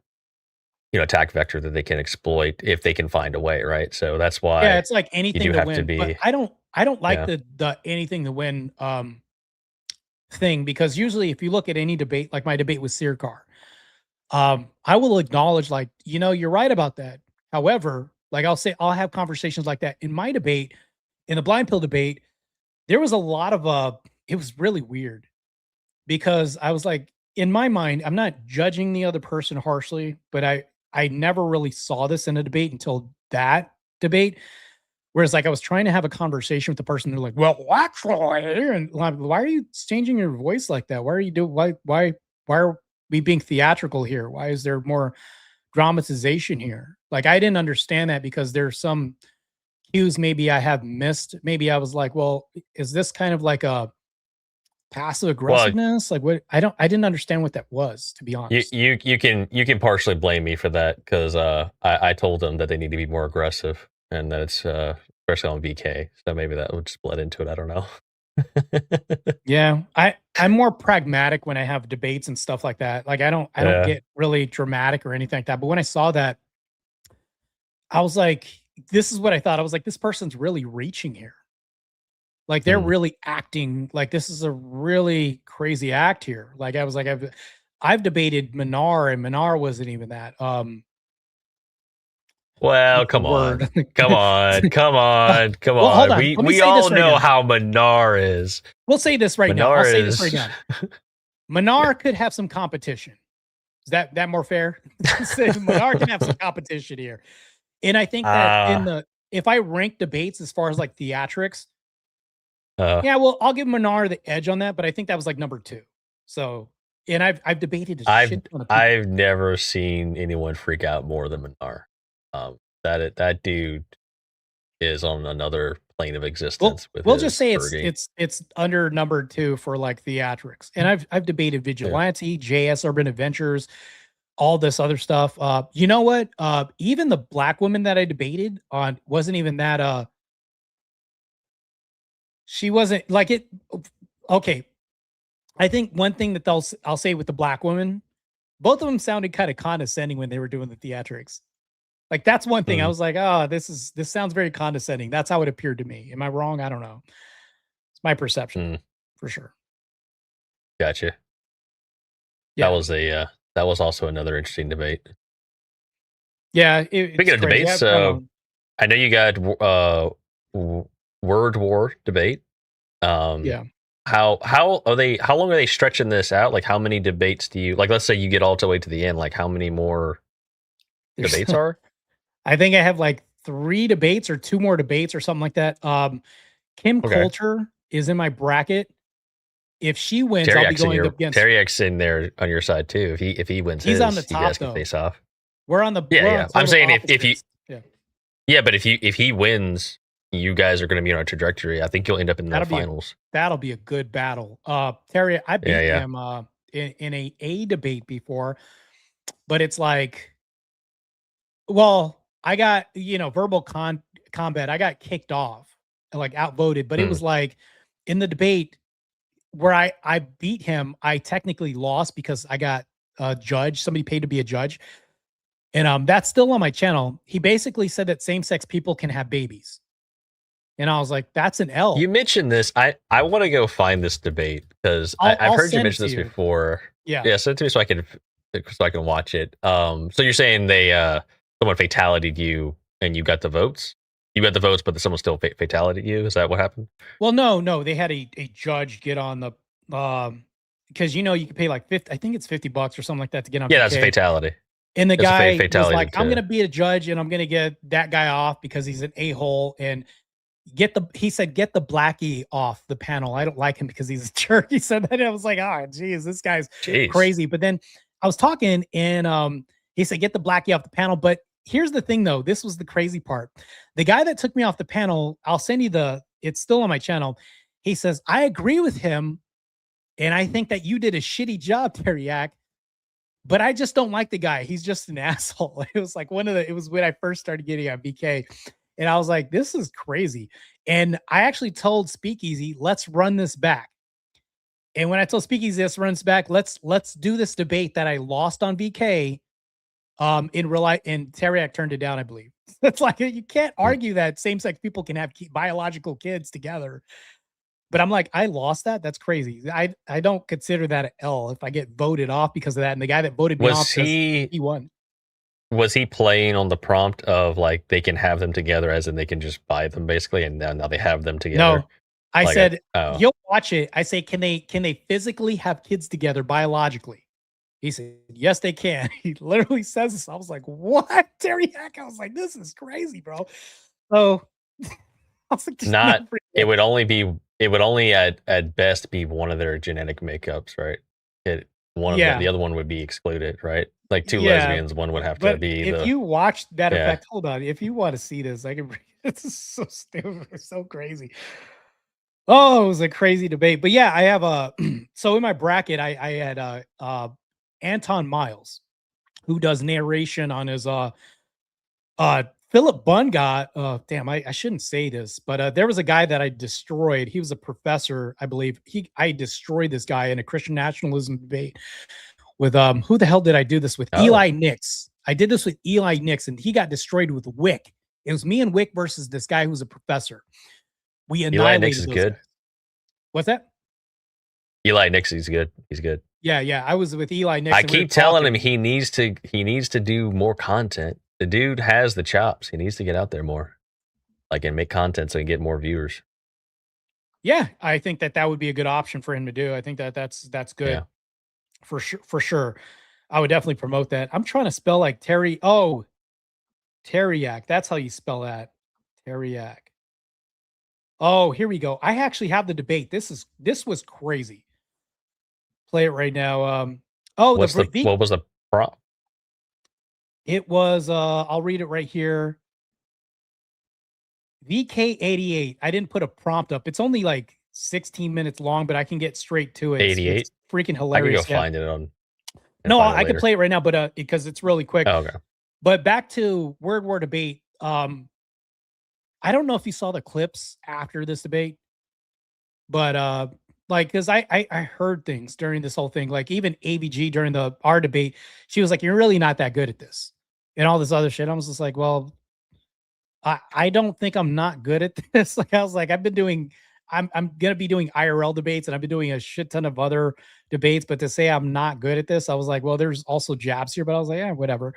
attack vector that they can exploit if they can find a way, right? So that's why it's like anything to win. But I don't like the anything to win thing, because usually if you look at any debate, like my debate with Sirkar, I will acknowledge like, you're right about that. However, like I'll have conversations like that in my debate, in the blind pill debate. There was a lot of it was really weird because I was like, in my mind, I'm not judging the other person harshly, but I never really saw this in a debate until that debate. Whereas like I was trying to have a conversation with the person. They're like, well, actually, and like, why are you changing your voice like that? Why are you doing, why are we being theatrical here? Why is there more dramatization here? Like, I didn't understand that because there's some cues maybe I have missed. Maybe I was like, well, is this kind of like a passive aggressiveness? Like what? I didn't understand what that was, to be honest. You can partially blame me for that because I told them that they need to be more aggressive and that it's especially on VK. So maybe that would just bled into it. I don't know. Yeah, I'm more pragmatic when I have debates and stuff like that. Like I don't get really dramatic or anything like that. But when I saw that, I was like, this is what I thought. I was like, this person's really reaching here. Like they're really acting like this is a really crazy act here. Like I was like, I've debated Minar, and Minar wasn't even that. Well, come on. Well, Hold on. We all know how Minar is. We'll say this right now. I'll say this right now. Minar could have some competition. Is that more fair? Minar can have some competition here. And I think that if I rank debates as far as like theatrics, well, I'll give Minar the edge on that, but I think that was like number 2. So, and I've debated a shit ton of people. I've never seen anyone freak out more than Minar. That dude is on another plane of existence. We'll just say it's under number 2 for like theatrics. And I've debated Vigilante, JS Urban Adventures, all this other stuff. You know what? Even the black woman that I debated on wasn't even that she wasn't like it. Okay. I think one thing that I'll say with the black woman, both of them sounded kind of condescending when they were doing the theatrics. Like that's one thing I was like, oh, this sounds very condescending. That's how it appeared to me. Am I wrong? I don't know. It's my perception for sure. Gotcha. Yeah. That was also another interesting debate. Yeah. Speaking of debates, I know you got word war debate. Yeah. How long are they stretching this out? Like how many debates do you like? Let's say you get all the way to the end. Like how many more debates are? I think I have like 3 debates or 2 more debates or something like that. Kim Coulter is in my bracket. If she wins, I'll be going against Teriak's in there on your side too. If he wins, he's on the top, you guys can though. face off. We're on the I'm saying if you yeah, but if he wins, you guys are going to be on a trajectory. I think you'll end up in the finals. That'll be a good battle. Terry, I beat him in a debate before, but it's like, well, I got verbal combat. I got kicked off, like outvoted, but it was like in the debate where I beat him. I technically lost because I got a judge. Somebody paid to be a judge. And that's still on my channel. He basically said that same-sex people can have babies. And I was like, that's an L. You mentioned this. I want to go find this debate because I've heard you mention this before. Yeah. Send it to me so I can watch it. So you're saying someone fatality'd you and you got the votes? You got the votes, but someone still fatality'd you? Is that what happened? Well, no. They had a judge get on the because you can pay like I think it's $50 or something like that to get on. Yeah, that's a fatality. And the guy was like, I'm going to be a judge and I'm going to get that guy off because he's an a-hole and he said, get the blackie off the panel. I don't like him because he's a jerk. He said that. And I was like, oh, geez, this guy's crazy. But then I was talking and he said, get the blackie off the panel. But here's the thing, though. This was the crazy part. The guy that took me off the panel, I'll send you it's still on my channel. He says, I agree with him. And I think that you did a shitty job, Teriak. But I just don't like the guy. He's just an asshole. It was like it was when I first started getting on BK. And I was like, this is crazy. And I actually told Speakeasy, let's run this back. And when I told Speakeasy this runs back, let's do this debate that I lost on BK. And Teriak turned it down, I believe. It's like you can't argue that same-sex people can have biological kids together. But I'm like, I lost that. That's crazy. I don't consider that an L if I get voted off because of that. And the guy that voted me off, he won. Was he playing on the prompt of like they can have them together, as in they can just buy them basically, and now they have them together? No, I said you'll watch it. I say, can they physically have kids together biologically? He said, yes, they can. He literally says this. I was like, what, Teriak? I was like, this is crazy, bro. So I was like, it would only at best be one of their genetic makeups, right? The other one would be excluded, right? Like two lesbians, one would have to be. If you watch that effect, hold on. If you want to see this, I can. It's so stupid, it's so crazy. Oh, it was a crazy debate, but yeah, I have so in my bracket, I had Anton Miles, who does narration on his Philip Bunn got, damn, I shouldn't say this, but there was a guy that I destroyed. He was a professor, I believe. I destroyed this guy in a Christian nationalism debate with, who the hell did I do this with? Eli Nix. I did this with Eli Nix, and he got destroyed with Wick. It was me and Wick versus this guy who's a professor. We annihilated Eli Nix is good. Guys. What's that? Eli Nix, he's good. He's good. Yeah. I was with Eli Nix. I keep telling him he needs to do more content. The dude has the chops. He needs to get out there more, and make content so he can get more viewers. Yeah, I think that would be a good option for him to do. I think that's good for sure. For sure, I would definitely promote that. I'm trying to spell like Terry. Oh, Teriak. That's how you spell that. Teriak. Oh, here we go. I actually have the debate. This was crazy. Play it right now. What was the prompt? It was, I'll read it right here. VK88. I didn't put a prompt up. It's only like 16 minutes long, but I can get straight to it. 88? It's freaking hilarious. I can go find it on. No, I can play it right now, but because it's really quick. Oh, okay. But back to word war debate. I don't know if you saw the clips after this debate, but because I heard things during this whole thing, like even AVG during our debate, she was like, you're really not that good at this and all this other shit. I was just like, well, I don't think I'm not good at this. Like, I was like, I'm going to be doing IRL debates and I've been doing a shit ton of other debates, but to say I'm not good at this, I was like, well, there's also jabs here, but I was like, yeah, whatever.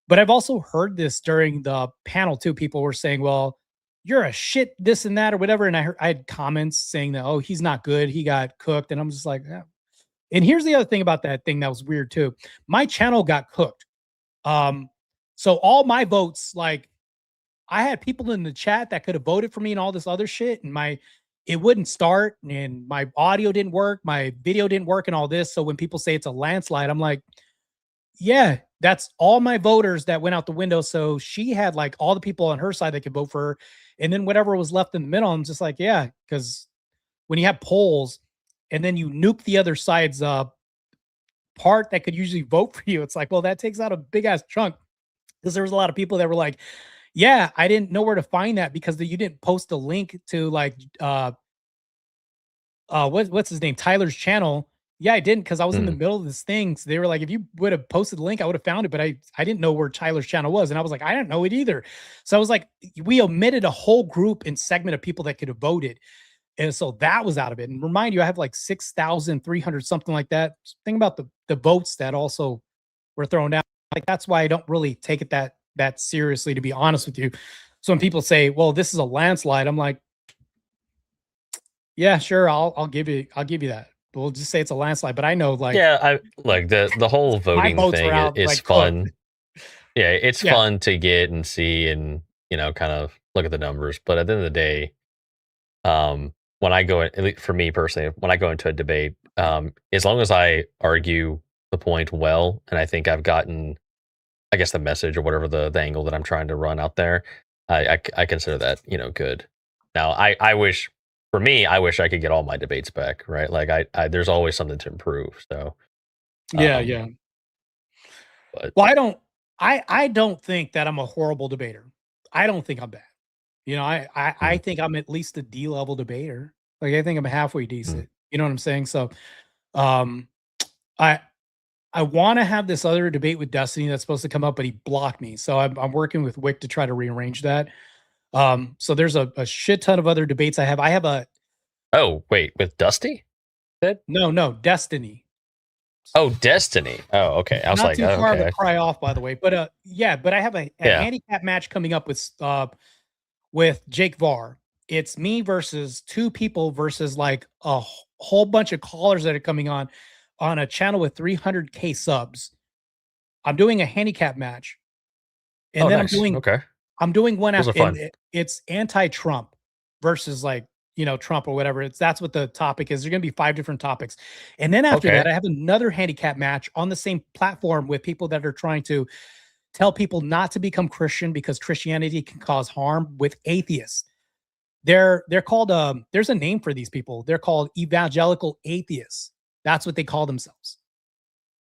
But I've also heard this during the panel too. People were saying, well, you're a shit, this and that or whatever. And I had comments saying that, oh, he's not good. He got cooked. And I'm just like, yeah. And here's the other thing about that thing that was weird too. My channel got cooked. So all my votes, like I had people in the chat that could have voted for me and all this other shit. And my it wouldn't start, and my audio didn't work, my video didn't work, and all this. So when people say it's a landslide, I'm like, yeah, that's all my voters that went out the window. So she had like all the people on her side that could vote for her. And then whatever was left in the middle, I'm just like, yeah, because when you have polls and then you nuke the other side's part that could usually vote for you, it's like, well, that takes out a big ass chunk. Because there was a lot of people that were like, yeah, I didn't know where to find that because you didn't post a link to like what's his name, Tyler's channel. Yeah, I didn't, because I was in the middle of this thing. So they were like, if you would have posted the link, I would have found it, but I didn't know where Tyler's channel was. And I was like, I didn't know it either. So I was like, we omitted a whole group and segment of people that could have voted. And so that was out of it. And remind you, I have like 6,300, something like that. Think about the votes that also were thrown out. Like, that's why I don't really take it that seriously, to be honest with you. So when people say, well, this is a landslide, I'm like, yeah, sure, I'll give you that. We'll just say it's a landslide. But I know, like, yeah, I like the whole voting thing is like fun. Yeah, it's fun to get and see and, you know, kind of look at the numbers. But at the end of the day, when I go in, at least for me personally, when I go into a debate, as long as I argue the point well, and I think I've gotten, I guess, the message or whatever the angle that I'm trying to run out there, I consider that, you know, good. Now, I wish, for me, I wish I could get all my debates back, right? Like, I there's always something to improve. So, yeah. But, well, I don't think that I'm a horrible debater. I don't think I'm bad. You know, I think I'm at least a D level debater. Like, I think I'm halfway decent. You know what I'm saying? So, I want to have this other debate with Destiny that's supposed to come up, but he blocked me. So I'm working with Wick to try to rearrange that. So there's a shit ton of other debates I have. I have a. Oh, wait, with Dusty? No, Destiny. Oh, Destiny. Oh, okay. I was Not like, too far okay. to cry off, by the way. But yeah, but I have a handicap match coming up with Jake Var. It's me versus two people versus like a whole bunch of callers that are coming on a channel with 300K subs. I'm doing a handicap match. And then nice. I'm doing one after it's anti-Trump versus, like, you know, Trump or whatever. That's what the topic is. There's going to be 5 different topics. And then after that, I have another handicap match on the same platform with people that are trying to tell people not to become Christian because Christianity can cause harm, with atheists. They're called there's a name for these people. They're called evangelical atheists. That's what they call themselves.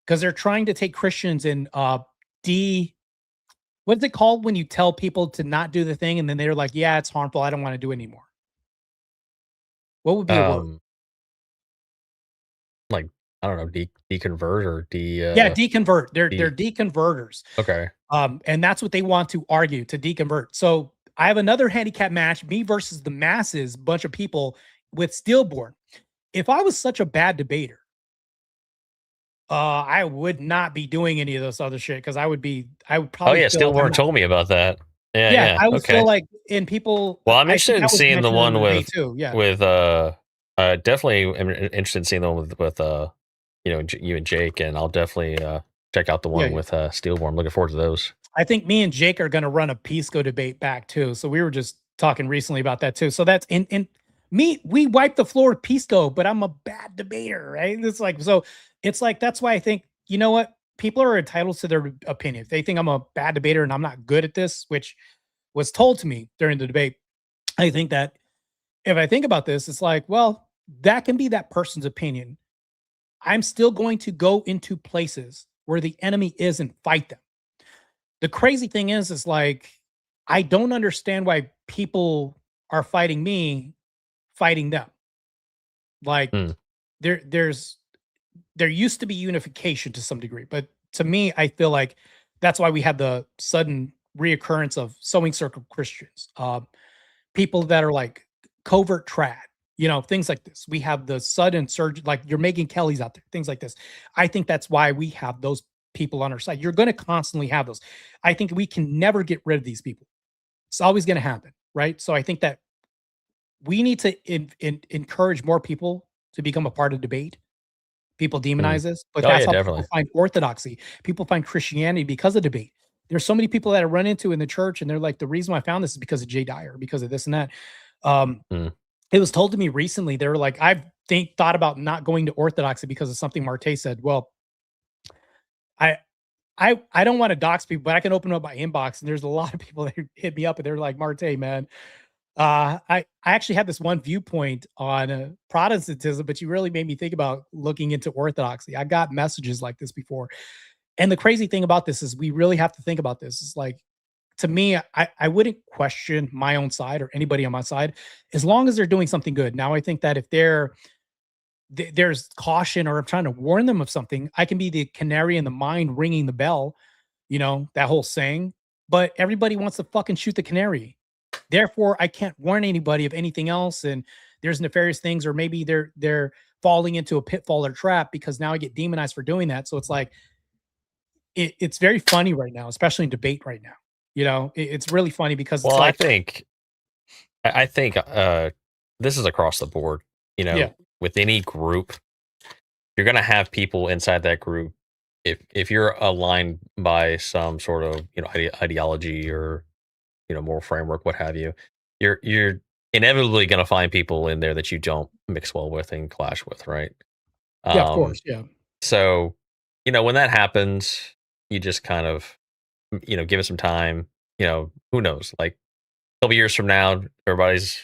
Because they're trying to take Christians and what is it called when you tell people to not do the thing and then they're like, yeah, it's harmful, I don't want to do it anymore? What would be a word? Like, I don't know, deconvert or deconvert. They're deconverters. Okay. And that's what they want to argue, to deconvert. So I have another handicap match, me versus the masses, bunch of people with Stillborn. If I was such a bad debater, I would not be doing any of those other shit, because I would probably. Oh yeah, Stillborn told me about that. Yeah, I would feel like, in people. Well, I'm interested in seeing the one with definitely am interested in seeing the one with you know, you and Jake, and I'll definitely check out the one with Stillborn. I'm looking forward to those. I think me and Jake are going to run a Pisco debate back too. So we were just talking recently about that too. So that's in me. We wiped the floor with Pisco, but I'm a bad debater, right? It's like, so it's like, that's why I think, you know what? People are entitled to their opinion. If they think I'm a bad debater and I'm not good at this, which was told to me during the debate, I think that if I think about this, it's like, well, that can be that person's opinion. I'm still going to go into places where the enemy is and fight them. The crazy thing is like, I don't understand why people are fighting me, fighting them. Like, there used to be unification to some degree, but to me, I feel like that's why we have the sudden reoccurrence of sewing circle Christians, people that are like covert trad, you know, things like this. We have the sudden surge, like you're Megyn Kelly's out there, things like this. I think that's why we have those people on our side. You're going to constantly have those. I think we can never get rid of these people. It's always going to happen, right? So I think that we need to encourage more people to become a part of debate. People demonize this, but that's how people find orthodoxy. People find Christianity because of debate. There's so many people that I run into in the church, and they're like, the reason why I found this is because of Jay Dyer, because of this and that. it was told to me recently. They were like, I've thought about not going to Orthodoxy because of something Marte said. Well, I I don't want to dox people, but I can open up my inbox and there's a lot of people that hit me up and they're like, Marte, man, I actually had this one viewpoint on Protestantism, but you really made me think about looking into Orthodoxy. I got messages like this before. And the crazy thing about this is we really have to think about this. It's like, to me, I wouldn't question my own side or anybody on my side as long as they're doing something good. Now, I think that if there's caution or I'm trying to warn them of something, I can be the canary in the mine ringing the bell, that whole saying. But everybody wants to fucking shoot the canary. Therefore, I can't warn anybody of anything else. And there's nefarious things, or maybe they're falling into a pitfall or trap because now I get demonized for doing that. So it's like it's very funny right now, especially in debate right now. It's really funny because it's like, I think this is across the board. With any group, you're going to have people inside that group. If you're aligned by some sort of ideology or moral framework, what have you, you're inevitably going to find people in there that you don't mix well with and clash with, right? Yeah, of course, yeah. So when that happens, you just kind of give it some time. Who knows? Like a couple years from now, everybody's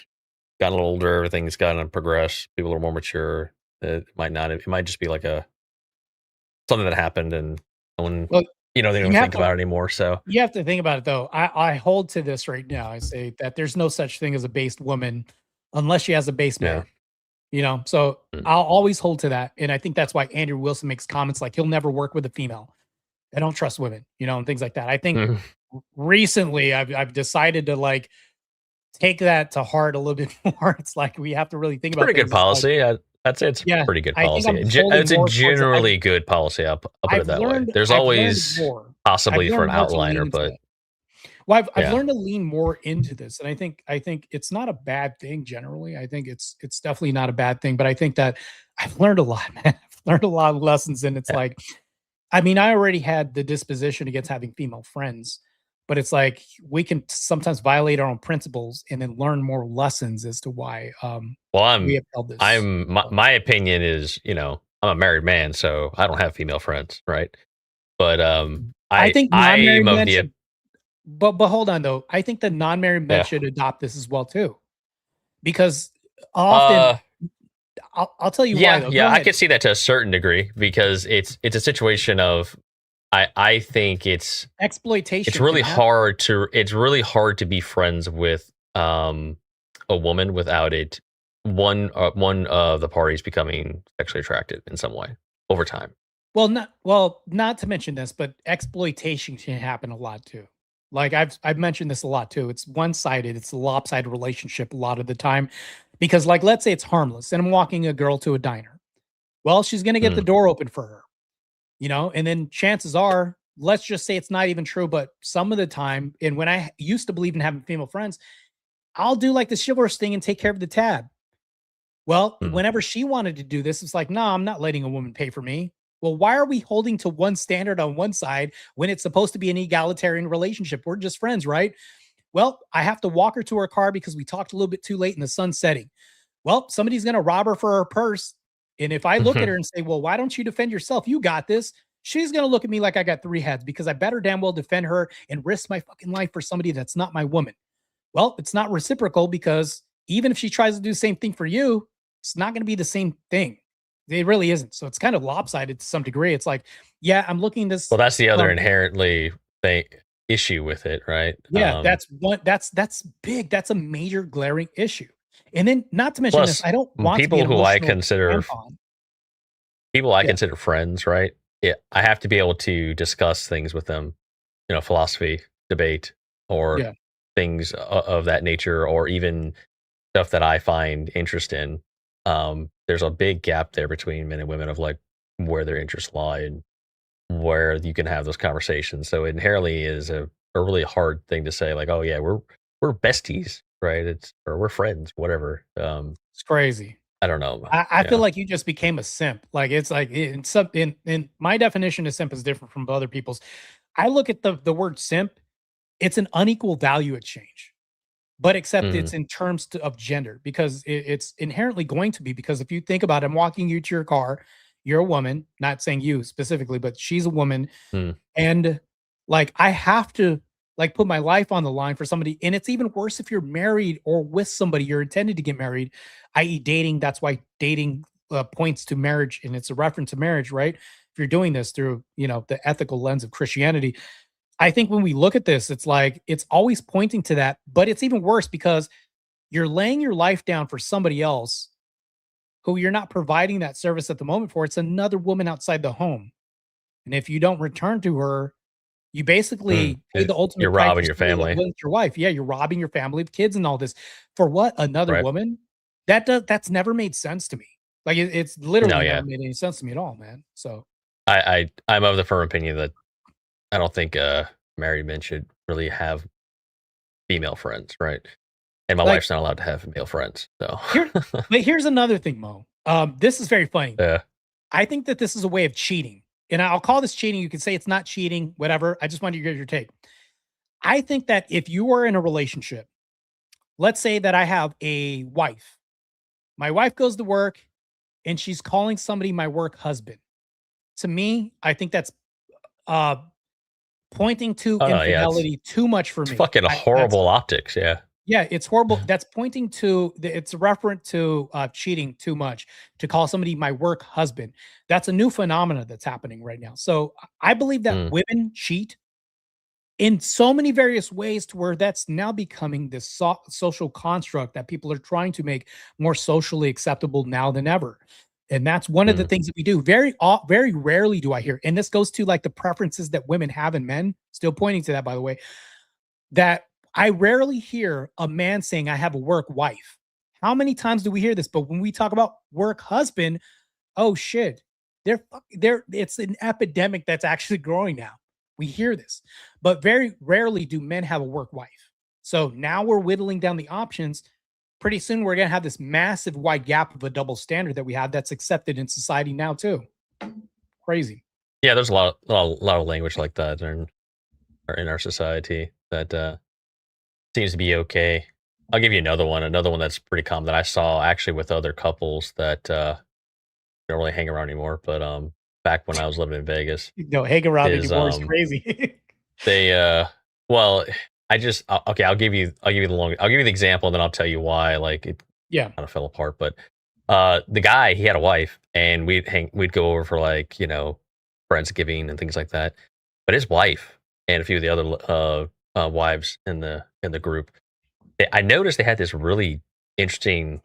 gotten a little older, everything's gotten to progress, people are more mature. It might just be like something that happened and no one they don't think about it anymore. So you have to think about it though. I hold to this right now. I say that there's no such thing as a based woman unless she has a base man. So I'll always hold to that. And I think that's why Andrew Wilson makes comments like he'll never work with a female. I don't trust women, and things like that. I think recently I've decided to like take that to heart a little bit more. It's like we have to really think about pretty good policy. Like, I'd say it's pretty good policy. It's a generally good policy. I'll put it that way. There's always possibly for an outliner, but I've learned to lean more into this, and I think it's not a bad thing generally. I think it's definitely not a bad thing, but I think that I've learned a lot, man. I've learned a lot of lessons, and it's like, I mean, I already had the disposition against having female friends, but it's like we can sometimes violate our own principles and then learn more lessons as to why. We have held this. My opinion is, I'm a married man, so I don't have female friends, right? But I think non-married men should, but hold on though. I think the non-married men should adopt this as well too, because often. I'll tell you why. Though. Yeah, I can see that to a certain degree because it's a situation of I think it's exploitation. It's really hard to be friends with a woman without one of the parties becoming sexually attracted in some way over time. Not to mention this, but exploitation can happen a lot too. Like I've mentioned this a lot too. It's one-sided. It's a lopsided relationship a lot of the time. Because like, let's say it's harmless and I'm walking a girl to a diner. Well, she's going to get the door open for her, and then chances are, let's just say it's not even true, but some of the time, and when I used to believe in having female friends, I'll do like the chivalrous thing and take care of the tab. Well, whenever she wanted to do this, it's like, no, I'm not letting a woman pay for me. Well, why are we holding to one standard on one side when it's supposed to be an egalitarian relationship? We're just friends, right? Well, I have to walk her to her car because we talked a little bit too late in the sun setting. Well, somebody's going to rob her for her purse. And if I look at her and say, well, why don't you defend yourself? You got this. She's going to look at me like I got three heads because I better damn well defend her and risk my fucking life for somebody that's not my woman. Well, it's not reciprocal because even if she tries to do the same thing for you, it's not going to be the same thing. It really isn't. So it's kind of lopsided to some degree. It's like, yeah, I'm looking at this. Well, that's the other inherently issue with it, right? Yeah, that's big. That's a major glaring issue. And then not to mention this, I don't want people to be who I consider friends, right? Yeah, I have to be able to discuss things with them, philosophy, debate, or things of that nature, or even stuff that I find interest in. There's a big gap there between men and women of like where their interests lie and where you can have those conversations. So it inherently is a really hard thing to say, like, oh yeah, we're besties, right? Or we're friends, whatever. It's crazy. I don't know. I feel like you just became a simp. Like it's like in my definition of simp is different from other people's. I look at the word simp, it's an unequal value exchange. but except Mhm. it's in terms of gender because it's inherently going to be because if you think about it, I'm walking you to your car, you're a woman, not saying you specifically, but she's a woman, Mm. and like I have to like put my life on the line for somebody, and it's even worse if you're married or with somebody you're intended to get married, i.e., dating. That's why dating points to marriage, and it's a reference to marriage, right? If you're doing this through the ethical lens of Christianity, I think when we look at this, it's like it's always pointing to that, but it's even worse because you're laying your life down for somebody else who you're not providing that service at the moment for. It's another woman outside the home. And if you don't return to her, you basically pay the You're ultimate price for robbing your somebody that family, wasn't your wife. Yeah, you're robbing your family of kids and all this. For what? Another right? woman? That's never made sense to me. Like it's No, literally never yeah. made any sense to me at all, man. So I'm of the firm opinion that I don't think married men should really have female friends, right? And my like wife's not allowed to have male friends, so here, but here's another thing, Mo. This is very funny. yeah. I think that this is a way of cheating. And I'll call this cheating. You can say it's not cheating, whatever. I just wanted to get your take. I think that if you are in a relationship, let's say that I have a wife. My wife goes to work and she's calling somebody my work husband. To me, I think that's uh pointing to Oh no, yeah, infidelity too much for it's me. fucking That's horrible optics. Yeah, yeah, it's horrible. That's pointing to it's a referent to cheating too much to call somebody my work husband. That's a new phenomena that's happening right now. So I believe that Mm. women cheat in so many various ways to where that's now becoming this social construct that people are trying to make more socially acceptable now than ever. And that's one of the Mm. things that we do. Very rarely do I hear, and this goes to like the preferences that women have in men, still pointing to that, by the way, that I rarely hear a man saying, I have a work wife. How many times do we hear this? But when we talk about work husband, oh shit, it's an epidemic that's actually growing now. We hear this, but very rarely do men have a work wife. So now we're whittling down the options. Pretty soon we're gonna have this massive wide gap of a double standard that we have that's accepted in society now too. Crazy. Yeah, there's a lot of language like that in our society that seems to be okay. I'll give you another one that's pretty common that I saw actually with other couples that don't really hang around anymore. But back when I was living in Vegas, Hang around is anymore is crazy. they well, okay, I'll give you the example and then I'll tell you why like it Yeah. kind of fell apart. But the guy, he had a wife and we'd go over for like, Friendsgiving and things like that. But his wife and a few of the other wives in the group, I noticed they had this really interesting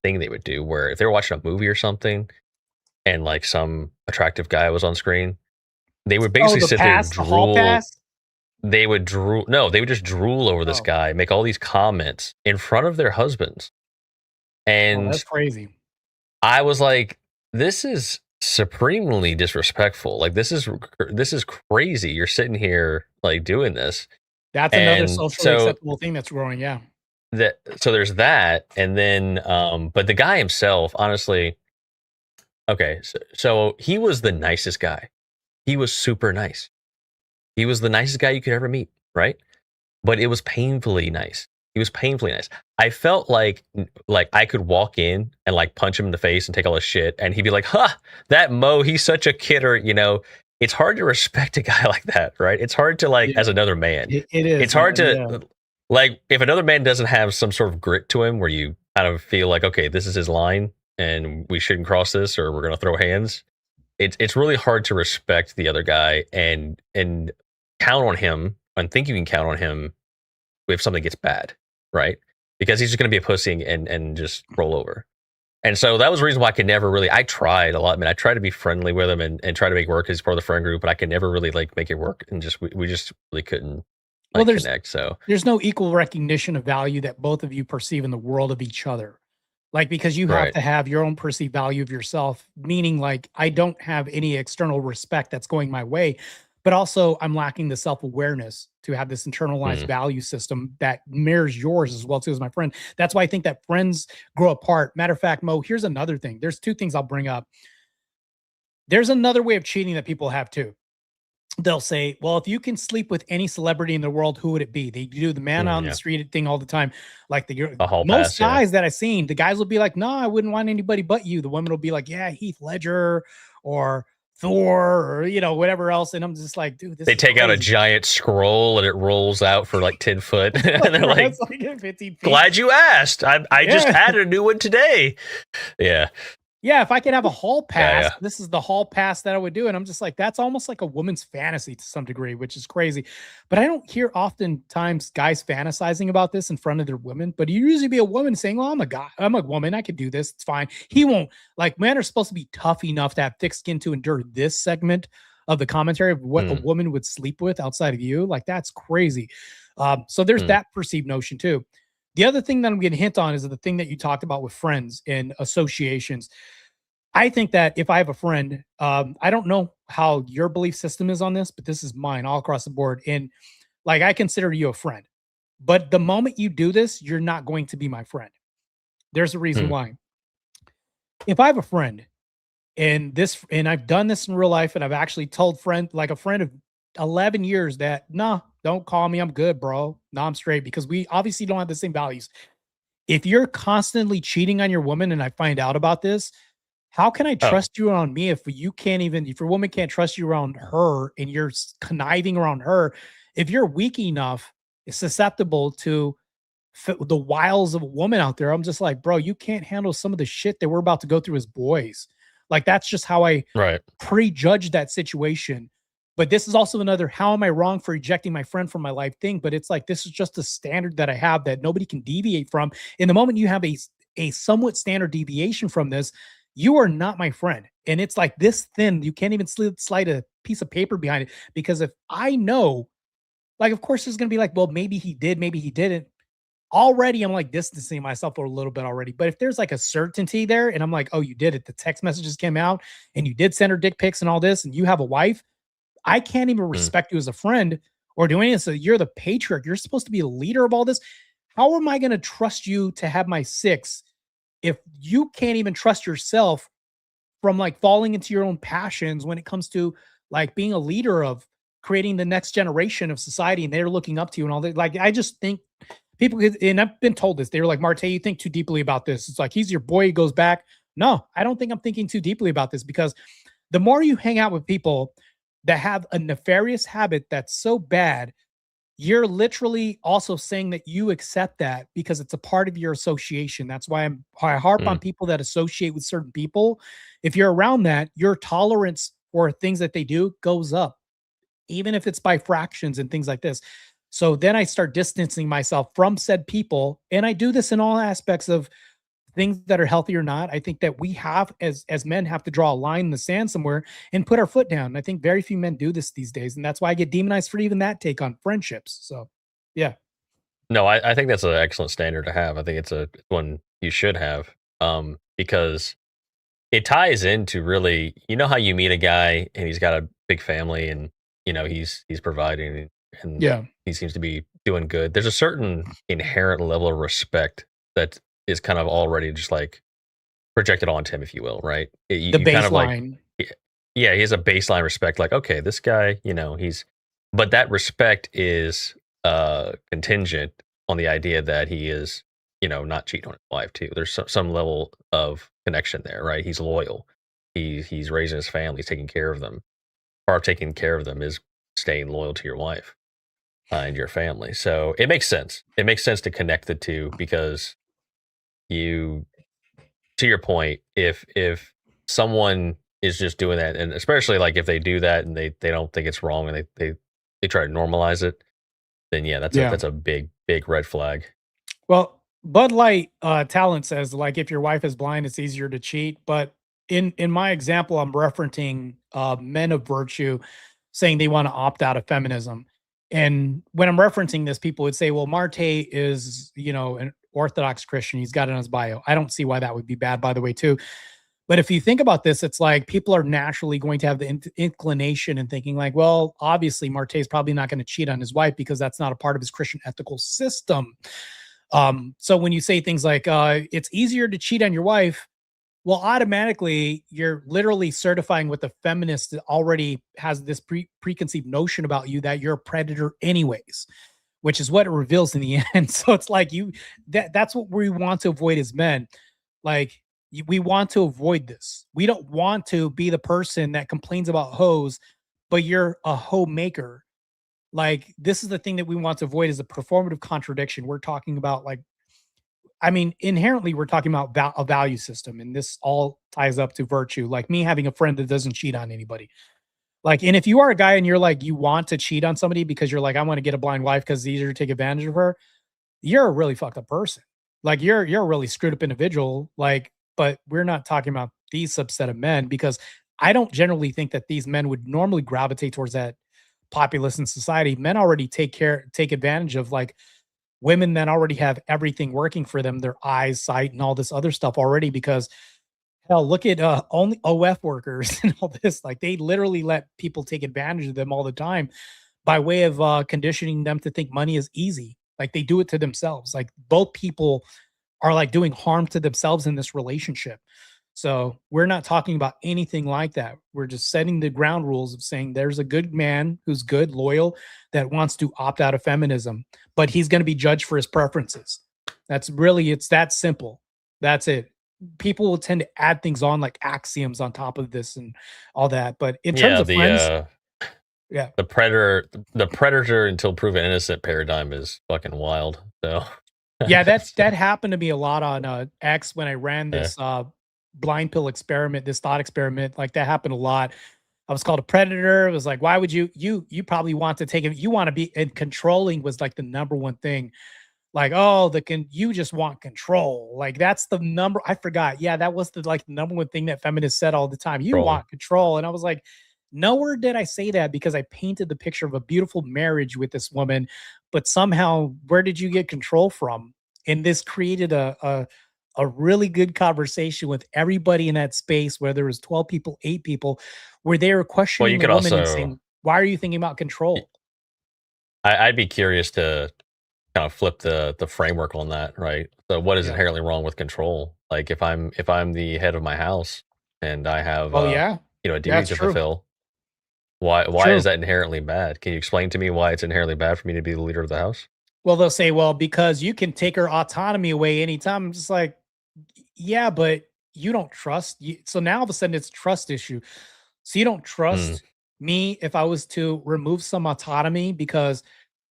thing they would do where if they were watching a movie or something and like some attractive guy was on screen, they would basically the sit there and pass, the hall drool. pass. They would drool. No, they would just drool over this Oh. guy, make all these comments in front of their husbands. Oh, And that's crazy. I was like, this is supremely disrespectful. Like this is crazy. You're sitting here like doing this. That's another And socially so acceptable thing that's growing. Yeah. so there's that, and then but the guy himself, honestly, okay, so he was the nicest guy. He was super nice. He was the nicest guy you could ever meet, right? But it was painfully nice. He was painfully nice. I felt like I could walk in and like punch him in the face and take all his shit, and he'd be like, "Huh, that Mo, he's such a kidder." It's hard to respect a guy like that, right? It's hard to Yeah. as another man. It is. It's hard man, to yeah. like if another man doesn't have some sort of grit to him, where you kind of feel like, okay, this is his line, and we shouldn't cross this, or we're gonna throw hands. It's really hard to respect the other guy and count on him and think you can count on him if something gets bad, right? Because he's just going to be a pussy and just roll over. And so that was the reason why I could never really, I tried a lot, man. I tried to be friendly with him and try to make it work because he's part of the friend group, but I could never really like make it work. And we just really couldn't connect. So there's no equal recognition of value that both of you perceive in the world of each other. Like, because you have Right. to have your own perceived value of yourself, meaning like, I don't have any external respect that's going my way, but also I'm lacking the self-awareness to have this internalized value system that mirrors yours as well too as my friend. That's why I think that friends grow apart. Matter of fact, Mo, here's another thing. There's two things I'll bring up. There's another way of cheating that people have too. they'll say, well, if you can sleep with any celebrity in the world, who would it be? They do the man on the street thing all the time. Like A hall most pass, yeah. guys that I've seen, the guys will be like, no, I wouldn't want anybody but you. The women will be like, yeah, Heath Ledger or Thor or, you know, whatever else. And I'm just like, dude, this They is take out a crazy. giant scroll and it rolls out for like 10 foot. And they're like, It's like 15 feet. glad you asked. I just added a new one today. Yeah. Yeah, if I could have a hall pass, yeah. this is the hall pass that I would do. And I'm just like, that's almost like a woman's fantasy to some degree, which is crazy. But I don't hear oftentimes guys fantasizing about this in front of their women. But you usually be a woman saying, well, I'm a guy, I'm a woman, I could do this. It's fine. He won't. Like, men are supposed to be tough enough to have thick skin to endure this segment of the commentary of what a woman would sleep with outside of you. Like, that's crazy. So there's that perceived notion too. The other thing that I'm going to hint on is the thing that you talked about with friends and associations. I think that if I have a friend, I don't know how your belief system is on this, but this is mine all across the board. And like, I consider you a friend, but the moment you do this, you're not going to be my friend. There's a reason why. If I have a friend and I've done this in real life, and I've actually told a friend of 11 years that, nah, don't call me. I'm good, bro. No, I'm straight, because we obviously don't have the same values. If you're constantly cheating on your woman and I find out about this, how can I trust you around me if your woman can't trust you around her and you're conniving around her? If you're weak enough, susceptible to the wiles of a woman out there, I'm just like, bro, you can't handle some of the shit that we're about to go through as boys. Like, that's just how I prejudge that situation. But this is also another, how am I wrong for ejecting my friend from my life thing? But it's like, this is just a standard that I have that nobody can deviate from. In the moment you have a somewhat standard deviation from this, you are not my friend. And it's like this thin, you can't even slide a piece of paper behind it. Because if I know, like, of course there's going to be like, well, maybe he did, maybe he didn't. Already, I'm like distancing myself a little bit already. But if there's like a certainty there and I'm like, oh, you did it, the text messages came out and you did send her dick pics and all this, and you have a wife, I can't even respect you as a friend or do anything. So you're the patriarch. You're supposed to be a leader of all this. How am I going to trust you to have my six if you can't even trust yourself from like falling into your own passions when it comes to like being a leader of creating the next generation of society, and they're looking up to you and all that? Like, I just think people, and I've been told this, they were like, Marte, you think too deeply about this. It's like, he's your boy, he goes back. No, I don't think I'm thinking too deeply about this, because the more you hang out with people that have a nefarious habit that's so bad, you're literally also saying that you accept that because it's a part of your association. That's why I harp on people that associate with certain people. If you're around that, your tolerance for things that they do goes up, even if it's by fractions and things like this. So then I start distancing myself from said people. And I do this in all aspects of things that are healthy or not. I think that we have, as men, have to draw a line in the sand somewhere and put our foot down. And I think very few men do this these days. And that's why I get demonized for even that take on friendships. So, yeah. No, I think that's an excellent standard to have. I think it's one you should have, because it ties into really, you know how you meet a guy and he's got a big family and, you know, he's providing and he seems to be doing good. There's a certain inherent level of respect that is kind of already just like projected onto him, if you will, right? The baseline. Kind of like, yeah, he has a baseline respect. Like, okay, this guy, you know, but that respect is contingent on the idea that he is, you know, not cheating on his wife too. There's some level of connection there, right? He's loyal. He's raising his family. He's taking care of them. Part of taking care of them is staying loyal to your wife and your family. So it makes sense. It makes sense to connect the two, because to your point, if someone is just doing that, and especially like if they do that and they don't think it's wrong and they try to normalize it, then that's a big red flag. Well, Bud Light Talent says, like, if your wife is blind, it's easier to cheat. But in my example, I'm referencing men of virtue saying they want to opt out of feminism. And when I'm referencing this, people would say, well, Marte is, you know, an Orthodox Christian. He's got it on his bio. I don't see why that would be bad, by the way, too. But if you think about this, it's like people are naturally going to have the inclination and thinking like, well, obviously Marte is probably not going to cheat on his wife because that's not a part of his Christian ethical system. So when you say things like, it's easier to cheat on your wife Well, automatically, you're literally certifying what the feminist that already has this preconceived notion about you that you're a predator, anyways, which is what it reveals in the end. So it's like that's what we want to avoid as men. Like, we want to avoid this. We don't want to be the person that complains about hoes, but you're a hoe maker. Like, this is the thing that we want to avoid is a performative contradiction. We're talking about, like, I mean, inherently, we're talking about a value system, and this all ties up to virtue. Like me having a friend that doesn't cheat on anybody. Like, and if you are a guy and you're like, you want to cheat on somebody because you're like, I want to get a blind wife because it's easier to take advantage of her, you're a really fucked up person. Like, you're a really screwed up individual. Like, but we're not talking about these subset of men, because I don't generally think that these men would normally gravitate towards that populace in society. Men already take advantage of, like, women that already have everything working for them, their eyes, sight, and all this other stuff already. Because hell, look at only OF workers and all this. Like, they literally let people take advantage of them all the time by way of conditioning them to think money is easy. Like, they do it to themselves. Like, both people are like doing harm to themselves in this relationship. So we're not talking about anything like that. We're just setting the ground rules of saying there's a good man who's good, loyal, that wants to opt out of feminism, but he's going to be judged for his preferences. That's really, it's that simple. That's it. People will tend to add things on, like axioms on top of this and all that. But in terms of friends, the predator until proven innocent paradigm is fucking wild. So yeah, that happened to me a lot on X when I ran this blind pill experiment, this thought experiment. Like, that happened a lot. I was called a predator. It was like, why would you probably want to take it? You want to be, and controlling was like the number one thing. Like, oh, you just want control. Like, that's the number. I forgot. Yeah, that was the number one thing that feminists said all the time. You want control. And I was like, nowhere did I say that, because I painted the picture of a beautiful marriage with this woman, but somehow, where did you get control from? And this created a really good conversation with everybody in that space, where there was 12 people, 8 people, where they were questioning the woman and saying, why are you thinking about control? I'd be curious to kind of flip the framework on that, right? So what is inherently wrong with control? Like, if I'm the head of my house and I have a duty to fulfill, why is that inherently bad? Can you explain to me why it's inherently bad for me to be the leader of the house? Well, they'll say, well, because you can take her autonomy away anytime. I'm just like, yeah, but you don't trust. So now all of a sudden it's a trust issue. So you don't trust me if I was to remove some autonomy, because,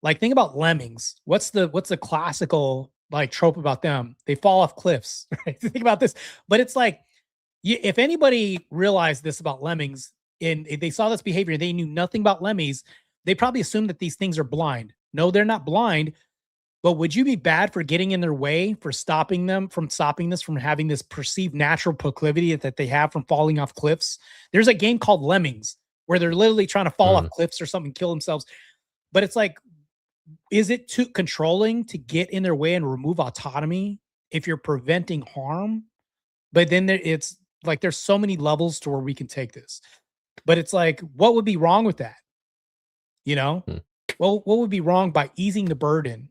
like, think about lemmings. What's the classical, like, trope about them? They fall off cliffs, right? Think about this. But it's like, if anybody realized this about lemmings and they saw this behavior, they knew nothing about lemmings, they probably assumed that these things are blind. No, they're not blind. But would you be bad for getting in their way, for stopping this from having this perceived natural proclivity that they have from falling off cliffs? There's a game called Lemmings where they're literally trying to fall off cliffs or something, kill themselves. But it's like, is it too controlling to get in their way and remove autonomy if you're preventing harm? But then it's like, there's so many levels to where we can take this. But it's like, what would be wrong with that? You know? Well, what would be wrong by easing the burden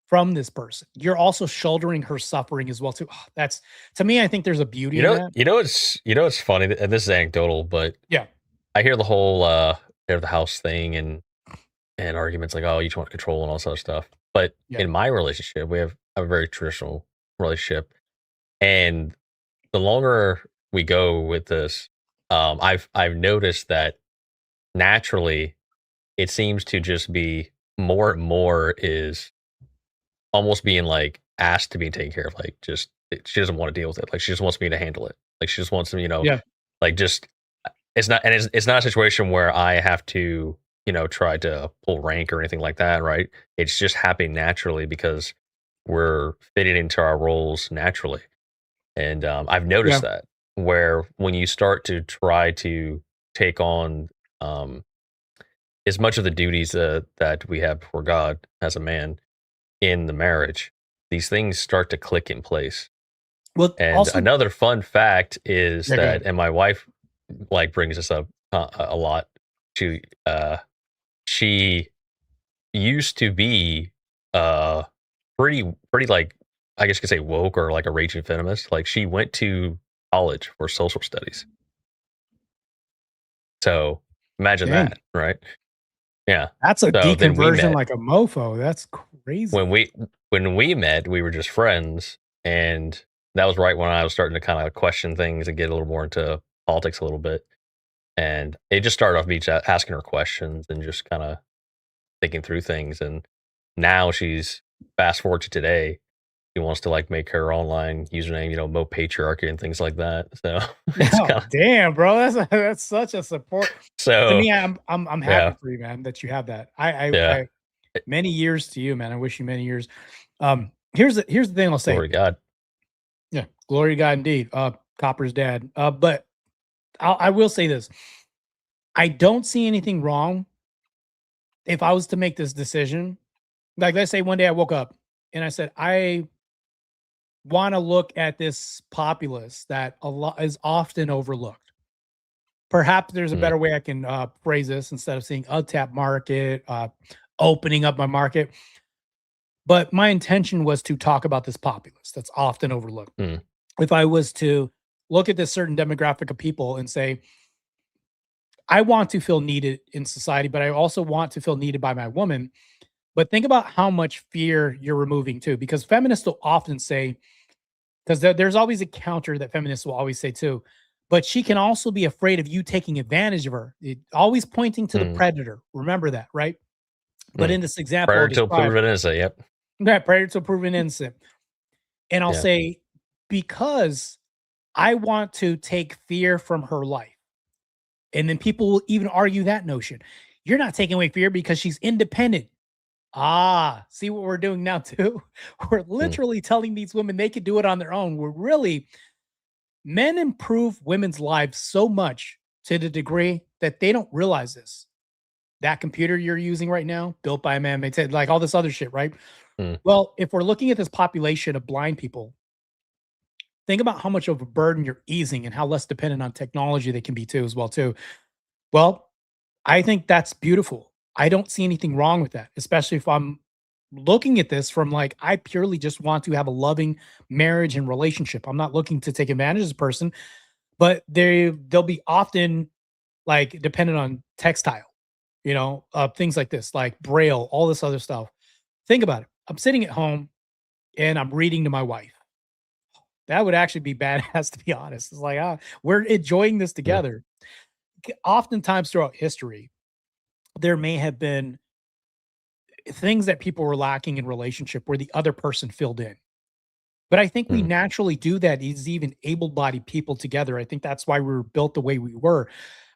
from this person? You're also shouldering her suffering as well too. Oh, that's, to me, I think there's a beauty in that. It's funny, and this is anecdotal, but yeah, I hear the whole head of the house thing and arguments like, oh, you just want control and all this other stuff. But in my relationship, we have a very traditional relationship, and the longer we go with this, I've noticed that naturally it seems to just be more and more is almost being like asked to be taken care of. Like, just she doesn't want to deal with it. Like, she just wants me to handle it. Like, she just wants me, like, just it's not a situation where I have to, try to pull rank or anything like that, right? It's just happening naturally because we're fitting into our roles naturally. And I've noticed that where when you start to try to take on as much of the duties that we have before God as a man in the marriage, these things start to click in place. Well, and also, another fun fact is that, and my wife brings this up a lot. She used to be pretty like, I guess you could say woke or like a raging feminist. Like, she went to college for social studies. So imagine Dang. that, right? Yeah. That's a So then we deconversion met. like a mofo. That's crazy. When we met, we were just friends, and that was right when I was starting to kind of question things and get a little more into politics a little bit. And it just started off me just asking her questions and just kind of thinking through things. And now she's fast forward to today. She wants to like make her online username, Mo Patriarchy and things like that. So it's Oh, kind of damn, bro. That's such a support. To so me, I'm happy yeah, for you, man, that you have that. yeah. Many years to you, man. I wish you many years. Here's the thing I'll say. Glory to God. Yeah, glory to God indeed. Copper's dad. But I will say this. I don't see anything wrong if I was to make this decision. Like, let's say one day I woke up and I said, I want to look at this populace that a lot is often overlooked. Perhaps there's a better way I can phrase this instead of saying untapped market, opening up my market. But my intention was to talk about this populace that's often overlooked. If I was to look at this certain demographic of people and say, I want to feel needed in society, but I also want to feel needed by my woman. But think about how much fear you're removing too, because feminists will often say, because there's always a counter that feminists will always say too, but she can also be afraid of you taking advantage of her. Always pointing to the predator. Remember that, right? But in this example, Predator till proven innocent. Yep. Right, predator till proven innocent. And I'll say, because I want to take fear from her life. And then people will even argue that notion. You're not taking away fear because she's independent. See what we're doing now too? We're literally telling these women they could do it on their own. Men improve women's lives so much to the degree that they don't realize this. That computer you're using right now, built by a man, made like all this other shit, right? Well, if we're looking at this population of blind people, think about how much of a burden you're easing and how less dependent on technology they can be too, as well too. Well, I think that's beautiful. I don't see anything wrong with that, especially if I'm looking at this from like, I purely just want to have a loving marriage and relationship. I'm not looking to take advantage of this person, but they'll be often like dependent on textile, things like this, like Braille, all this other stuff. Think about it. I'm sitting at home and I'm reading to my wife. That would actually be badass, to be honest. It's like, we're enjoying this together. Oftentimes throughout history, there may have been things that people were lacking in relationship where the other person filled in. But I think we naturally do that as even able-bodied people together. I think that's why we were built the way we were.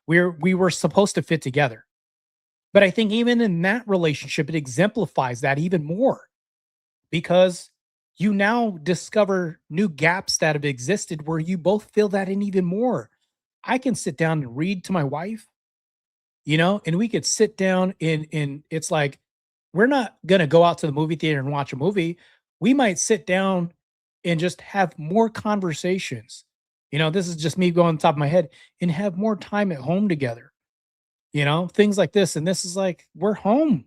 We were supposed to fit together. But I think even in that relationship, it exemplifies that even more, because you now discover new gaps that have existed where you both fill that in even more. I can sit down and read to my wife, and we could sit down and it's like, we're not going to go out to the movie theater and watch a movie. We might sit down and just have more conversations. This is just me going on top of my head, and have more time at home together, things like this. And this is like, we're home.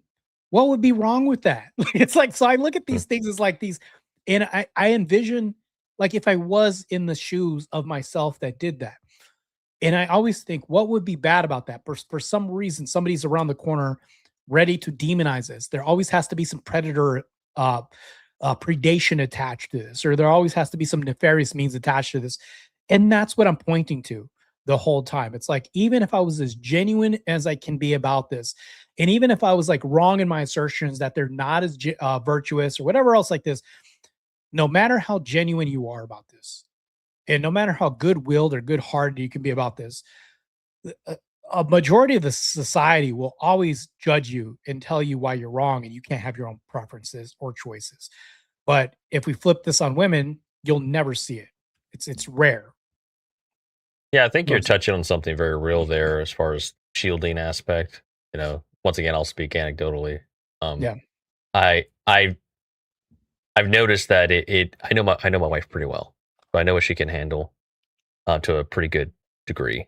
What would be wrong with that? It's like, so I look at these things as like these, and I envision like if I was in the shoes of myself that did that. And I always think, what would be bad about that? For some reason, somebody's around the corner ready to demonize this. There always has to be some predator predation attached to this, or there always has to be some nefarious means attached to this. And that's what I'm pointing to the whole time. It's like, even if I was as genuine as I can be about this, and even if I was like wrong in my assertions that they're not as virtuous or whatever else like this, no matter how genuine you are about this, and no matter how good-willed or good-hearted you can be about this, a majority of the society will always judge you and tell you why you're wrong, and you can't have your own preferences or choices. But if we flip this on women, you'll never see it. It's rare. Yeah, I think you're touching on something very real there as far as shielding aspect. Once again, I'll speak anecdotally. I've noticed that I know my wife pretty well. So I know what she can handle to a pretty good degree.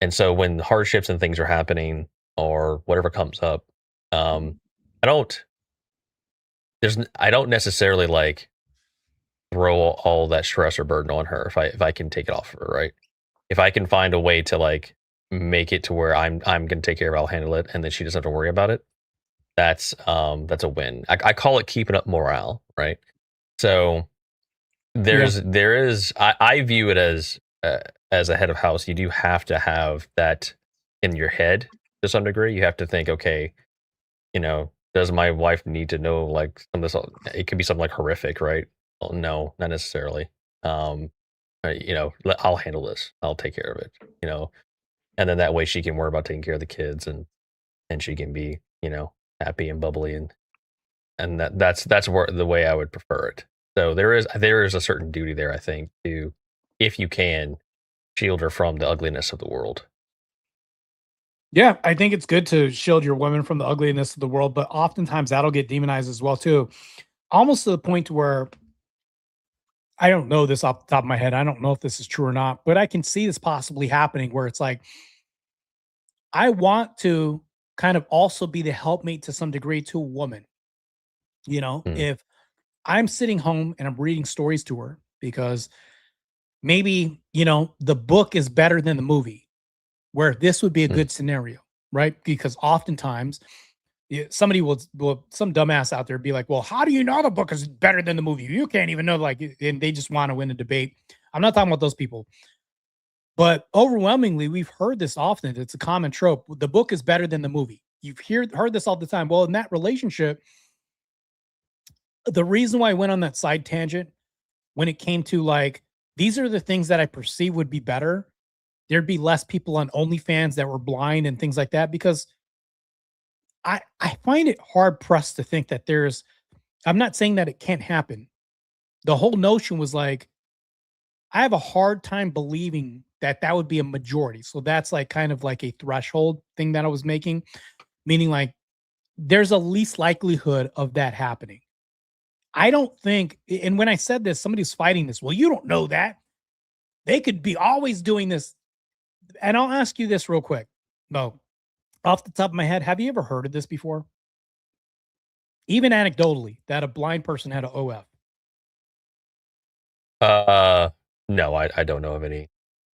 And so when hardships and things are happening or whatever comes up, I don't necessarily like throw all that stress or burden on her if I can take it off of her, right? If I can find a way to like make it to where I'm gonna take care of it, I'll handle it, and then she doesn't have to worry about it. That's a win. I call it keeping up morale, right? So there is I view it as a head of house, you do have to have that in your head to some degree. You have to think, okay, does my wife need to know like some of this? It could be something like horrific, right? Well, no, not necessarily. I'll handle this. I'll take care of it. And then that way she can worry about taking care of the kids, and she can be, happy and bubbly, and that's where the way I would prefer it. So there is a certain duty there, I think, to, if you can, shield her from the ugliness of the world. Yeah, I think it's good to shield your women from the ugliness of the world, but oftentimes that'll get demonized as well too. Almost to the point where I don't know this off the top of my head. I don't know if this is true or not, but I can see this possibly happening where it's like, I want to kind of also be the helpmate to some degree to a woman. If I'm sitting home and I'm reading stories to her because maybe, the book is better than the movie, where this would be a good scenario, right? Because oftentimes somebody will some dumbass out there be like, well, how do you know the book is better than the movie? You can't even know, like, and they just want to win a debate. I'm not talking about those people. But overwhelmingly, we've heard this often. It's a common trope. The book is better than the movie. You've heard this all the time. Well, in that relationship, the reason why I went on that side tangent when it came to like, these are the things that I perceive would be better. There'd be less people on OnlyFans that were blind and things like that, because I find it hard pressed to think that I'm not saying that it can't happen. The whole notion was like, I have a hard time believing that would be a majority. So that's like kind of like a threshold thing that I was making, meaning like there's a least likelihood of that happening. I don't think, and when I said this, somebody's fighting this. Well, you don't know that. They could be always doing this. And I'll ask you this real quick. No, off the top of my head, have you ever heard of this before? Even anecdotally, that a blind person had an OF. No, I don't know of any.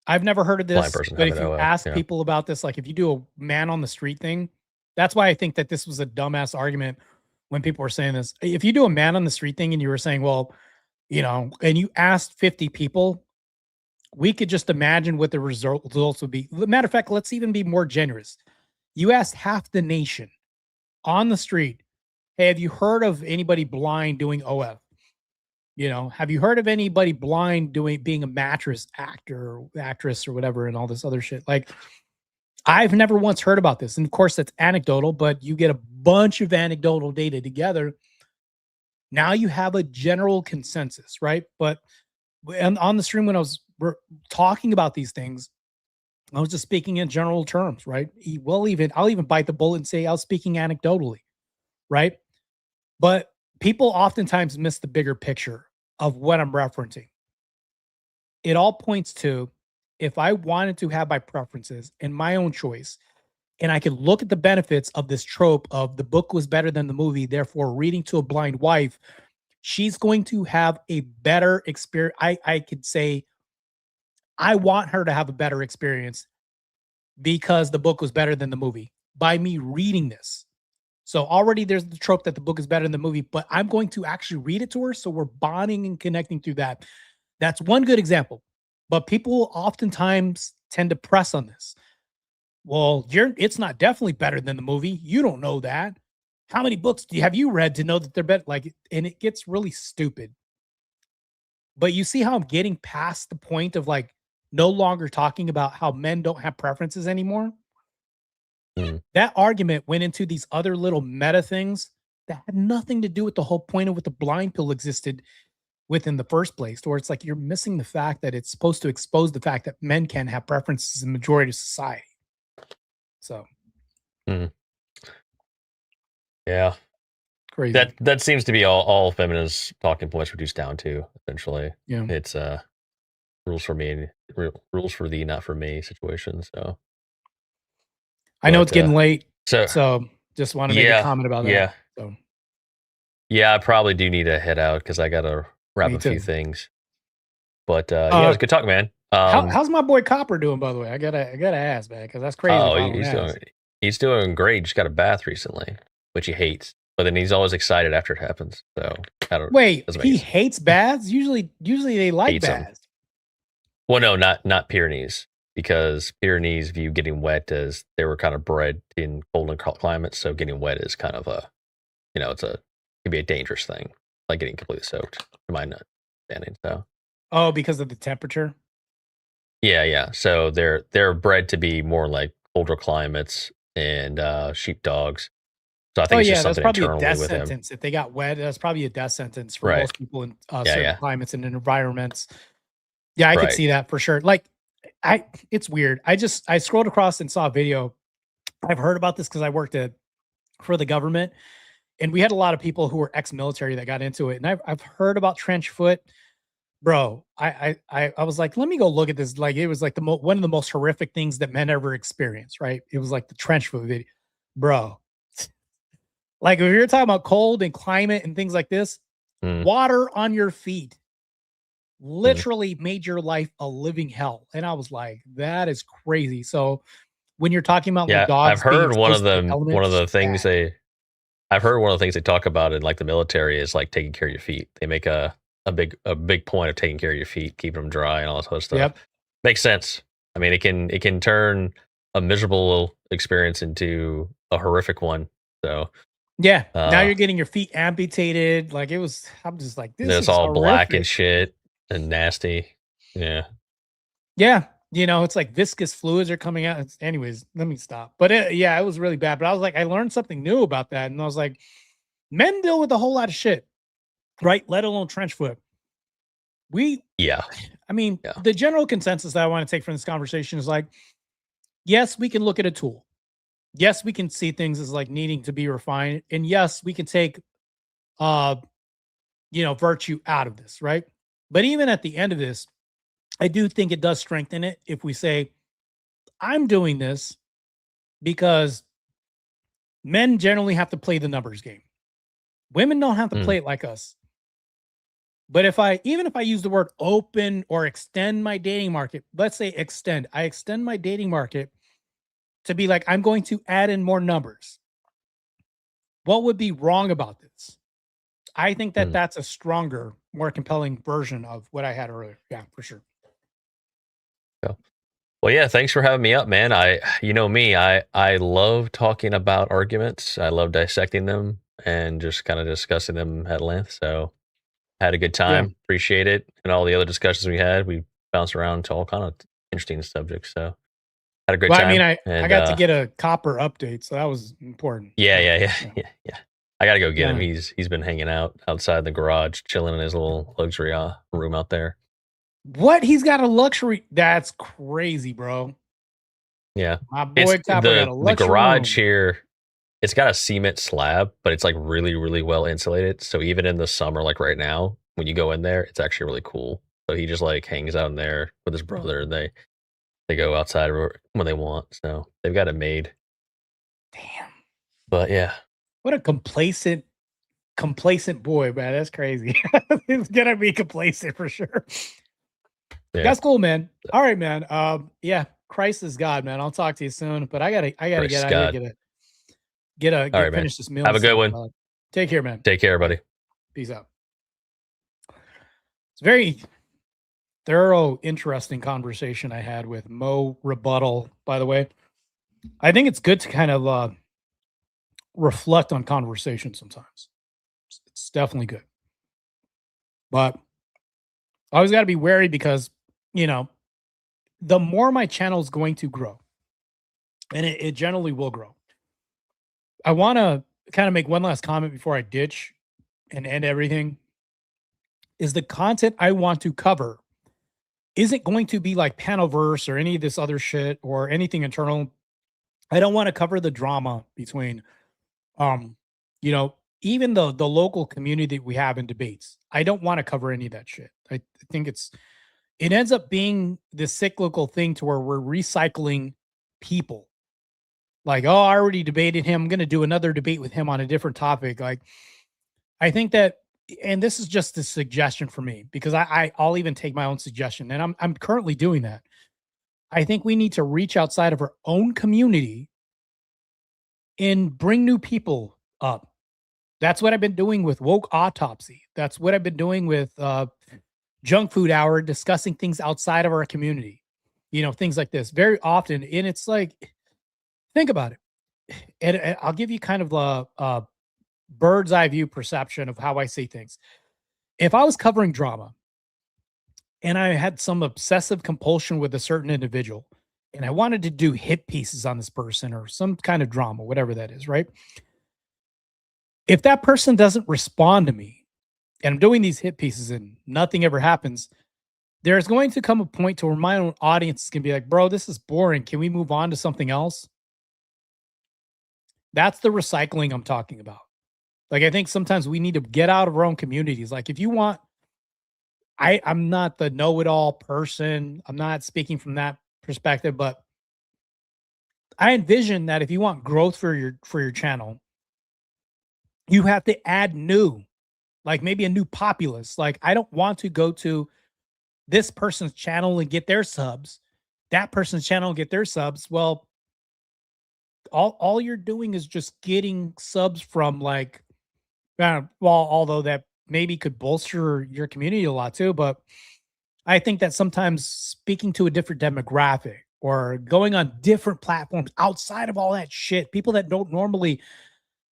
I've never heard of this, blind person but having if you OF, ask yeah. people about this, like if you do a man on the street thing, that's why I think that this was a dumbass argument when people were saying this. If you do a man on the street thing and you were saying, well, and you asked 50 people, we could just imagine what the results would be. Matter of fact, let's even be more generous. You asked half the nation on the street, hey, have you heard of anybody blind doing OF? Have you heard of anybody blind being a mattress actor or actress or whatever and all this other shit? Like, I've never once heard about this. And of course, that's anecdotal, but you get a bunch of anecdotal data together. Now you have a general consensus, right? But on the stream, when I was talking about these things, I was just speaking in general terms, right? I'll even bite the bullet and say I was speaking anecdotally, right? But people oftentimes miss the bigger picture of what I'm referencing. It all points to, if I wanted to have my preferences and my own choice, and I could look at the benefits of this trope of the book was better than the movie, therefore reading to a blind wife, she's going to have a better experience. I could say, I want her to have a better experience because the book was better than the movie by me reading this. So already there's the trope that the book is better than the movie, but I'm going to actually read it to her. So we're bonding and connecting through that. That's one good example. But people oftentimes tend to press on this. Well, it's not definitely better than the movie. You don't know that. How many books have you read to know that they're better? Like, and it gets really stupid. But you see how I'm getting past the point of like no longer talking about how men don't have preferences anymore. That argument went into these other little meta things that had nothing to do with the whole point of what the blind pill existed with in the first place, where it's like you're missing the fact that it's supposed to expose the fact that men can have preferences in the majority of society. So, yeah, crazy. That seems to be all feminist talking points reduced down to, essentially. Yeah, it's rules for me, rules for thee, not for me situation. So I know it's getting late, so just want to make a comment about that. Yeah. So. Yeah, I probably do need to head out because I got to wrap Me a few too. things. But yeah, it was good talk, man. How's my boy Copper doing, by the way? I gotta ask, man, because that's crazy. Oh, If I don't ask. he's doing great. Just got a bath recently, which he hates. But then he's always excited after it happens. So I don't. Wait, doesn't make he sense. hates baths. Usually they like Hates 'em. baths. Well, no, not Pyrenees, because Pyrenees view getting wet as they were kind of bred in cold and climates. So getting wet is kind of a, it can be a dangerous thing, like getting completely soaked. To my understanding, so. Oh, because of the temperature. Yeah. So they're bred to be more like colder climates and sheepdogs. So I think it's just that's something probably a internally death with him. sentence. If they got wet, that's probably a death sentence for Right. most people in certain Yeah. climates and environments. Yeah, I could Right. see that for sure. Like, it's weird. I scrolled across and saw a video. I've heard about this because I worked for the government, and we had a lot of people who were ex-military that got into it. And I've heard about trench foot, bro. I was like, let me go look at this. Like, it was like one of the most horrific things that men ever experienced. Right? It was like the trench foot video, bro. Like, if you're talking about cold and climate and things like this, water on your feet literally made your life a living hell. And I was like, that is crazy. So when you're talking about like dogs, I've heard one of the things I've heard one of the things they talk about in like the military is like taking care of your feet. They make a big point of taking care of your feet, keeping them dry and all that sort of stuff. Yep. Makes sense. I mean, it can turn a miserable experience into a horrific one. So yeah, now you're getting your feet amputated. Like, I'm just like, this is all horrific. black and shit and nasty. Yeah. It's like viscous fluids are coming out. Anyways, let me stop. But it was really bad. But I was like, I learned something new about that, and I was like, men deal with a whole lot of shit, right? Let alone trench foot. The general consensus that I want to take from this conversation is like, yes, we can look at a tool. Yes, we can see things as like needing to be refined. And yes, we can take virtue out of this, right? But even at the end of this, I do think it does strengthen it if we say, I'm doing this because men generally have to play the numbers game. Women don't have to play it like us. But even if I use the word open or extend my dating market, let's say I extend my dating market to be like, I'm going to add in more numbers. What would be wrong about this? I think that that's a stronger, more compelling version of what I had earlier. Yeah, for sure. Well, yeah, thanks for having me up, man. I love talking about arguments. I love dissecting them and just kind of discussing them at length. So had a good time. Yeah. Appreciate it. And all the other discussions we had, we bounced around to all kind of interesting subjects. So had a great time. I mean, I got to get a Copper update, so that was important. Yeah. I got to go get him. He's been hanging out outside the garage, chilling in his little luxury room out there. What? He's got a luxury? That's crazy, bro. Yeah. My boy Copper got a luxury the garage room. here, it's got a cement slab, but it's like really, really well insulated. So even in the summer, like right now, when you go in there, it's actually really cool. So he just like hangs out in there with his brother, and they go outside when they want. So they've got it made. Damn. But yeah. What a complacent boy, man. That's crazy. He's gonna be complacent for sure. Yeah. That's cool, man. All right, man. Yeah, Christ is God, man. I'll talk to you soon. But I gotta get out here, finish this meal. Have a good one. Take care, man. Take care, buddy. Peace out. It's very thorough, interesting conversation I had with Mo Rebuttal, by the way. I think it's good to kind of reflect on conversation sometimes. It's definitely good. But I always got to be wary because, the more my channel is going to grow, and it generally will grow. I want to kind of make one last comment before I ditch and end everything. Is the content I want to cover isn't going to be like Panoverse or any of this other shit or anything internal. I don't want to cover the drama between, even the local community that we have in debates. I don't want to cover any of that shit. I think it ends up being this cyclical thing to where we're recycling people. Like, oh, I already debated him. I'm going to do another debate with him on a different topic. Like, I think that and this is just a suggestion for me because I'll even take my own suggestion, and I'm currently doing that. I think we need to reach outside of our own community and bring new people up. That's what I've been doing with Woke Autopsy. That's what I've been doing with Junk Food Hour, discussing things outside of our community. You know, things like this very often. And it's like, think about it. And I'll give you kind of the bird's eye view perception of how I see things. If I was covering drama and I had some obsessive compulsion with a certain individual and I wanted to do hit pieces on this person or some kind of drama, whatever that is, right? If that person doesn't respond to me and I'm doing these hit pieces and nothing ever happens, there's going to come a point to where my own audience can be like, bro, this is boring. Can we move on to something else? That's the recycling I'm talking about. Like, I think sometimes we need to get out of our own communities. Like, if you want, I'm not the know-it-all person. I'm not speaking from that perspective, but I envision that if you want growth for your channel, you have to add new, like maybe a new populace. Like, I don't want to go to this person's channel and get their subs, that person's channel and get their subs. Well, all you're doing is just getting subs from like, well, although that maybe could bolster your community a lot too, but I think that sometimes speaking to a different demographic or going on different platforms outside of all that shit, people that don't normally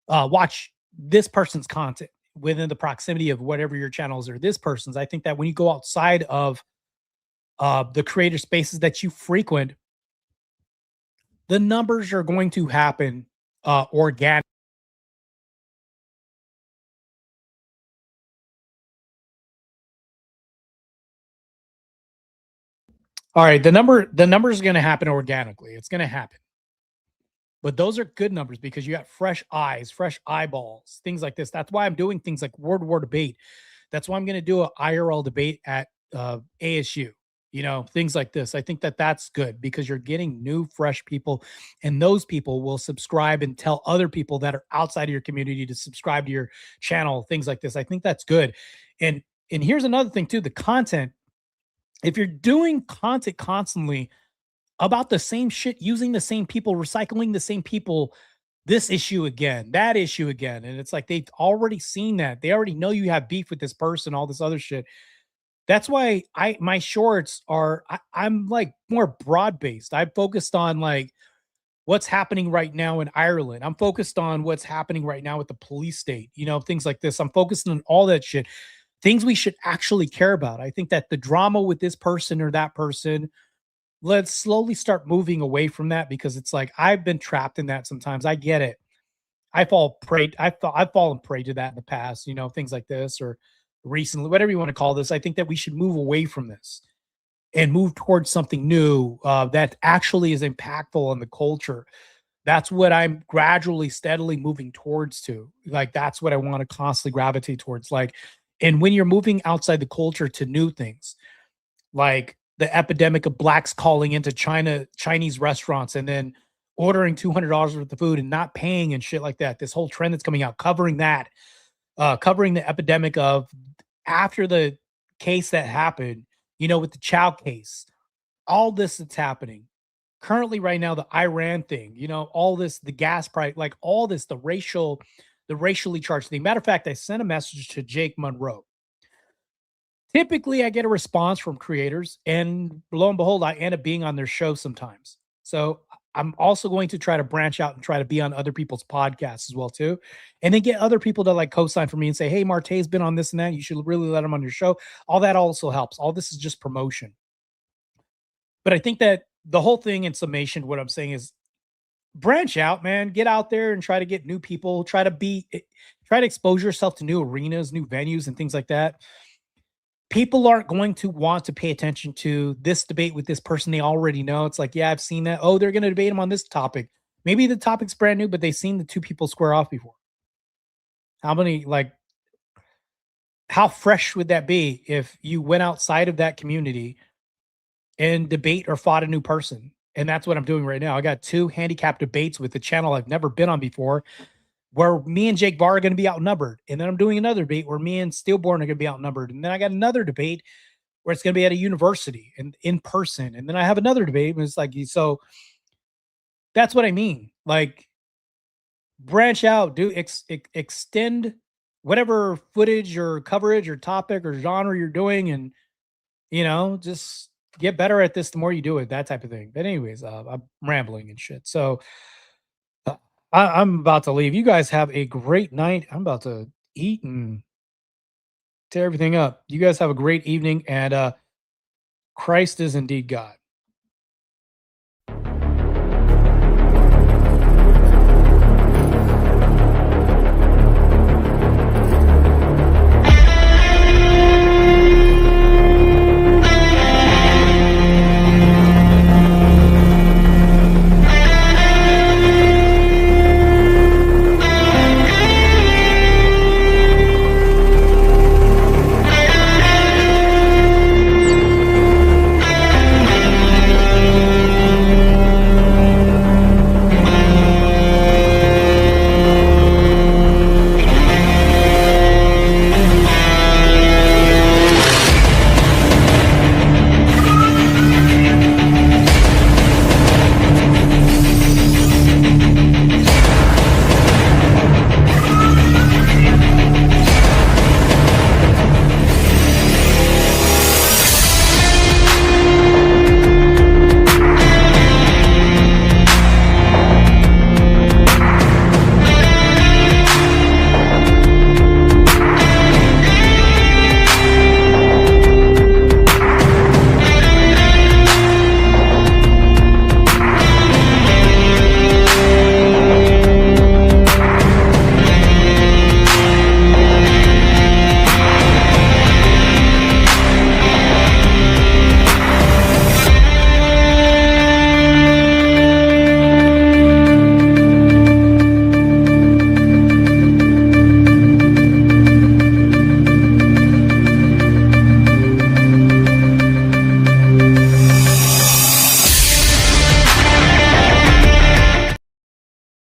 watch this person's content within the proximity of whatever your channels are, this person's. I think that when you go outside of the creator spaces that you frequent, the numbers are going to happen organic. All right, the number is going to happen organically. It's going to happen. But those are good numbers because you got fresh eyes, fresh eyeballs, things like this. That's why I'm doing things like Word War Debate. That's why I'm going to do an IRL debate at ASU. You know, things like this. I think that that's good because you're getting new, fresh people, and those people will subscribe and tell other people that are outside of your community to subscribe to your channel, things like this. I think that's good. And here's another thing too, the content. If you're doing content constantly about the same shit, using the same people, recycling the same people, this issue again, that issue again, and it's like they've already seen that. They already know you have beef with this person, all this other shit. That's why my shorts are I'm like more broad-based. I'm focused on like what's happening right now in Ireland. I'm focused on what's happening right now with the police state, you know, things like this. I'm focused on all that shit. Things we should actually care about. I think that the drama with this person or that person, let's slowly start moving away from that because it's like I've been trapped in that sometimes. I get it. I've fallen prey to that in the past, you know, things like this or recently, whatever you want to call this. I think that we should move away from this and move towards something new that actually is impactful on the culture. That's what I'm gradually, steadily moving towards to. Like, that's what I want to constantly gravitate towards. Like, and when you're moving outside the culture to new things, like the epidemic of blacks calling into Chinese restaurants and then ordering $200 worth of food and not paying and shit like that. This whole trend that's coming out, covering that, covering the epidemic of after the case that happened, you know, with the Chow case, all this that's happening currently right now, the Iran thing, you know, all this, the gas price, like all this, the racially charged thing. Matter of fact, I sent a message to Jake Monroe. Typically, I get a response from creators, and lo and behold, I end up being on their show sometimes. So I'm also going to try to branch out and try to be on other people's podcasts as well too, and then get other people to like co-sign for me and say, "Hey, Marte's been on this and that. You should really let him on your show." All that also helps. All this is just promotion. But I think that the whole thing in summation, what I'm saying is, branch out, man. Get out there and try to get new people. Try to expose yourself to new arenas, new venues, and things like that. People aren't going to want to pay attention to this debate with this person they already know. It's like, yeah, I've seen that. Oh, they're going to debate him on this topic. Maybe the topic's brand new, but they've seen the two people square off before. How fresh would that be if you went outside of that community and debate or fought a new person? And that's what I'm doing right now. I got 2 handicap debates with a channel I've never been on before where me and Jake Barr are going to be outnumbered. And then I'm doing another debate where me and Steelborn are going to be outnumbered. And then I got another debate where it's going to be at a university and in person. And then I have another debate. And it's like, so that's what I mean. Like, branch out, extend whatever footage or coverage or topic or genre you're doing. And, just get better at this the more you do it, that type of thing. But anyways, I'm rambling and shit. So I'm about to leave. You guys have a great night. I'm about to eat and tear everything up. You guys have a great evening, and Christ is indeed God.